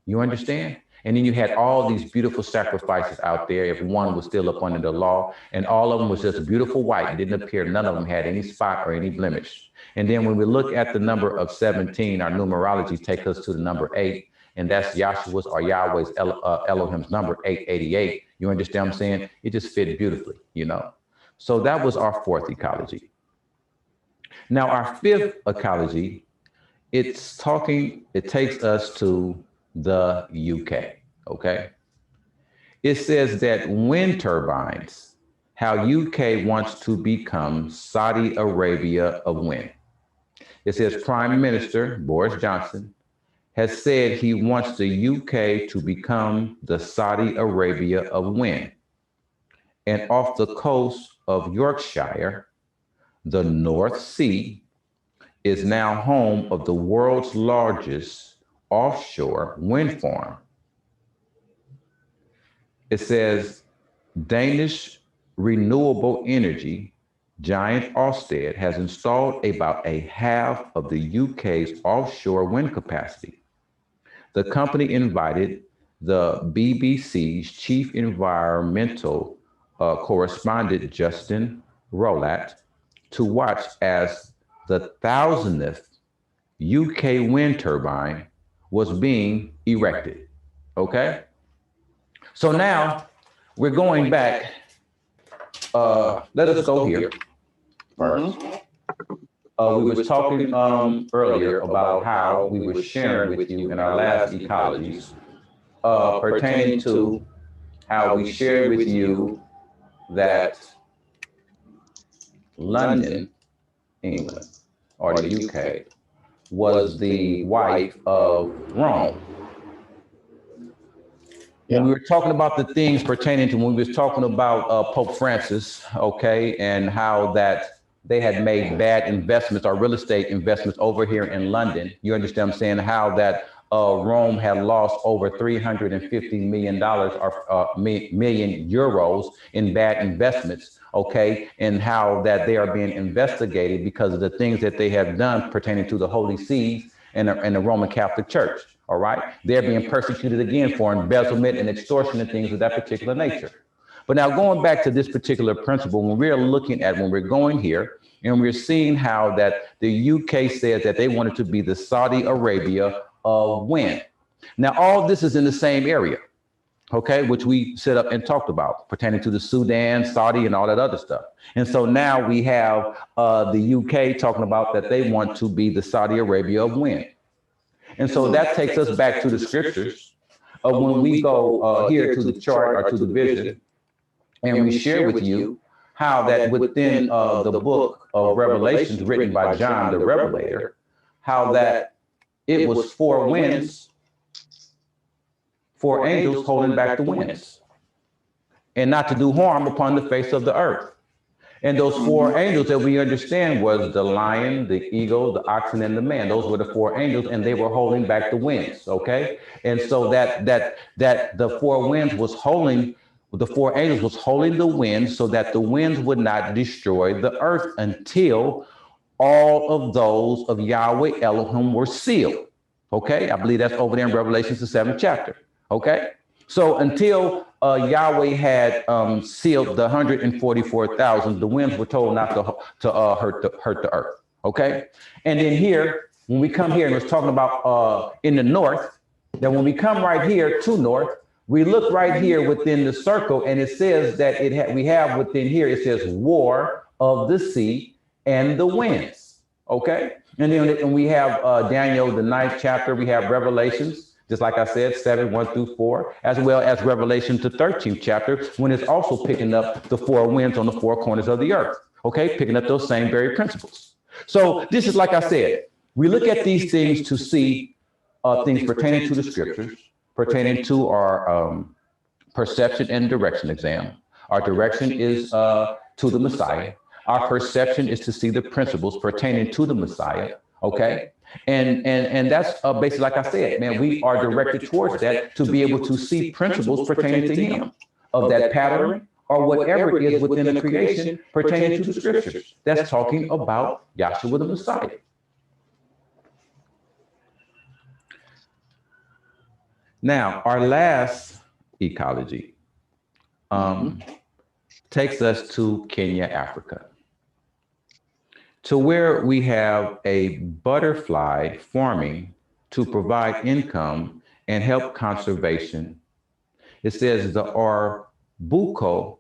You understand? And then you had all these beautiful sacrifices out there, if one was still up under the law, and all of them was just beautiful white. It didn't appear none of them had any spot or any blemish. And then when we look at the number of 17, our numerology takes us to the number 8, and that's Yahshua's or Yahweh's Elohim's number 888. You understand what I'm saying? It just fit beautifully, you know? So that was our fourth ecology. Now our fifth ecology, it takes us to the UK, okay? It says that wind turbines, how UK wants to become Saudi Arabia of wind. It says Prime Minister Boris Johnson has said he wants the UK to become the Saudi Arabia of wind. And off the coast of Yorkshire, the North Sea is now home of the world's largest offshore wind farm. It says Danish renewable energy giant Ørsted has installed about a half of the UK's offshore wind capacity. The company invited the BBC's chief environmental correspondent Justin Rowlatt to watch as the 1,000th UK wind turbine was being erected, okay? So now we're going back, let us go here first. We was talking earlier about how we were sharing with you in our last ecologies pertaining to how we shared with you that London, England, or the UK, was the wife of Rome. When we were talking about the things pertaining to, when we was talking about Pope Francis, okay, and how that they had made bad investments or real estate investments over here in London. You understand what I'm saying? How that Rome had lost over $350 million or million euros in bad investments, okay, and how that they are being investigated because of the things that they have done pertaining to the Holy Sees and the Roman Catholic Church, all right? They're being persecuted again for embezzlement and extortion and things of that particular nature. But now going back to this particular principle, when we're going here, and we're seeing how that the UK says that they wanted to be the Saudi Arabia of wind. Now, all this is in the same area, okay, which we set up and talked about pertaining to the Sudan, Saudi, and all that other stuff. And so now we have the UK talking about that they want to be the Saudi Arabia of wind. And so that takes us back to the scriptures of when we go here to the chart or to the vision, and we share with you how that within the book of Revelations written by John the Revelator, how that it was four winds, four angels holding back the winds, and not to do harm upon the face of the earth. And those four angels that we understand was the lion, the eagle, the oxen, and the man. Those were the four angels, and they were holding back the winds, okay? And so that the four winds was holding, the four angels was holding the winds so that the winds would not destroy the earth until all of those of Yahweh Elohim were sealed. Okay, I believe that's over there in Revelations, the 7th chapter. Okay, so until Yahweh had sealed the 144,000, the winds were told not to hurt the earth. Okay, and then here, when we come here and it's talking about in the north, that when we come right here to north, we look right here within the circle, and it says that we have within here, it says war of the sea and the winds, okay? And then we have Daniel, the 9th chapter, we have Revelations, just like I said, 7, 1 through 4, as well as Revelation, the 13th chapter, when it's also picking up the four winds on the four corners of the earth, okay? Picking up those same very principles. So this is, like I said, we look at these things to see things pertaining to the scriptures, pertaining to our perception and direction exam. Our direction is to the Messiah. Our perception is to see the principles pertaining to the Messiah, okay? And that's basically, like I said, man, we are directed towards that to be able to see principles pertaining to him, of that pattern or whatever it is within the creation pertaining to the scriptures. That's talking about Yahshua the Messiah. Now, our last ecology takes us to Kenya, Africa, to where we have a butterfly farming to provide income and help conservation. It says the Arbuko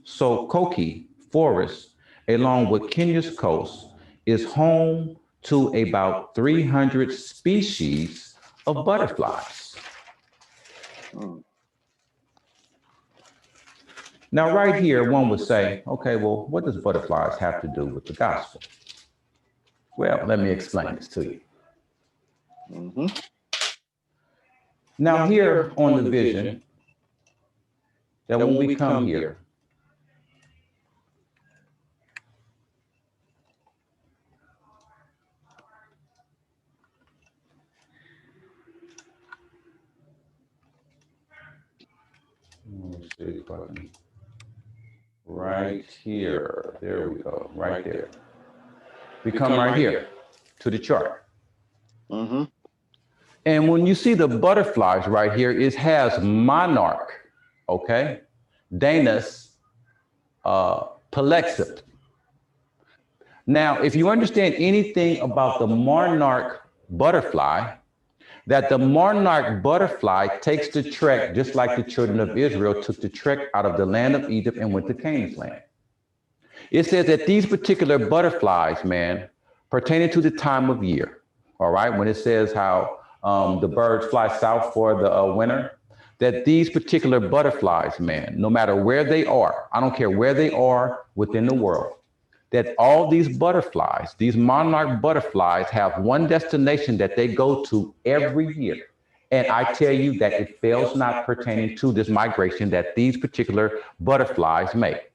Sokoki forest along with Kenya's coast is home to about 300 species of butterflies. Now, right here, one would say, okay, well, what does butterflies have to do with the gospel? Well, let me explain this to you. Now, here on the vision, that when we come here, right here, there we go, right there. We come right here to the chart. And when you see the butterflies right here, it has monarch, okay? Danus Palexip. Now, if you understand anything about the monarch butterfly, that the monarch butterfly takes the trek just like the children of Israel took the trek out of the land of Egypt and went to Canaan's land. It says that these particular butterflies, man, pertaining to the time of year, all right, when it says how the birds fly south for the winter, that these particular butterflies, man, no matter where they are, I don't care where they are within the world, that all these butterflies, these monarch butterflies, have one destination that they go to every year. And I tell you that it fails not pertaining to this migration that these particular butterflies make.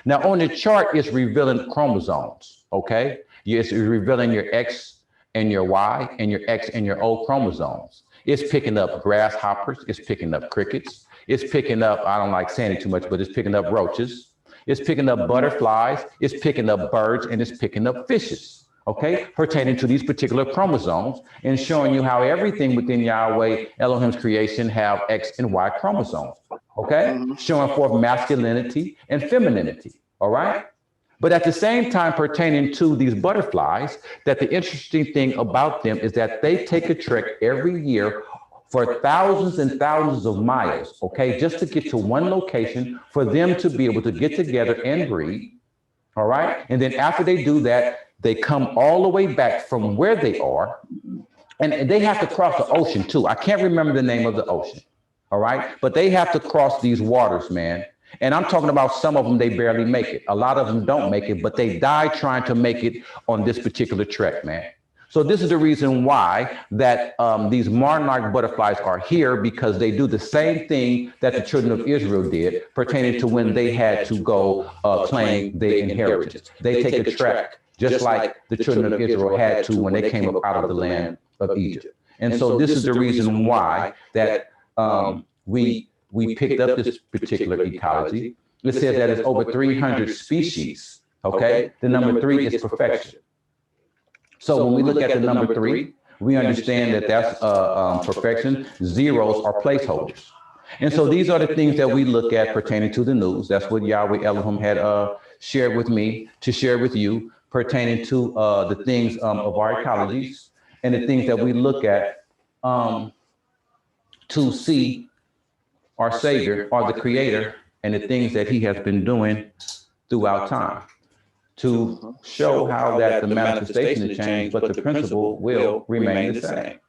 Now, on the chart, it's revealing chromosomes, okay? It's revealing your X and your Y and your X and your O chromosomes. It's picking up grasshoppers. It's picking up crickets. It's picking up, I don't like saying it too much, but it's picking up roaches. It's picking up butterflies. It's picking up birds, and it's picking up fishes, okay, pertaining to these particular chromosomes, and showing you how everything within Yahweh Elohim's creation have X and Y chromosomes, okay, showing forth masculinity and femininity, all right? But at the same time, pertaining to these butterflies, that the interesting thing about them is that they take a trek every year for thousands and thousands of miles, okay, just to get to one location for them to be able to get together and breed, all right? And then after they do that, they come all the way back from where they are, and they have to cross the ocean too. I can't remember the name of the ocean, all right? But they have to cross these waters, man. And I'm talking about some of them, they barely make it. A lot of them don't make it, but they die trying to make it on this particular trek, man. So this is the reason why that these monarch butterflies are here, because they do the same thing that the children of Israel did pertaining to when they had to go claim their inheritance. They take a trek just like the children of Israel had to when they came up out of the land of Egypt. And so this is the reason why that we picked up this particular ecology. It says that it's over 300 species, okay? The number 3 is perfection. So when we look at the number 3, we understand that that's perfection. Zeros are placeholders. And so these are the things that we look at pertaining to the news. That's what Yahweh Elohim had shared with me to share with you pertaining to the things of our ecologies and the things that we look at to see our Savior or the Creator and the things that he has been doing throughout time to show how that the manifestation has changed, but the principle will remain the same.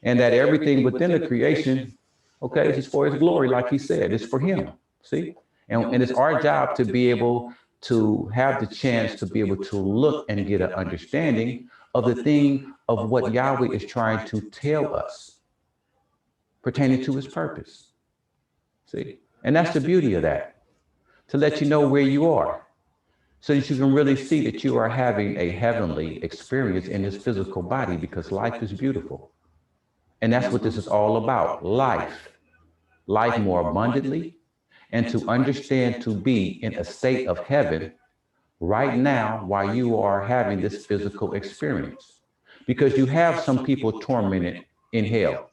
And that everything within the creation, okay, is for his glory, like he said, it's for him, see? And it's our job to be able to have the chance to be able to look and get an understanding of the thing of what Yahweh is trying to tell us pertaining to his purpose. See, and that's the beauty of that, to let you know where you are, so that you can really see that you are having a heavenly experience in this physical body, because life is beautiful. And that's what this is all about, life more abundantly, and to understand to be in a state of heaven right now while you are having this physical experience. Because you have some people tormented in hell.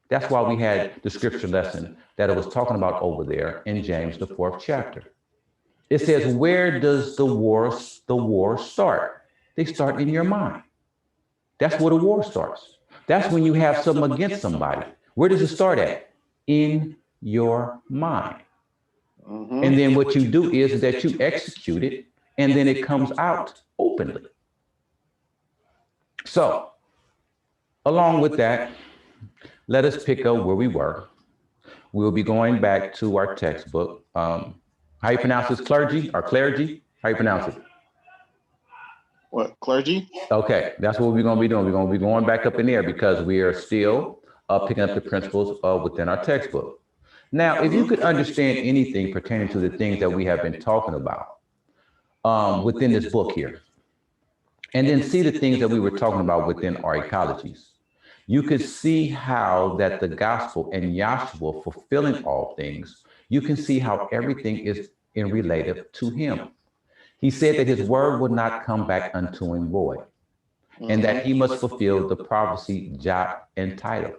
That's why we had the scripture lesson that it was talking about over there in James, the 4th chapter. It says, where does the war start? They start in your mind. That's where the war starts. That's when you have something against somebody. Where does it start at? In your mind. And then what you do is that you execute it, and then it comes out openly. So, along with that, let us pick up where we were. We'll be going back to our textbook. How you pronounce this? Clergy or clergy? How you pronounce it? What, clergy? Okay, that's what we're going to be doing. We're going to be going back up in there because we are still picking up the principles within our textbook. Now, if you could understand anything pertaining to the things that we have been talking about within this book here, and then see the things that we were talking about within our ecologies, you could see how that the gospel and Yahshua fulfilling all things, you can see how everything is in relative to him. He said that his word would not come back unto him void, and that he must fulfill the prophecy, jot, and title.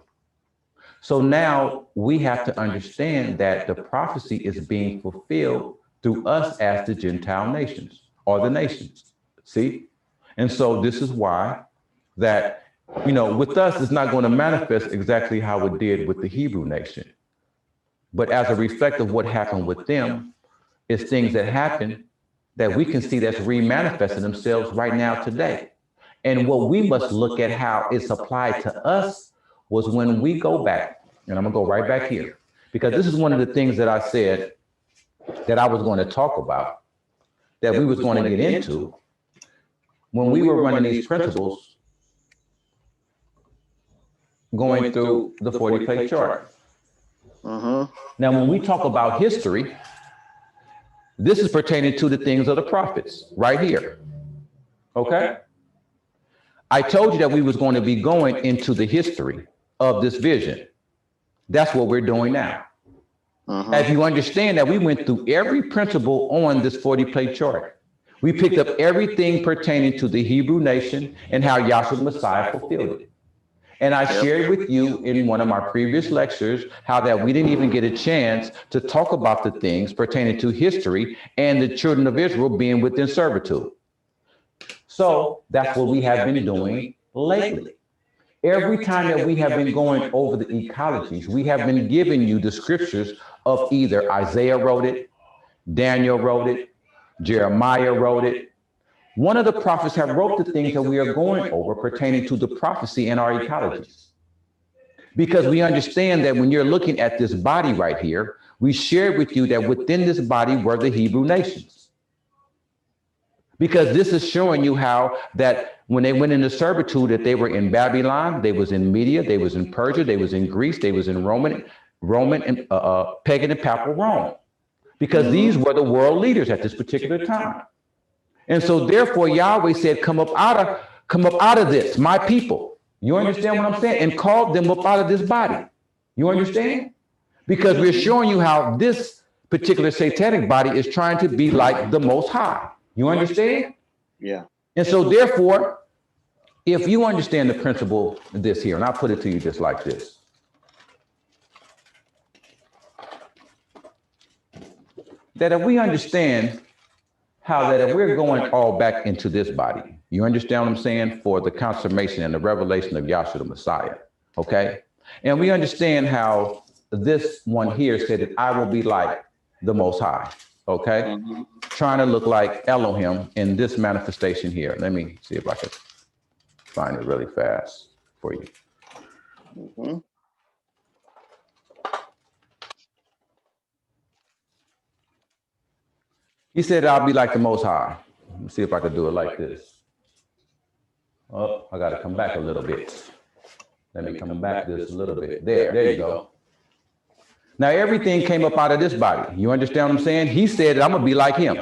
So now we have to understand that the prophecy is being fulfilled through us as the Gentile nations, or the nations, see? And so this is why that, you know, with us, it's not going to manifest exactly how it did with the Hebrew nation. But as a reflect of what happened with them, it's things that happen that we can see that's re-manifesting themselves right now today. And what we must look at how it's applied to us was when we go back, and I'm going to go right back here, because this is one of the things that I said that I was going to talk about, that we was going to get into when we were running these principles going through the 40-plate chart. Now, when we talk about history, this is pertaining to the things of the prophets right here. Okay? I told you that we was going to be going into the history of this vision. That's what we're doing now. As you understand that we went through every principle on this 40-plate chart. We picked up everything pertaining to the Hebrew nation and how Yahshua the Messiah fulfilled it. And I shared with you in one of my previous lectures how that we didn't even get a chance to talk about the things pertaining to history and the children of Israel being within servitude. So that's what we have been doing lately. Every time that we have been going over the ecologies, we have been giving you the scriptures of either Isaiah wrote it, Daniel wrote it, Jeremiah wrote it. One of the prophets have wrote the things that we are going over pertaining to the prophecy in our ecologies. Because we understand that when you're looking at this body right here, we shared with you that within this body were the Hebrew nations. Because this is showing you how that when they went into servitude, that they were in Babylon, they was in Media, they was in Persia, they was in Greece, they was in Roman and pagan and papal Rome. Because these were the world leaders at this particular time. And so therefore Yahweh said, come up out of this, my people. You understand what I'm saying? And called them up out of this body. You understand? Because we're showing you how this particular satanic body is trying to be like the Most High. You understand? Yeah. And so therefore, if you understand the principle of this here, and I'll put it to you just like this. That if we understand how that if we're going all back into this body, you understand what I'm saying? For the consummation and the revelation of Yahshua the Messiah, okay? And we understand how this one here said that I will be like the Most High, okay? Trying to look like Elohim in this manifestation here. Let me see if I can find it really fast for you. He said, I'll be like the Most High. Let me see if I could do it like this. Oh, I got to come back a little bit. Let me come back this a little bit. There you go. Now, everything came up out of this body. You understand what I'm saying? He said, I'm going to be like him.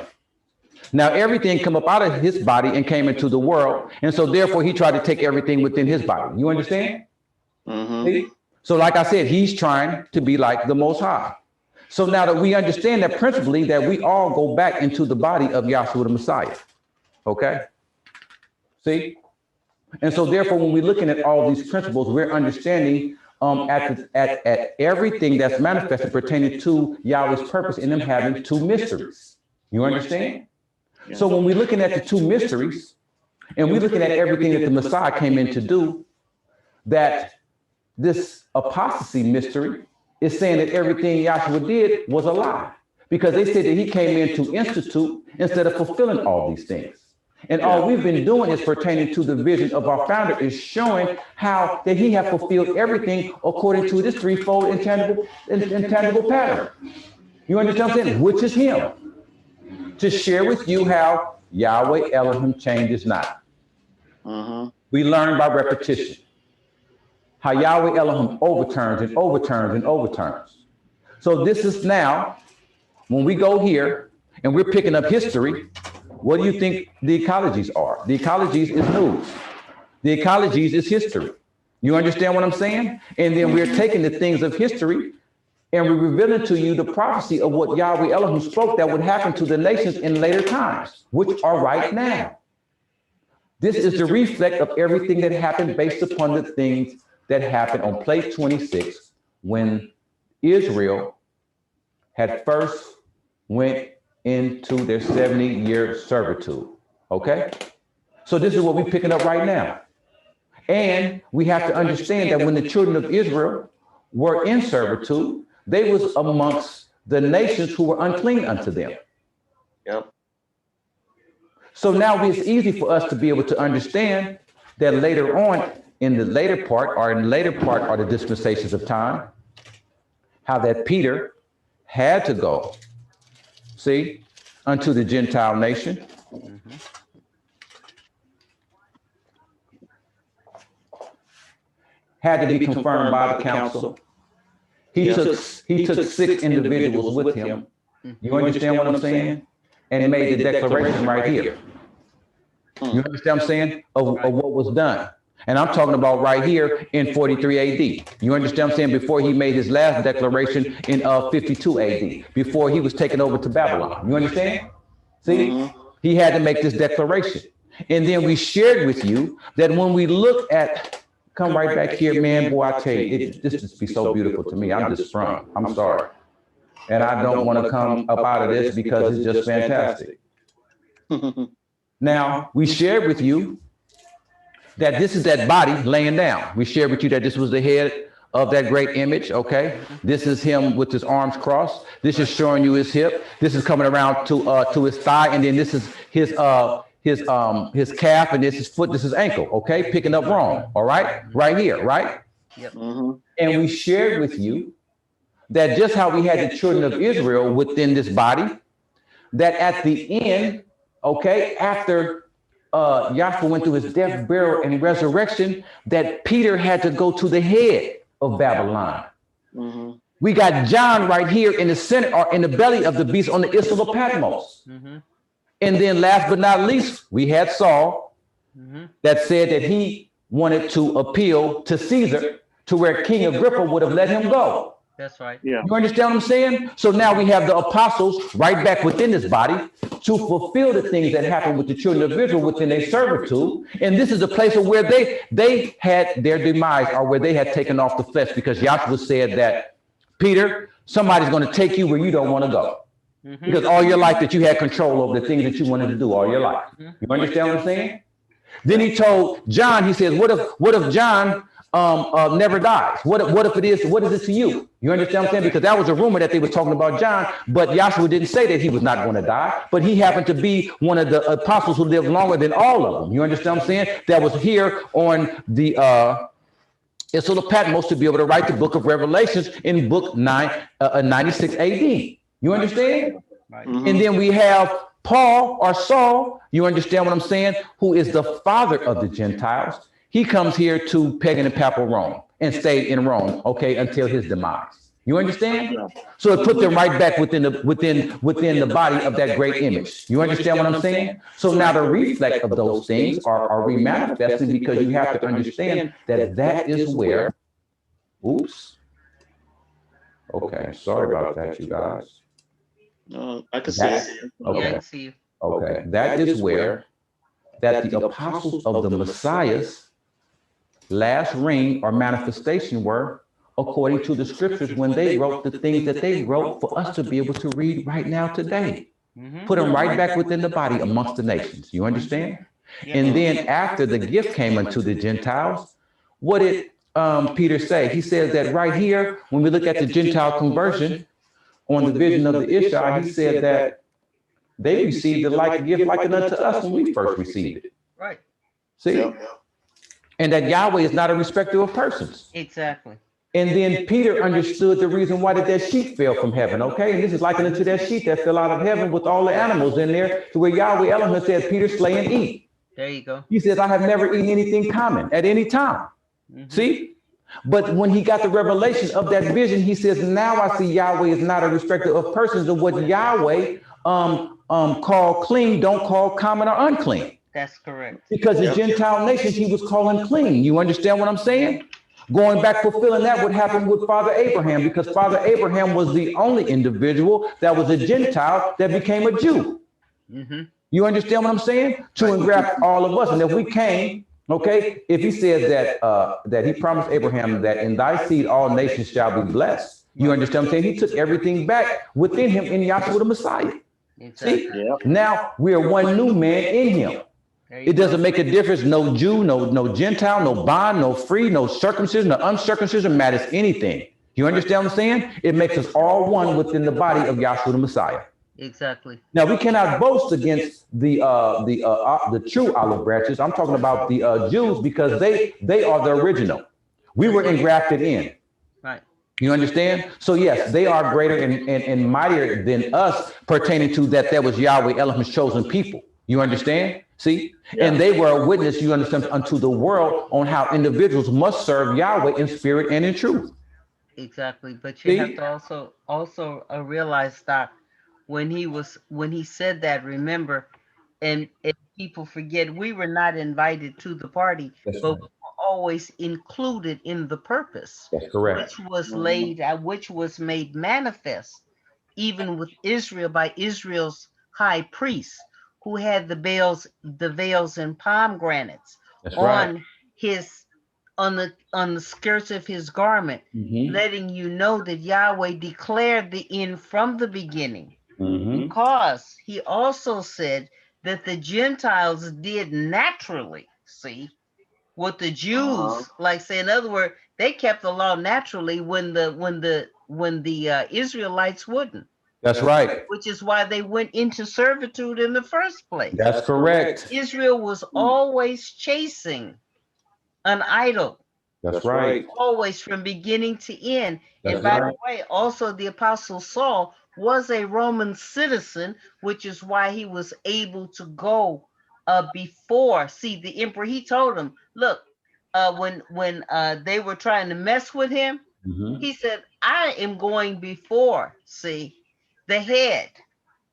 Now, everything come up out of his body and came into the world. And so, therefore, he tried to take everything within his body. You understand? See? So, like I said, he's trying to be like the Most High. So now that we understand that principally that we all go back into the body of Yahshua the Messiah, okay? See? And so therefore, when we're looking at all these principles, we're understanding at everything that's manifested pertaining to Yahweh's purpose in them having two mysteries. You understand? So when we're looking at the two mysteries, and we're looking at everything that the Messiah came in to do, that this apostasy mystery is saying that everything Yahshua did was a lie, because they said that he came in to institute instead of fulfilling all these things. And all we've been doing is pertaining to the vision of our founder, is showing how that he has fulfilled everything according to this threefold intangible pattern. You understand what I'm saying? Which is him. To share with you how Yahweh Elohim changes not. We learn by repetition. How Yahweh Elohim overturns and overturns and overturns. So this is now, when we go here and we're picking up history, what do you think the ecologies are? The ecologies is news. The ecologies is history. You understand what I'm saying? And then we're taking the things of history and we're revealing to you the prophecy of what Yahweh Elohim spoke that would happen to the nations in later times, which are right now. This is the reflect of everything that happened based upon the things that happened on plate 26 when Israel had first went into their 70-year servitude, okay? So this is what we're picking up right now. And we have to understand that when the children of Israel were in servitude, they was amongst the nations who were unclean unto them. Yep. So now it's easy for us to be able to understand that later on, in the later part are the dispensations of time, how that Peter had to go, see, unto the Gentile nation. Had to be confirmed by the council. He took 6 individuals with him. You understand what I'm saying? And made the declaration right here. You understand what I'm saying? Of what was done. And I'm talking about right here in 43 AD. You understand what I'm saying? Before he made his last declaration in 52 AD, before he was taken over to Babylon. You understand? See, he had to make this declaration. And then we shared with you that when we look at, come right back here, man, boy, I tell you, this just be so beautiful to me. I'm just sprung. I'm sorry. And I don't want to come up out of this because it's just fantastic. Now, we shared with you that this is that body laying down. We shared with you that this was the head of that great image, okay? This is him with his arms crossed. This is showing you his hip. This is coming around to his thigh, and then this is his calf, and this is foot, this is ankle, okay? Picking up wrong, all right? Right here, right? Yep. And we shared with you that just how we had the children of Israel within this body, that at the end, okay, after Yahshua went through his death, burial, and resurrection, that Peter had to go to the head of Babylon. We got John right here in the center, or in the belly of the beast on the Isle of Patmos. And then last but not least, we had Saul that said that he wanted to appeal to Caesar to where King Agrippa would have let him go. That's right. Yeah. You understand what I'm saying? So now we have the apostles right back within this body to fulfill the things that happened with the children of Israel within their servitude. And this is a place of where they had their demise, or where they had taken off the flesh, because Yahshua said that, Peter, somebody's going to take you where you don't want to go. Because all your life that you had control over the things that you wanted to do all your life. You understand what I'm saying? Then he told John, he says, what if John never dies? What if it is, what is it to you? You understand what I'm saying? Because that was a rumor that they were talking about John, but Yahshua didn't say that he was not going to die, but he happened to be one of the apostles who lived longer than all of them. You understand what I'm saying? That was here on the Isle of Patmos to be able to write the book of Revelations in book 96 AD. You understand? Right. And then we have Paul, or Saul, you understand what I'm saying, who is the father of the Gentiles. He comes here to pagan and papal Rome and stayed in Rome, okay, until his demise. You understand? So it put them right back within the body of that great image. You understand what I'm saying? So now the reflect of those things are remanifesting, because you have to understand that that is where, oops. Okay, sorry about that, you guys. I can see it. Yeah, I can see you. Okay, that is where that the apostles of the Messiah's last ring or manifestation were, according to the scriptures, when they wrote the things that they wrote for us to be able to read right now today. Put them right back within the body amongst the nations. You understand? And then after the gift came unto the Gentiles, what did Peter say? He says that right here, when we look at the Gentile conversion on the vision of the Ishi, he said that they received the like gift like unto us when we first received it. Right. See? And that Yahweh is not a respecter of persons. Exactly. And then Peter understood the reason why that sheep fell from heaven, okay? And this is likened to that sheep that fell out of heaven with all the animals in there, to where Yahweh Elohim said, Peter, slay and eat. There you go. He says, I have never eaten anything common at any time. See? But when he got the revelation of that vision, he says, now I see Yahweh is not a respecter of persons, and what Yahweh call clean, don't call common or unclean. That's correct. Because the Gentile nations he was calling clean. You understand what I'm saying? Going back, fulfilling that what happened with Father Abraham, because Father Abraham was the only individual that was a Gentile that became a Jew. You understand what I'm saying? To engraft all of us. And if we came, okay, if he says that he promised Abraham that in thy seed all nations shall be blessed, you understand what I'm saying? He took everything back within him in Yahshua the Messiah. Exactly. See, now we are one new man in him. It doesn't make a difference. No Jew, no Gentile, no bond, no free, no circumcision, no uncircumcision matters anything. You understand what I'm saying? It makes us all one within the body of Yahshua the Messiah. Exactly. Now we cannot boast against the true olive branches. I'm talking about the Jews, because they are the original. We were engrafted in. Right. You understand? So yes, they are greater and mightier than us, pertaining to that was Yahweh Elohim's chosen people. You understand? See? And they were a witness, you understand, unto the world on how individuals must serve Yahweh in spirit and in truth. Exactly. But you have to also realize that when he said that, remember, and people forget we were not invited to the party, That's but right. we were always included in the purpose, That's correct. which was laid out, which was made manifest even with Israel by Israel's high priest, who had the veils and pomegranates That's right. on his on the skirts of his garment, letting you know that Yahweh declared the end from the beginning. Because he also said that the Gentiles did naturally see what the Jews like. Say, in other words, they kept the law naturally when the Israelites wouldn't. That's right. Which is why they went into servitude in the first place. That's correct. Israel was always chasing an idol. That's right. Always from beginning to end. That's And by right. the way, also the Apostle Saul was a Roman citizen, which is why he was able to go before. See, the emperor, he told him, look, when they were trying to mess with him, he said, I am going before, see, the head.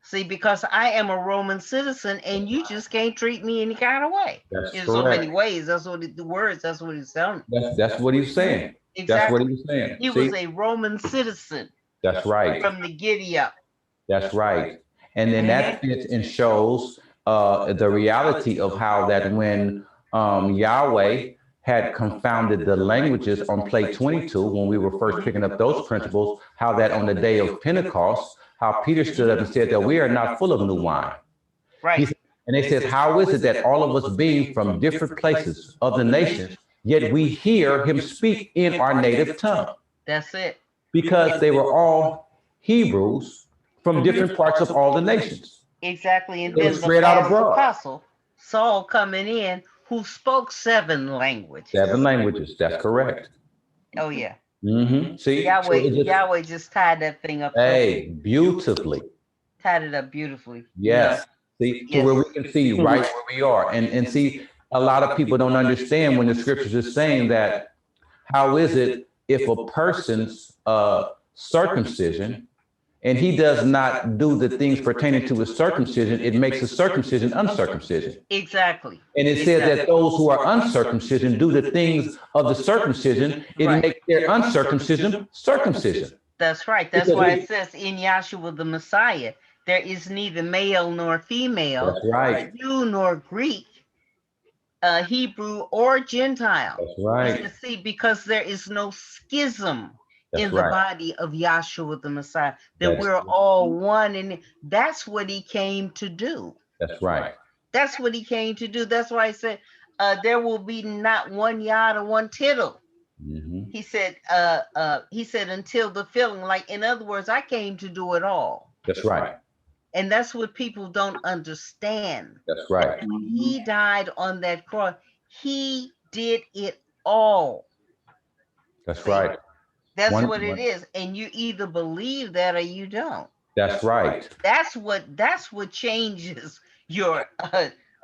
See, because I am a Roman citizen and you just can't treat me any kind of way. That's In correct. so many ways. That's what the words, that's what he's telling. That's what he's saying. Exactly. That's what he's saying. He was a Roman citizen. That's right. From the giddy up. That's right. And then that fits and shows the reality of how that when Yahweh had confounded the languages on plate 22, when we were first picking up those principles, how that on the day of Pentecost, how Peter stood up and said that we are not full of new wine. Right. And they said, how is it that all of us being from different places of the nations, yet we hear him speak in our native tongue? That's it. Because they were all Hebrews from different parts of all the nations. Exactly. And they then spread the out last abroad. apostle, Saul, coming in, who spoke 7 languages. 7 languages. That's correct. Oh yeah. See, Yahweh just tied that thing up. Hey, beautifully. Tied it up beautifully. Yes. See, to where we can see right where we are. And see, a lot of people don't understand when the scriptures is saying that, how is it if a person's circumcision and he does not do the things pertaining to his circumcision, it makes the circumcision uncircumcision. Exactly. And it says that those who are uncircumcision do the things of the circumcision, it makes their uncircumcision circumcision. That's right. That's why it says in Yahshua the Messiah, there is neither male nor female, that's right, Jew nor Greek, Hebrew or Gentile. That's right. See, because there is no schism in the body of Yahshua the Messiah, that we're all one, and that's what he came to do. That's right. That's what he came to do. That's why I said there will be not one yard or one tittle. He said until the filling, like, in other words, I came to do it all. That's right. And that's what people don't understand. That's right. When he died on that cross, he did it all. That's right. That's what it is. And you either believe that or you don't. That's right. That's what changes your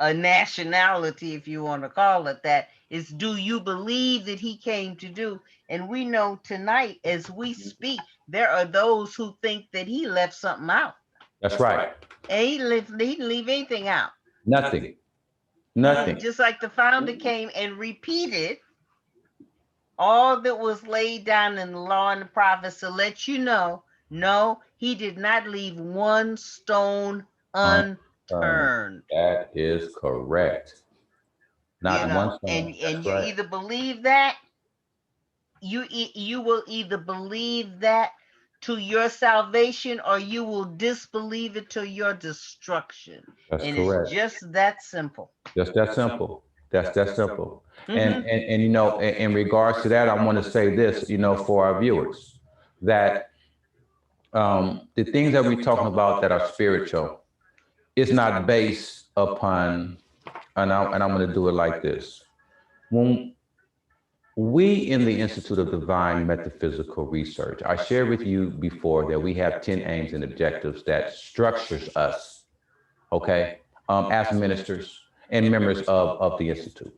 nationality, if you want to call it that, is do you believe that he came to do? And we know tonight, as we speak, there are those who think that he left something out. That's right. And he didn't leave anything out. Nothing. Nothing. Just like the founder came and repeated all that was laid down in the law and the prophets to let you know, no, he did not leave one stone unturned. That is correct. Not one stone. And you either believe that, you will either believe that to your salvation, or you will disbelieve it to your destruction. That's and correct. It's just that simple. Just that simple. That's that simple. And you know, in regards to that, I want to say this, you know, for our viewers, that the things that we're talking about that are spiritual is not based upon, and I'm going to do it like this. When we in the Institute of Divine Metaphysical Research, I shared with you before that we have 10 aims and objectives that structures us, okay, as ministers and members of the Institute.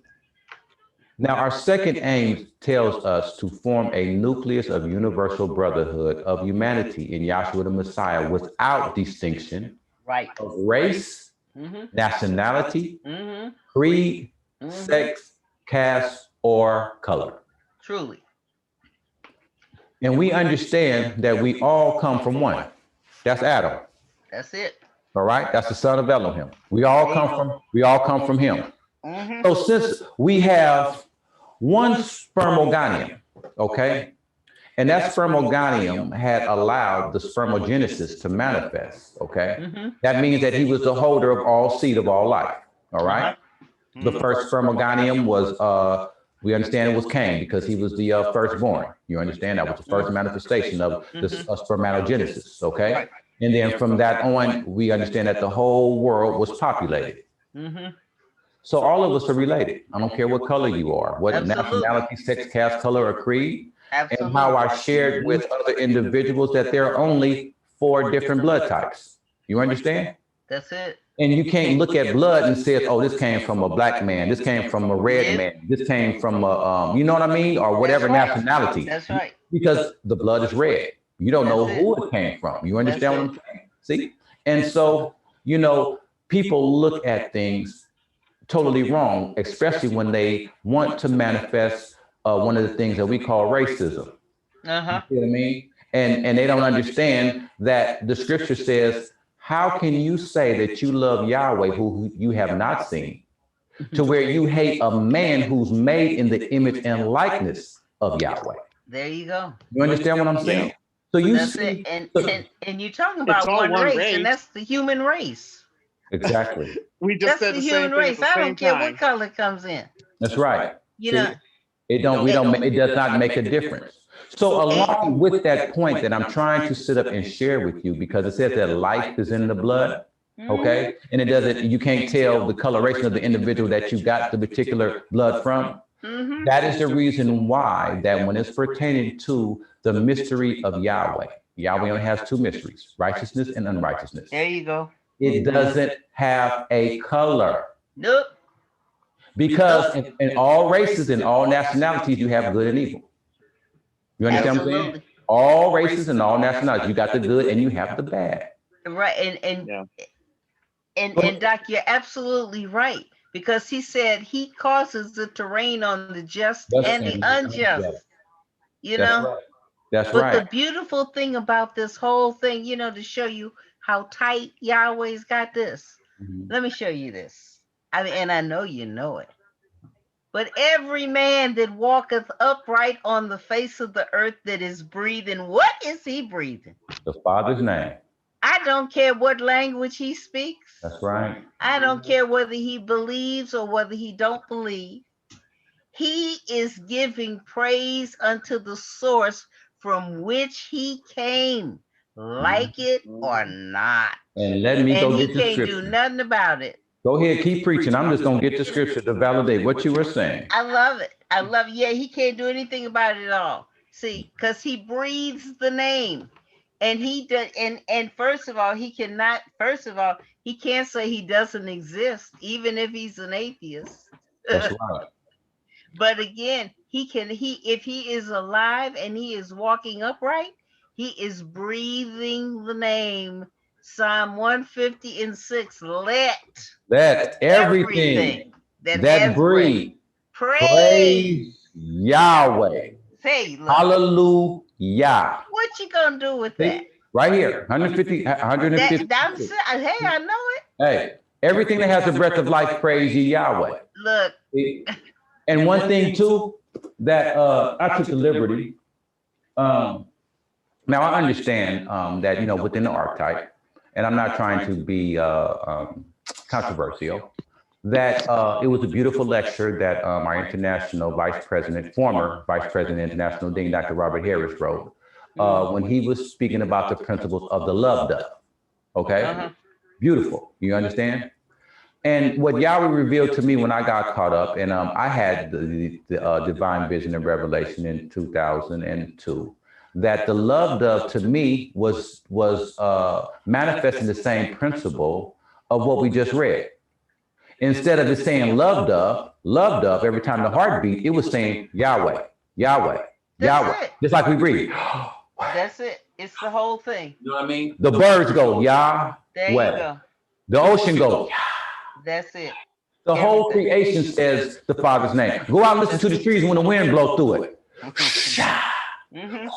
Now, our second aim tells us to form a nucleus of universal brotherhood of humanity in Yahshua the Messiah without distinction of race, nationality, creed, sex, caste, or color. Truly. And we understand that we all come from one. That's Adam. That's it. All right, that's the son of Elohim. We all come from him. So since we have one spermogonium, okay, and that spermogonium had allowed the spermogenesis to manifest, okay, that means that he was the holder of all seed of all life. All right. The first spermogonium was we understand it was Cain because he was the firstborn. You understand that was the first manifestation of the spermatogenesis, okay? And then from that on, we understand that the whole world was populated. So all of us are related. I don't care what color you are, what nationality, sex, caste, color, or creed. And how I shared with other individuals that there are only 4 different blood types. You understand? That's it. And you can't look at blood and say, oh, this came from a black man, this came from a red man, this came from a, you know what I mean? Or whatever nationality. That's right. Because the blood is red. You don't know who it came from. You understand what I'm saying? See? And so, you know, people look at things totally wrong, especially when they want to manifest one of the things that we call racism. You know what I mean? And they don't understand that the scripture says, how can you say that you love Yahweh who you have not seen, to where you hate a man who's made in the image and likeness of Yahweh? There you go. You understand what I'm saying? So you that's see, it. And you're talking about one race, and that's the human race. Exactly. We just that's said the the human same race. thing at the I don't same care time. what color comes in. That's right. You see, know, it does not make a difference. So along with that point that I'm trying to sit up and share with you, because it says that life is in the blood, okay? And it doesn't, you can't tell the coloration of the individual that you got the particular blood from. That is the reason why that when it's pertaining to the mystery of Yahweh, Yahweh only has 2 mysteries, righteousness and unrighteousness. There you go. It doesn't have a color. Nope. Because in all races and all nationalities, you have good and evil. You understand what I'm saying? All races and all nationalities, you got the good and you have the bad. Right. And Doc, you're absolutely right. Because he said he causes it to rain on the just and the unjust. You know? That's but right. The beautiful thing about this whole thing, you know, to show you how tight Yahweh's got this. Let me show you this. I mean, and I know you know it. But every man that walketh upright on the face of the earth that is breathing, what is he breathing? The Father's name. I don't care what language he speaks. That's right. I don't care whether he believes or whether he don't believe. He is giving praise unto the source from which he came, like it or not. And let me go get the scripture. scripture. He can't do nothing about it. Go ahead, keep preaching. I'm just going to get the scripture to validate what you were saying. I love it. I love it. Yeah, he can't do anything about it at all. See, because he breathes the name. And he does, and first of all, he cannot, he can't say he doesn't exist, even if he's an atheist. That's right. But again, if he is alive and he is walking upright, he is breathing the name. Psalm 150:6. Let everything that breathe praise Yahweh. Say, look, hallelujah. What you gonna do with that? Right here, 150. Hey, I know it. Hey, everything that has the breath of life, praise ye Yahweh. Look. And one thing too, that I took the liberty. Now I understand that, you know, within the archetype, and I'm not trying to be controversial, that it was a beautiful lecture that our international former vice president, international dean, Dr. Robert Harris wrote when he was speaking about the principles of the love dove. Okay, beautiful. You understand? And what Yahweh revealed to me when I got caught up, and I had the divine vision and revelation in 2002, that the love dove to me was manifesting the same principle of what we just read. Instead of it saying love dove, every time the heart beat, it was saying Yahweh, Yahweh, Yahweh, just like we breathe. That's it. It's the whole thing. You know what I mean? The birds go Yahweh. There you go. The ocean goes Yahweh. That's it. The whole creation says the Father's name. Go out and listen to the trees when the wind blows through it. Mhm.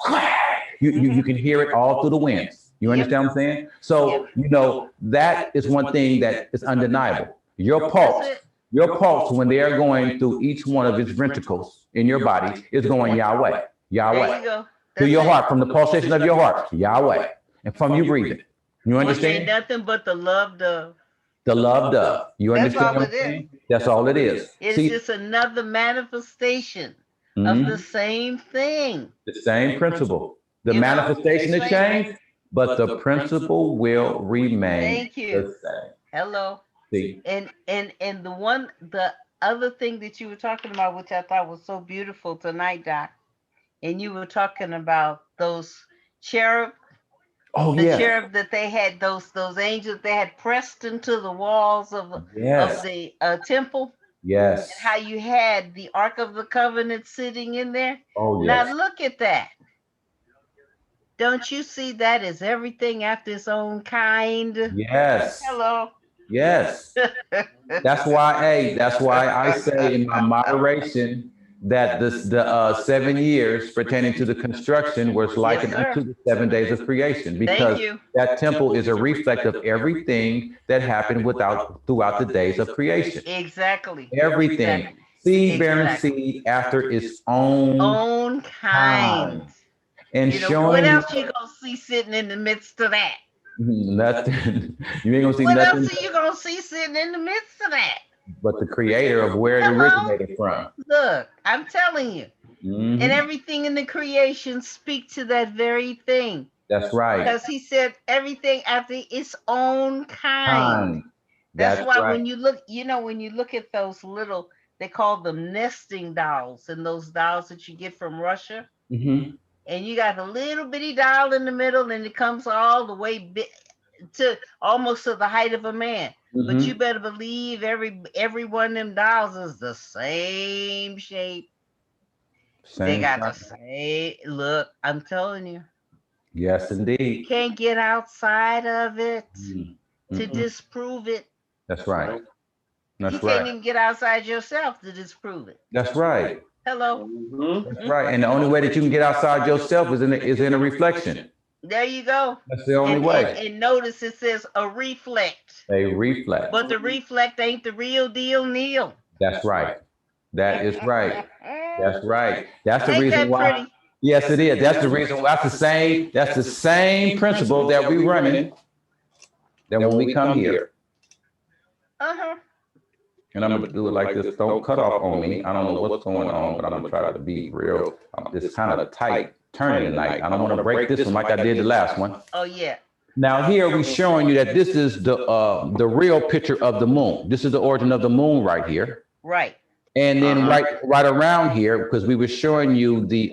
You can hear it all through the winds. You understand what I'm saying? So, you know, that is one thing that is undeniable. Your pulse, when they are going through each one of its ventricles in your body, is going Yahweh, There Yahweh. you go. To your heart, from the pulsation of your heart, Yahweh. And from you breathing. You Which ain't understand? nothing but the love dove. The love dove. You That's understand all what it I'm is. saying? That's all it is. It's See, just another manifestation of the same thing. the same principle. The You know? manifestation has changed, but the principle will remain Thank you. the same. Hello. See, And the other thing that you were talking about, which I thought was so beautiful tonight, Doc, and you were talking about those cherub, oh the yeah, cherub that they had, those angels they had pressed into the walls of yes, the temple, yes. and how you had the Ark of the Covenant sitting in there. Oh Now yes, look at that. Don't you see that as everything after its own kind? yes, Hello. yes. That's why, hey, that's why I say in my moderation that the 7 years pertaining to the construction was likened unto the 7 days of creation, because that temple is a reflect of everything that happened throughout the days of creation. Exactly. Everything. Exactly. Seed bearing Exactly. seed after its own kind. and You know, showing what you else you gonna see sitting in the midst of that? nothing. You ain't gonna see What nothing else are you gonna see sitting in the midst of that? but the creator of where it Hello? originated from. Look, I'm telling you. Mhm. And everything in the creation speak to that very thing. That's right. Because he said everything after its own kind. That's why right. when you look, you know, when you look at those little, they call them nesting dolls, and those dolls that you get from Russia, Mhm. and you got a little bitty doll in the middle, and it comes all the way to almost to the height of a man. But you better believe every one of them dolls is the same shape. They got the same look. I'm telling you. Yes, indeed. Can't get outside of it to Mhm. disprove it. That's right. That's You can't right. even get outside yourself to disprove it. That's right. Hello. That's right. And the only way that you can get outside yourself is in a reflection. There you go. That's the only way. And notice it says a reflect. A reflex. But the reflect ain't the real deal, Neil. That's right. That is right. That's right. That's the Ain't reason that why. pretty? Yes, it is. That's the reason. That's the same principle that we running. Then when we come here, Uh-huh. and I'm gonna do it like this. Don't cut off on me. I don't know what's going on, but I'm gonna try to be real. It's kind of tight turning tonight. I don't want to break this one like I did the last one. Oh yeah. Now here we're showing you that this is the real picture of the moon. This is the origin of the moon right here. Right. And then right around here, because we were showing you the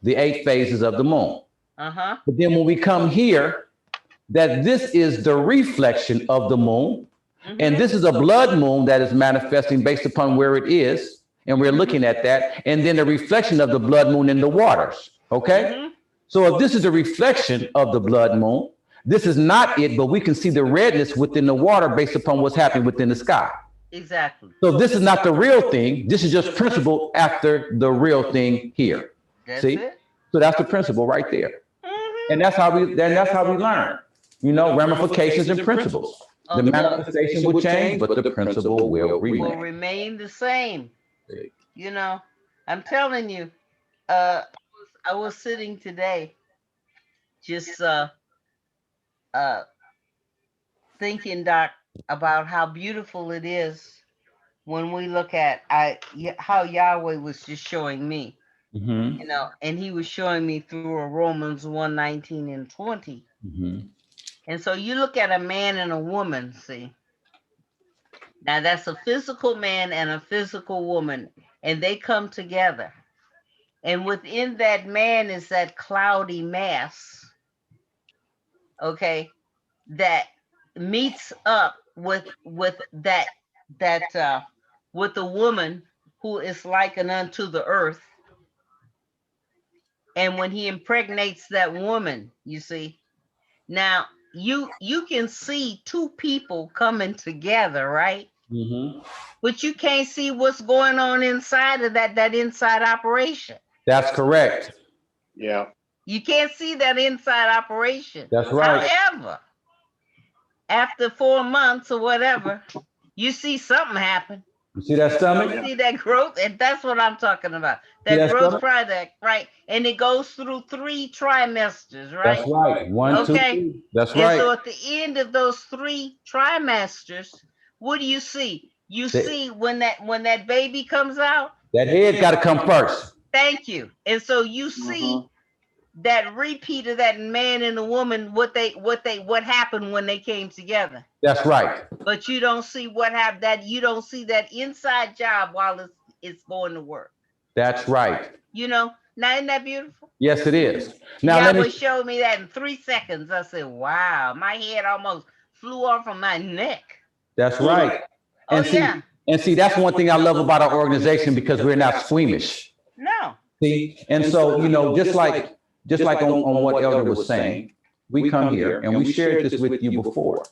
8 phases of the moon. Uh-huh. But then when we come here, that this is the reflection of the moon. And this is a blood moon that is manifesting based upon where it is. And we're looking at that. And then the reflection of the blood moon in the waters. Okay? So if this is a reflection of the blood moon, this is not it, but we can see the redness within the water based upon what's happening within the sky. Exactly. So this is not the real thing. This is just principle after the real thing here. See? So that's the principle right there. And that's how we learn. You know, ramifications and principles. The manifestation will change, but the principle will remain. Will remain the same. You know, I'm telling you, I was sitting today just thinking, Doc, about how beautiful it is when we look at how Yahweh was just showing me. You know, and he was showing me through a Romans 1:19 and 20. And so you look at a man and a woman, see. Now that's a physical man and a physical woman, and they come together. And within that man is that cloudy mass, okay, that meets up with that with the woman who is likened unto the earth. And when he impregnates that woman, you see, now you can see two people coming together, right? But you can't see what's going on inside of that inside operation. That's correct. Yeah. You can't see that inside operation. That's right. However, after 4 months or whatever, you see something happen. You see that stomach? You see that growth, and that's what I'm talking about. See That that growth stomach? product, right? And it goes through 3 trimesters, right? That's right. 1, 2, Okay. 3. That's And right. so at the end of those 3 trimesters, what do you see? You see when that baby comes out. That head got to come first. Thank you. And so you see that repeat of that man and the woman, what happened when they came together. That's right. But you don't see what happened. That you don't see that inside job while it's going to work. That's right. You know, now isn't that beautiful? Yes, it is. Now Yahweh showed me that in 3 seconds. I said, wow, my head almost flew off from my neck. That's right. And see, that's one thing I love about our organization, because we're not squeamish. No. See, and so, you know, just like on what Elder was saying, we come here and we shared this with you before,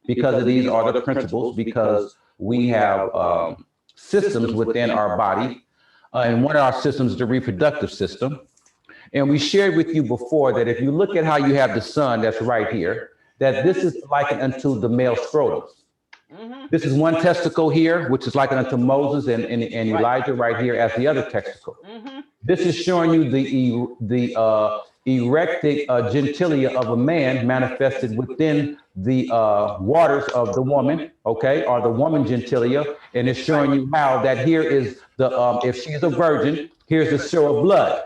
because of these are the principles, because we have systems within our body, and one of our systems is the reproductive system. And we shared with you before that if you look at how you have the sun that's right here, that this is likened unto the male scrotum. This is one testicle here, which is likened unto Moses and Elijah right here as the other testicle. This is showing you the erected genitalia of a man manifested within the waters of the woman, okay, or the woman genitalia, and it's showing you how that here is the if she's a virgin, here's the show of blood.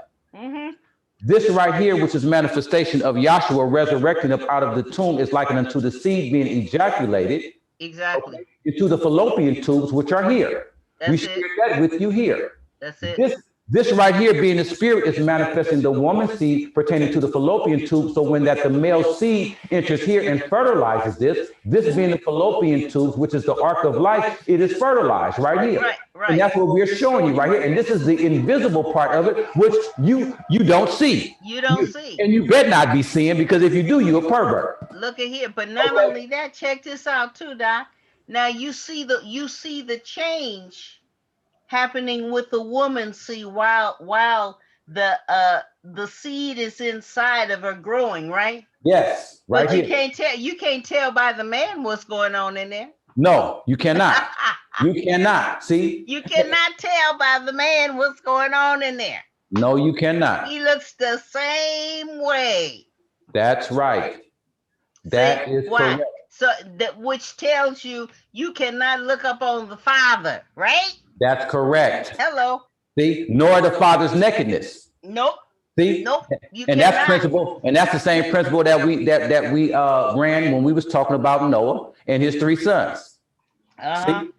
This right here, which is manifestation of Yahshua resurrecting up out of the tomb, is likened unto the seed being ejaculated. Exactly. Into the fallopian tubes, which are here. We share that with you here. That's it. This right here, being the spirit, is manifesting the woman's seed pertaining to the fallopian tube. So when that the male seed enters here and fertilizes this being the fallopian tubes, which is the ark of life, it is fertilized right here. Right. And that's what we're showing you right here. And this is the invisible part of it, which you don't see. You don't see. And you better not be seeing, because if you do, you're a pervert. Look at here. But not only that, check this out too, Doc. Now you see the change happening with the woman, see, while the seed is inside of her growing, right? Yes, right. But you can't tell by the man what's going on in there. No, you cannot. You cannot. See? You cannot tell by the man what's going on in there. No, you cannot. He looks the same way. That's right. That is correct. So that, which tells you cannot look up on the Father, right? That's correct. Hello. See, nor the Father's nakedness. Nope. See, nope. And that's principle, and that's the same principle that we ran when we was talking about Noah and his 3 sons. See?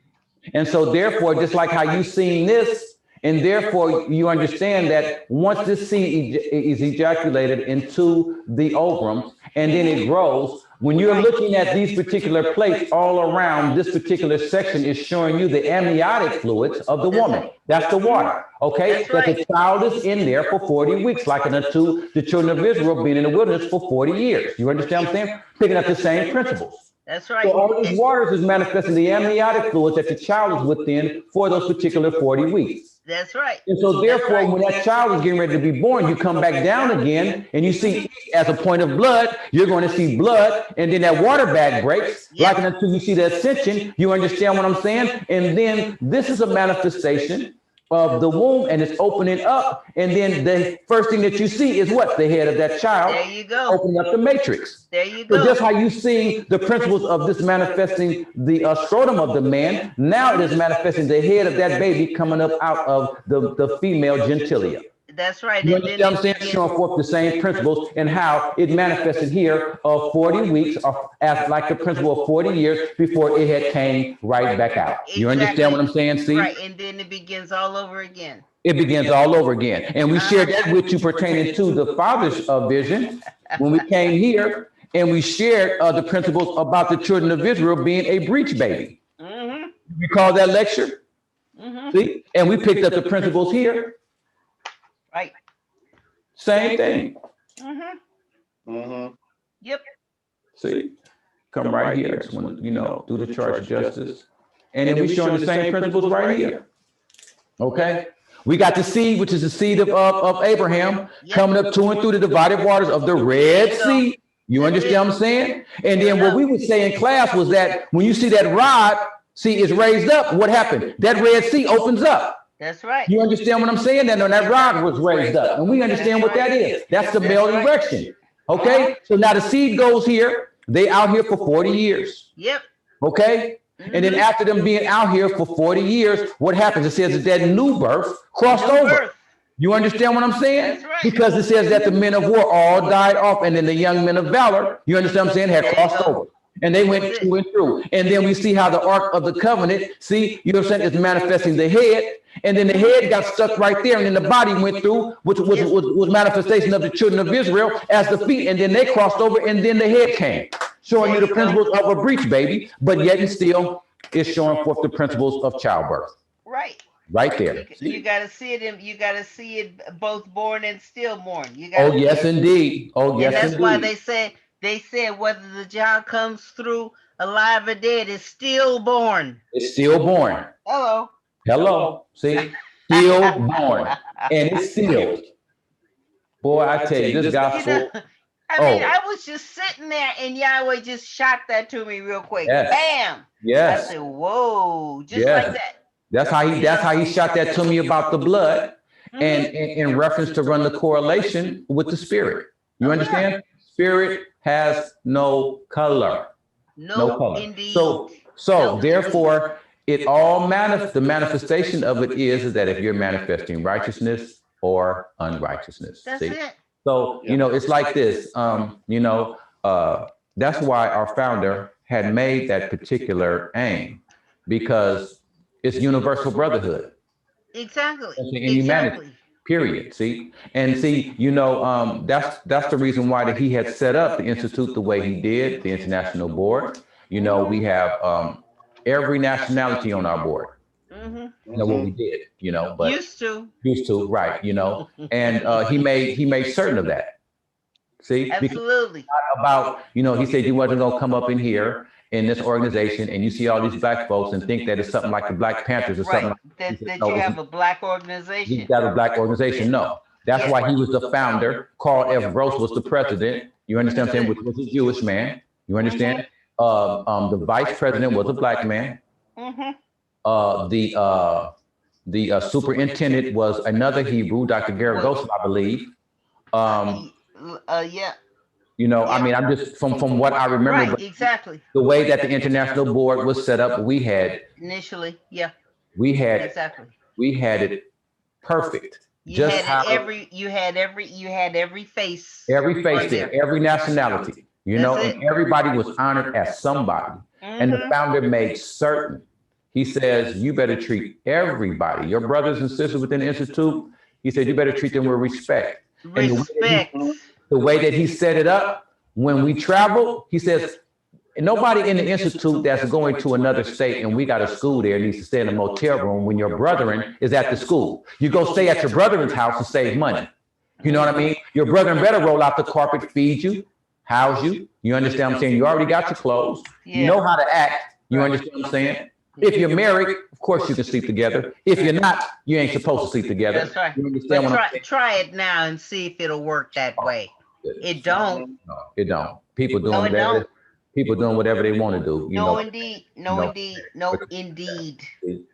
And so therefore, just like how you seen this, and therefore you understand that once this seed is ejaculated into the ovum and then it grows, when you're looking at these particular plates all around, this particular section is showing you the amniotic fluids of the woman. That's the water, okay? That the child is in there for 40 weeks, like unto the children of Israel being in the wilderness for 40 years. You understand what I'm saying? Picking up the same principles. That's right. So all these waters is manifesting the amniotic fluids that the child is within for those particular 40 weeks. That's right. And so therefore, when that child is getting ready to be born, you come back down again and you see as a point of blood, you're going to see blood, and then that water bag breaks, like until you see the ascension. You understand what I'm saying? And then this is a manifestation of the womb, and it's opening up, and then the first thing that you see is what? The head of that child. There you go. Opening up the matrix. There you go. So just how you see the principles of this manifesting the scrotum of the man, now it is manifesting the head of that baby coming up out of the female genitalia. That's right. You understand what I'm saying? Showing forth the same principles and how it manifested here of 40 weeks, as like the principle of 40 years before it had came right back out. You understand what I'm saying? See? Right, and then it begins all over again. It begins all over again. And we shared that with you pertaining to the Father's vision when we came here, and we shared the principles about the children of Israel being a breech baby. You recall that lecture? See? And we picked up the principles here. Right. Same thing. Yep. See, come right here. When, you know, do the charge of justice. And then we're showing the same principles right here. Okay. We got the seed, which is the seed of Abraham, coming up to and through the divided waters of the Red Sea. You understand what I'm saying? And then what we would say in class was that when you see that rod, see, is raised up, what happened? That Red Sea opens up. That's right. You understand what I'm saying? That rod was raised up. And we understand what that is. That's the male erection. Okay? So now the seed goes here. They out here for 40 years. Yep. Okay? And then after them being out here for 40 years, what happens? It says that new birth crossed over. You understand what I'm saying? That's right. Because it says that the men of war all died off, and then the young men of valor, you understand what I'm saying, had crossed over. And they went through and through. And then we see how the Ark of the Covenant, see, you know what I'm saying, is manifesting the head. And then the head got stuck right there, and then the body went through, which was manifestation of the children of Israel as the feet. And then they crossed over, and then the head came, showing you the principles of a breach, baby. But yet and still, it's showing forth the principles of childbirth. Right. Right there. You gotta see it. You gotta see it both born and stillborn. You gotta. Oh yes, indeed. Oh yes, and that's indeed. why they said whether the child comes through alive or dead, it's stillborn. It's stillborn. Hello. Hello. See, stillborn, and it's sealed. Boy, I tell you, this gospel. You know, I mean, I was just sitting there, and Yahweh just shot that to me real quick. Yes. Bam. Yes. I said, "Whoa!" Just like that. That's how he shot that to me about the blood, and in reference to run the correlation with the spirit. You understand? Spirit has no color. No color. Indeed. So therefore, it all the manifestation of it is that if you're manifesting righteousness or unrighteousness. That's see? it. So you know, it's like this. That's why our founder had made that particular aim, because it's universal brotherhood. Exactly. In humanity, period. See, and see, you know, that's the reason why that he had set up the institute the way he did, the international board. You know, we have every nationality on our board. You know what we did. You know, but used to, right? You know, and he made certain of that. See, absolutely. About, you know, he said he wasn't gonna come up in here in this organization and you see all these black folks and think that it's something like the Black Panthers or something. That you have a black organization. He's got a black organization. No, that's why he was the founder. Carl F. Gross was the president. You understand what I'm saying? Which was a Jewish man. You understand? The vice president was a black man. The superintendent was another Hebrew, Dr. Garrett Gosel, I believe. Yeah. You know, I mean, I'm just from what I remember. Right, exactly. The way that the international board was set up, we had initially, yeah. We had it perfect. You had every face. Every face there, every nationality. You know, and everybody was honored as somebody. And the founder made certain. He says, you better treat everybody, your brothers and sisters within the institute. He said, you better treat them with respect. Respect. The way that he set it up, when we travel, he says, nobody in the institute that's going to another state and we got a school there needs to stay in a motel room when your brethren is at the school. You go stay at your brethren's house and save money. You know what I mean? Your brethren better roll out the carpet, feed you, house you. You understand what I'm saying? You already got your clothes. You know how to act. You understand what I'm saying? If you're married, of course you can sleep together. If you're not, you ain't supposed to sleep together. That's right. You understand what I'm saying? Try it now and see if it'll work that way. It don't. No, it don't. People doing whatever. People doing whatever they want to do. Indeed.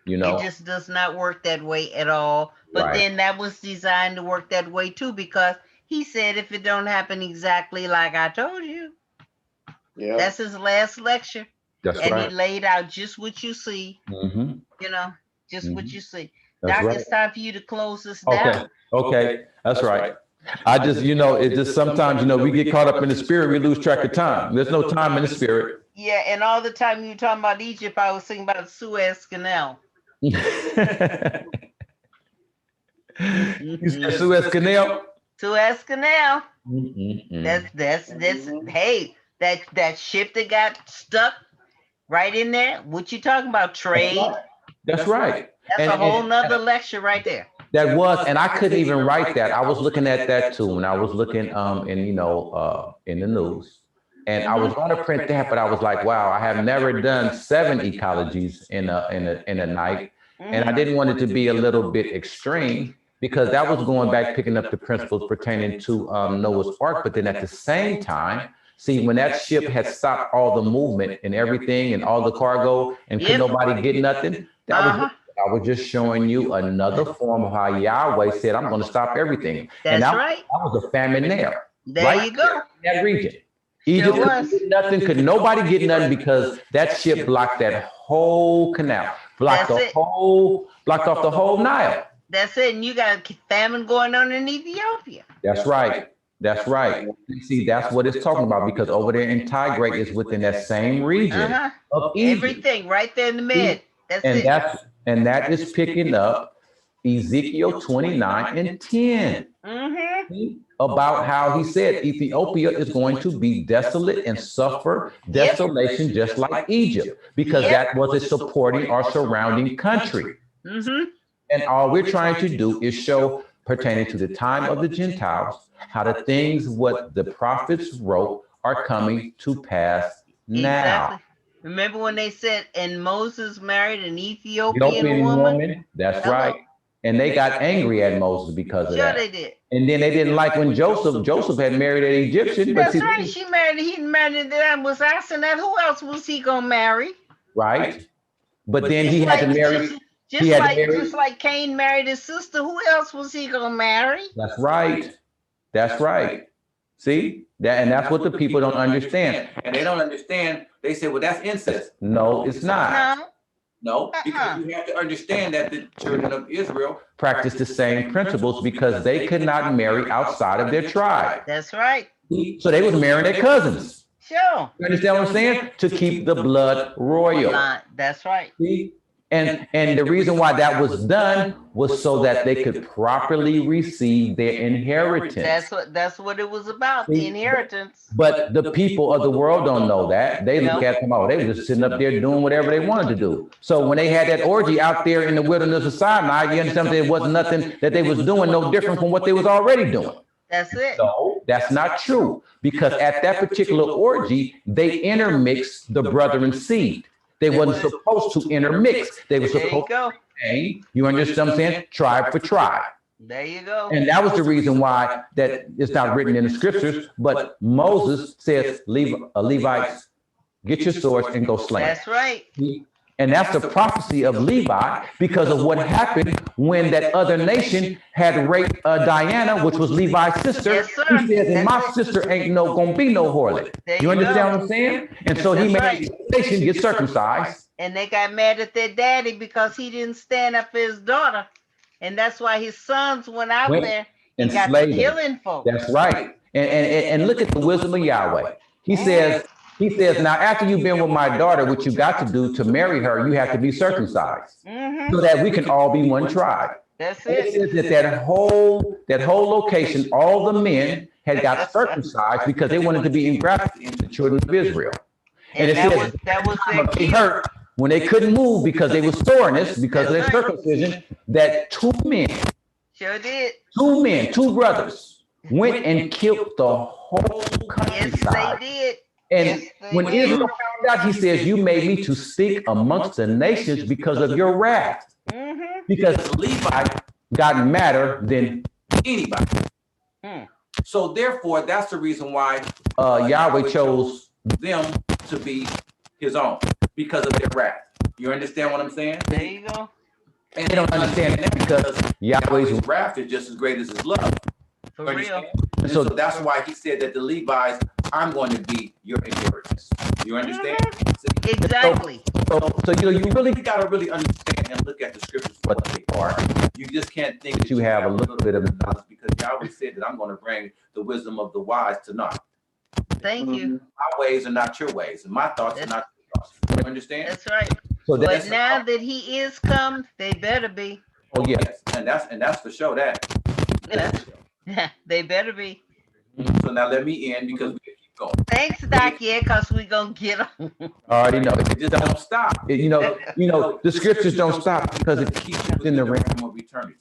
You know, it just does not work that way at all. But then that was designed to work that way too, because he said if it don't happen exactly like I told you, that's his last lecture. That's and right. he laid out just what you see. You know, just what you see. That's Doc, right. it's time for you to close this down. Okay, that's right. I just, you know, it just sometimes, you know, we get caught up in the spirit, we lose track of time. There's no time in the spirit. Yeah, and all the time you were talking about Egypt, I was thinking about the Suez Canal. You said Suez Canal? Suez Canal. That's hey, that ship that got stuck right in there. What you talking about? Trade. That's right. That's a whole nother lecture right there. That was, and I couldn't even write that. I was looking at that too, and I was looking in the news, And I was going to print that, but I was like, wow, I have never done 7 ecologies in a night. And I didn't want it to be a little bit extreme because that was going back, picking up the principles pertaining to Noah's Ark. But then at the same time, see, when that ship had stopped all the movement and everything and all the cargo and could nobody get nothing, I was just showing you another form of how Yahweh said, I'm going to stop everything. And that was a famine there. There you go. In that region. Egypt couldn't get nothing, could nobody get nothing because that ship blocked that whole canal, blocked off the whole Nile. That's it. And you got famine going on in Ethiopia. That's right. That's right. See, that's what it's talking about because over there in Tigray is within that same region of Egypt. Everything right there in the mid. And that is picking up Ezekiel 29 and 10. About how he said Ethiopia is going to be desolate and suffer desolation just like Egypt, because that was it supporting our surrounding country. And all we're trying to do is show, pertaining to the time of the Gentiles, how the things what the prophets wrote are coming to pass now. Remember when they said, and Moses married an Ethiopian woman? That's right. And they got angry at Moses because of that. They did. And then they didn't like when Joseph had married an Egyptian. That's right. He married them. Was asking that. Who else was he going to marry? Right. But then he had to marry. Just like Cain married his sister. Who else was he going to marry? That's right. That's right. See? And that's what the people don't understand. And they don't understand. They say, well, that's incest. No, it's not. No, because you have to understand that the children of Israel practice the same principles because they could not marry outside of their tribe. That's right. So they was marrying their cousins. Sure. You understand what I'm saying? To keep the blood royal. That's right. See? And the reason why that was done was so that they could properly receive their inheritance. That's what it was about, the inheritance. But the people of the world don't know that. They look at them, they were just sitting up there doing whatever they wanted to do. So when they had that orgy out there in the wilderness of Sinai, you understand there wasn't nothing that they was doing no different from what they was already doing. That's it. No, that's not true. Because at that particular orgy, they intermixed the brethren seed. They wasn't supposed to intermix. They were supposed to stay, you understand what I'm saying? Tribe for tribe. There you go. And that was the reason why that it's not written in the scriptures, but Moses says, Levites, get your swords and go slay. That's right. And that's the prophecy of Levi because of what happened when that other nation had raped Diana, which was Levi's sister. Yes, sir. He says, and my sister ain't gonna be no harlot. You understand what I'm saying? And so he made the nation get circumcised. And they got mad at their daddy because he didn't stand up for his daughter. And that's why his sons went out there and got to killing folks. That's right. And look at the wisdom of Yahweh. He says, now after you've been with my daughter, what you got to do to marry her, you have to be circumcised so that we can all be one tribe. That's it. It says that whole location, all the men had got circumcised because they wanted to be engrafted into the children of Israel. And it says they hurt when they couldn't move because they were soreness because of their circumcision, that two men, two brothers, went and killed the whole countryside. Yes, they did. And when Israel found out, he says, you made me to speak amongst the nations because of your wrath. Because Levi got madder than anybody. So therefore, that's the reason why Yahweh chose them to be his own, because of their wrath. You understand what I'm saying? There you go. And they don't understand that because Yahweh's wrath is just as great as his love. For real. And so that's why he said that the Levites, I'm going to be your inheritance. You understand? Exactly. So you really got to really understand and look at the scriptures what they are. You just can't think that you have a little bit of knowledge because Yahweh said that I'm going to bring the wisdom of the wise to naught. Thank you. My ways are not your ways, and my thoughts are not your thoughts. You understand? That's right. So but now that he is come, they better be. Oh yes, and that's for sure that. They better be. So now let me end because we can keep going. Thanks, Doc. Yeah, because we're going to get them. I already know. It just don't stop. The scriptures don't stop because it keeps us in the realm of eternity.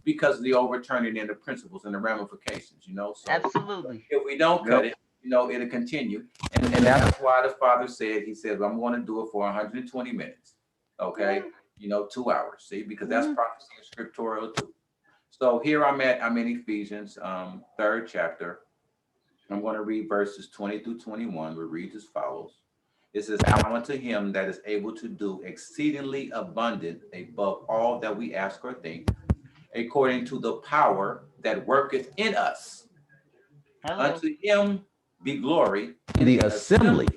Because of the overturning and the principles and the ramifications, So absolutely. If we don't cut it, it'll continue. And that's why the Father said, he said, I'm going to do it for 120 minutes. Okay. 2 hours. See, because that's prophecy and scriptural too. So here I'm in Ephesians, 3rd chapter. I'm going to read verses 20 through 21. We read as follows. It says, now unto him that is able to do exceedingly abundant above all that we ask or think, according to the power that worketh in us. Hello. Unto him be glory in the assembly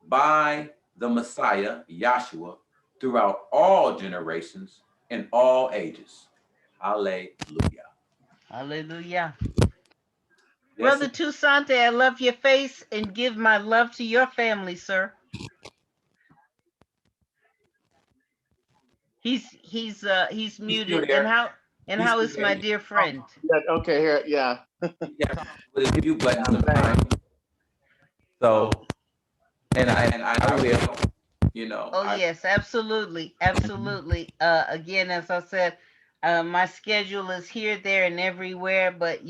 by the Messiah, Yahshua, throughout all generations and all ages. Hallelujah. Hallelujah. Yes, Brother Tusante, I love your face and give my love to your family, sir. He's muted. there. And He's how still is there. my dear friend? Yeah, okay, here, yeah. With a few buttons behind. So, and I will, Oh yes, absolutely, absolutely. Again, as I said, my schedule is here, there, and everywhere. But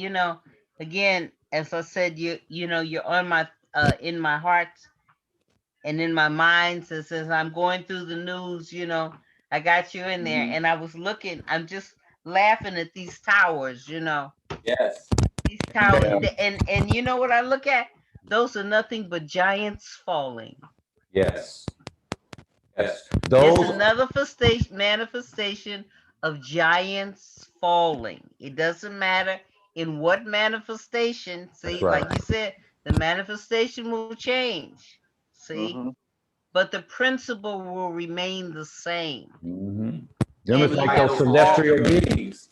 again, as I said, you're on my in my heart and in my mind. So since I'm going through the news, I got you in there. And I was looking, I'm just laughing at these towers, Yes. these towers. And you know what I look at? Those are nothing but giants falling. Yes. Yes. It's another manifestation of giants falling. It doesn't matter in what manifestation. See, right. like you said, the manifestation will change. See, but the principle will remain the same. Them And is like those celestial beings.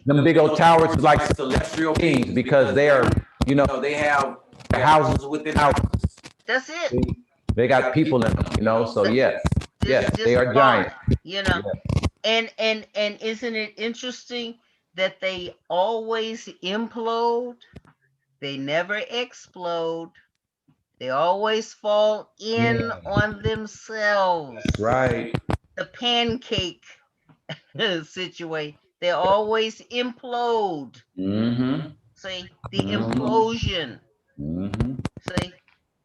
Them big old towers is like celestial beings because they are, they have houses within houses. That's it. They got people in them, so yes, they are giants. And isn't it interesting that they always implode? They never explode. They always fall in on themselves. Right. The pancake situation. They always implode. See, the implosion. See?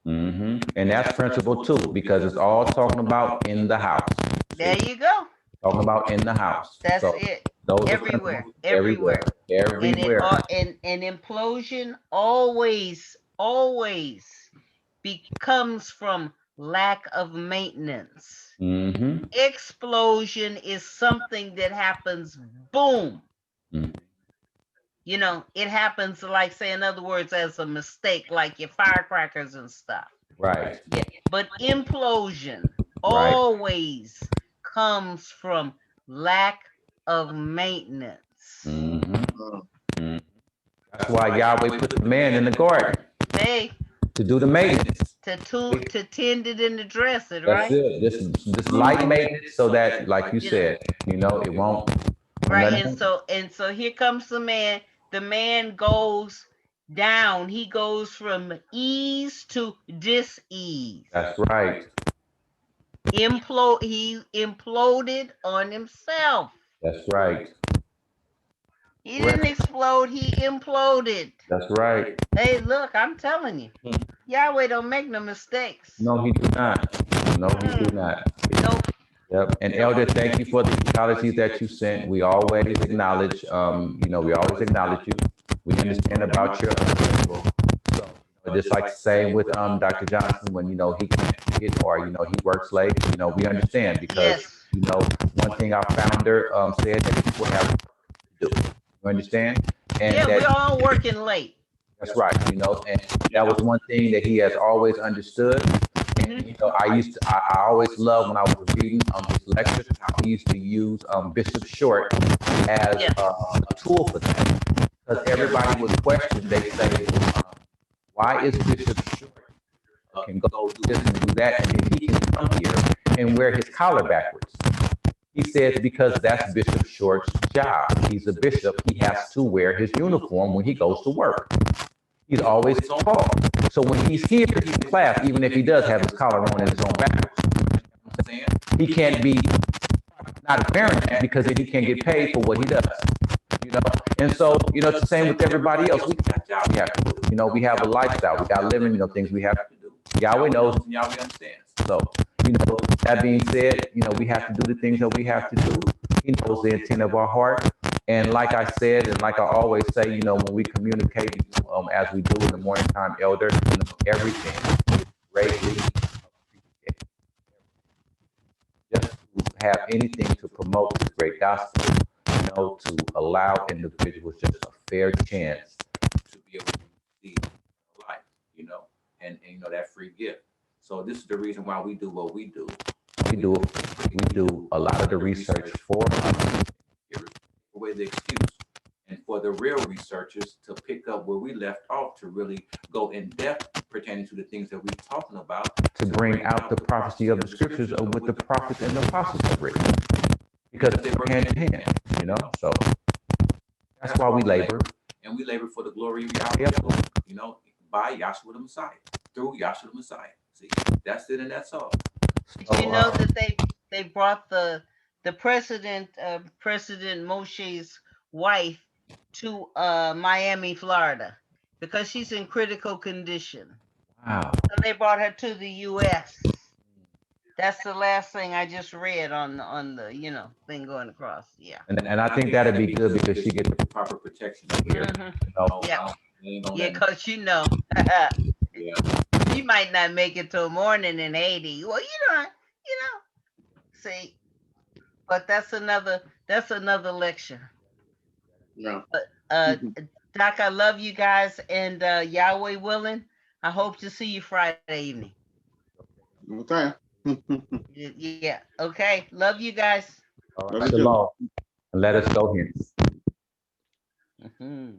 And that's principle too, because it's all talking about in the house. There you go. Talking about in the house. That's it. Those Everywhere. And implosion always becomes from lack of maintenance. Explosion is something that happens, boom. It happens like, say, in other words, as a mistake, like your firecrackers and stuff. Right. Yeah. But implosion always comes from lack of maintenance. That's why Yahweh put the man in the garden. Hey. To do the maintenance. To tend it and to dress it, right? That's it. This light maintenance so that, like you said, it won't. Right. And so here comes the man. The man goes down. He goes from ease to dis-ease. That's right. He imploded on himself. That's right. He didn't explode, he imploded. That's right. Hey, look, I'm telling you, Yahweh don't make no mistakes. No, he do not. No, he do not. Nope. Yep. And Elder, thank you for the apologies that you sent. We always acknowledge, we always acknowledge you. We understand about your unbelievable. So just like the same with Dr. Johnson, when he can't get or he works late, we understand because one thing our founder said that people have to do. You understand? And we're all working late. That's right, and that was one thing that he has always understood. And, I always loved when I was reading his lectures, how he used to use Bishop Short as a tool for that. Because everybody would question, they say, why is Bishop Short can go do this and do that, and then he can come here and wear his collar backwards? He says because that's Bishop Short's job. He's a bishop. He has to wear his uniform when he goes to work. He's always on call. So when he's here in class, even if he does have his collar on and his own backwards, he can't be not apparent because he can't get paid for what he does. And so, it's the same with everybody else. We got a job we have to do. You know, we have a lifestyle. We got living, you know, things we have to do. Yahweh knows and Yahweh understands. So, you know, that being said, you know, we have to do the things that we have to do. He knows the intent of our heart. And like I said, and like I always say, you know, when we communicate, as we do in the morning time, elder, you know, everything is greatly appreciated. Just to have anything to promote this great gospel, you know, to allow individuals just a fair chance to be able to see life, you know, and you know, that free gift. So this is the reason why we do what we do. We do a lot of the research for us, away the excuse, and for the real researchers to pick up where we left off, to really go in depth pertaining to the things that we're talking about, to bring out the prophecy of the scriptures of what the prophets and the apostles have written, because they were hand in hand, you know. So that's why we labor, and we labor for the glory of Yahweh, you know, by Yahshua the Messiah, through Yahshua the Messiah. See, that's it, and that's all. Did you know that they brought the President Moshe's wife to Miami, Florida, because she's in critical condition. Wow. So they brought her to the U.S. That's the last thing I just read on the you know, thing going across. Yeah. And I think that'd be good because she gets the proper protection here. Mm-hmm. You know, Yeah. Yeah, because you know, yeah, she might not make it till morning in Haiti. Well, you know, see, but that's another lecture. Yeah. Doc, I love you guys, and Yahweh willing, I hope to see you Friday evening. Okay. Yeah. Okay. Love you guys. all right. Shalom. Let us go hence. Mm-hmm.